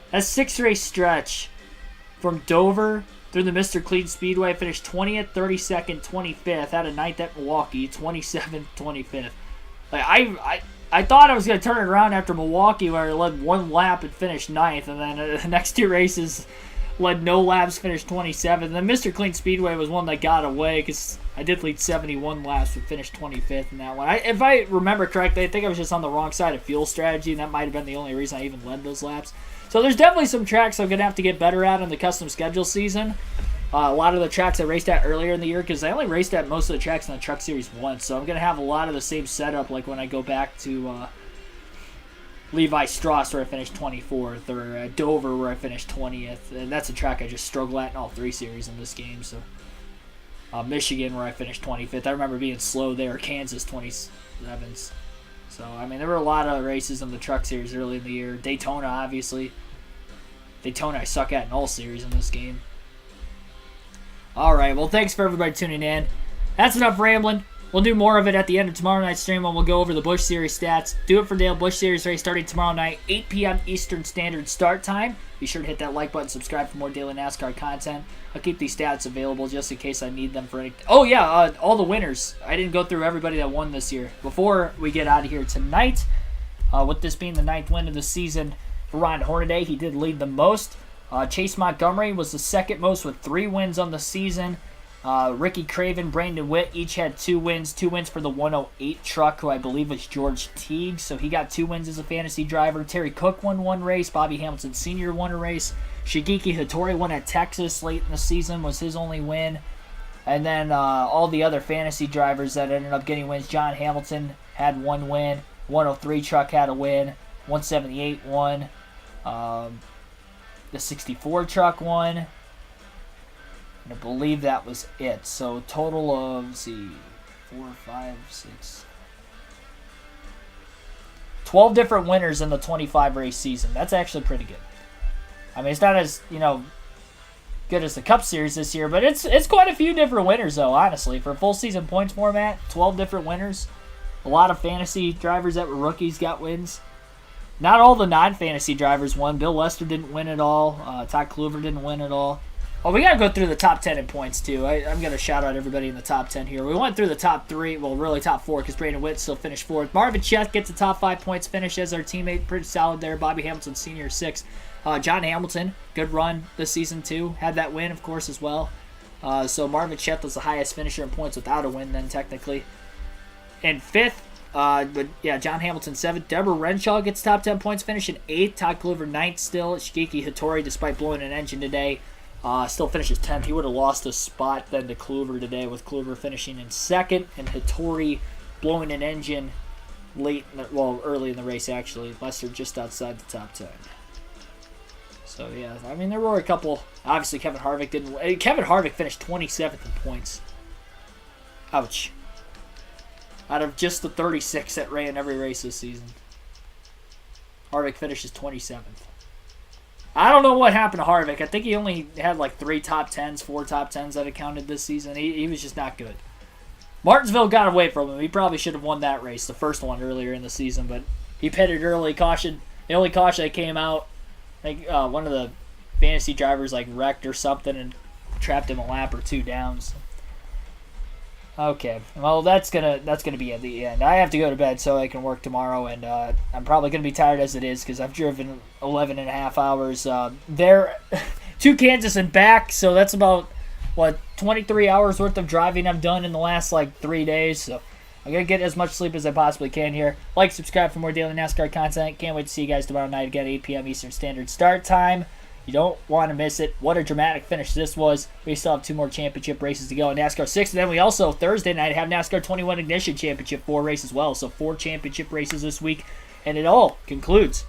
That 6-race stretch from Dover Through the Mr. Clean Speedway, I finished 20th, 32nd, 25th. Had a ninth at Milwaukee, 27th, 25th. Like I thought I was going to turn it around after Milwaukee, where I led one lap and finished ninth, and then the next two races led no laps, finished 27th. And then Mr. Clean Speedway was one that got away because I did lead 71 laps but finished 25th in that one. If I remember correctly, I think I was just on the wrong side of fuel strategy, and that might have been the only reason I even led those laps. So there's definitely some tracks I'm going to have to get better at in the custom schedule season. A lot of the tracks I raced at earlier in the year, because I only raced at most of the tracks in the Truck Series once, so I'm going to have a lot of the same setup like when I go back to Levi Strauss, where I finished 24th, or Dover, where I finished 20th. And that's a track I just struggle at in all three series in this game. So Michigan, where I finished 25th. I remember being slow there. Kansas, 27th. So, I mean, there were a lot of races in the Truck Series early in the year. Daytona, obviously. Daytona I suck at in all series in this game. Alright, well, thanks for everybody tuning in. That's enough rambling. We'll do more of it at the end of tomorrow night's stream when we'll go over the Busch Series stats. Do it for Dale Busch Series race starting tomorrow night, 8 p.m. Eastern Standard start time. Be sure to hit that like button, subscribe for more daily NASCAR content. I'll keep these stats available just in case I need them for any... Oh, yeah, all the winners. I didn't go through everybody that won this year. Before we get out of here tonight, with this being the 9th win of the season for Ron Hornaday, he did lead the most. Chase Montgomery was the second most with 3 wins on the season. Ricky Craven, Brandon Witt each had 2 wins. 2 wins for the 108 truck, who I believe was George Teague. So he got 2 wins as a fantasy driver. Terry Cook won 1 race. Bobby Hamilton Sr. won a race. Shigeki Hattori won at Texas late in the season, was his only win. And then all the other fantasy drivers that ended up getting wins. John Hamilton had 1 win. 103 truck had a win. 178 won. The 64 truck won. And I believe that was it. So total of, let's see, 4, 5, 6, 12 different winners in the 25 race season. That's actually pretty good. I mean, it's not as, good as the Cup Series this year, but it's quite a few different winners, though, honestly. For a full season points format, 12 different winners. A lot of fantasy drivers that were rookies got wins. Not all the non-fantasy drivers won. Bill Lester didn't win at all. Todd Kluver didn't win at all. Oh, we got to go through the top 10 in points, too. I'm going to shout out everybody in the top 10 here. We went through the top 3, well, really top 4, because Brandon Witt still finished 4th. Marvin Chet gets a top 5 points finish as our teammate. Pretty solid there. Bobby Hamilton Sr. 6th. John Hamilton, good run this season, too. Had that win, of course, as well. So Marvin Chet was the highest finisher in points without a win, then, technically. And 5th, but yeah, John Hamilton 7th. Deborah Renshaw gets top 10 points finish in 8th. Todd Kluver 9th still. Shigeki Hattori, despite blowing an engine today, still finishes 10th. He would have lost a spot then to Kluver today, with Kluver finishing in 2nd and Hattori blowing an engine early in the race, actually. Lester just outside the top 10. So yeah, I mean, there were a couple. Obviously, Kevin Harvick didn't. Kevin Harvick finished 27th in points. Ouch. Out of just the 36 that ran every race this season, Harvick finishes 27th. I don't know what happened to Harvick. I think he only had like 3 top 10s, 4 top 10s that had counted this season. He was just not good. Martinsville got away from him. He probably should have won that race, the first one earlier in the season, but he pitted early. Caution. The only caution that came out, I think one of the fantasy drivers like wrecked or something and trapped him a lap or 2 down. So. Okay, well that's gonna be at the end. I have to go to bed so I can work tomorrow, and I'm probably gonna be tired as it is because I've driven 11 and a half hours there to Kansas and back. So that's about 23 hours worth of driving I've done in the last 3 days. So I'm gonna get as much sleep as I possibly can here. Like, subscribe for more daily NASCAR content. Can't wait to see you guys tomorrow night again, 8 p.m. Eastern Standard start time. You don't want to miss it. What a dramatic finish this was. We still have 2 more championship races to go in NASCAR 6. And then we also, Thursday night, have NASCAR 21 Ignition Championship 4 race as well. So 4 championship races this week. And it all concludes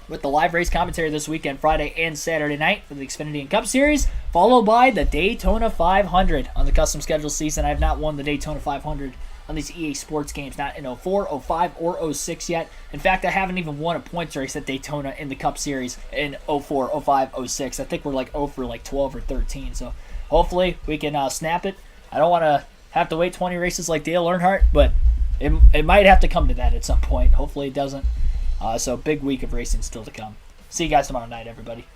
with the live race commentary this weekend, Friday and Saturday night for the Xfinity and Cup Series, followed by the Daytona 500 on the custom schedule season. I have not won the Daytona 500 on these EA Sports games, not in 04, 05, or 06 yet. In fact, I haven't even won a points race at Daytona in the Cup Series in 04, 05, 06. I think we're 0 for 12 or 13. So hopefully we can snap it. I don't want to have to wait 20 races like Dale Earnhardt, but it might have to come to that at some point. Hopefully it doesn't. So big week of racing still to come. See you guys tomorrow night, everybody.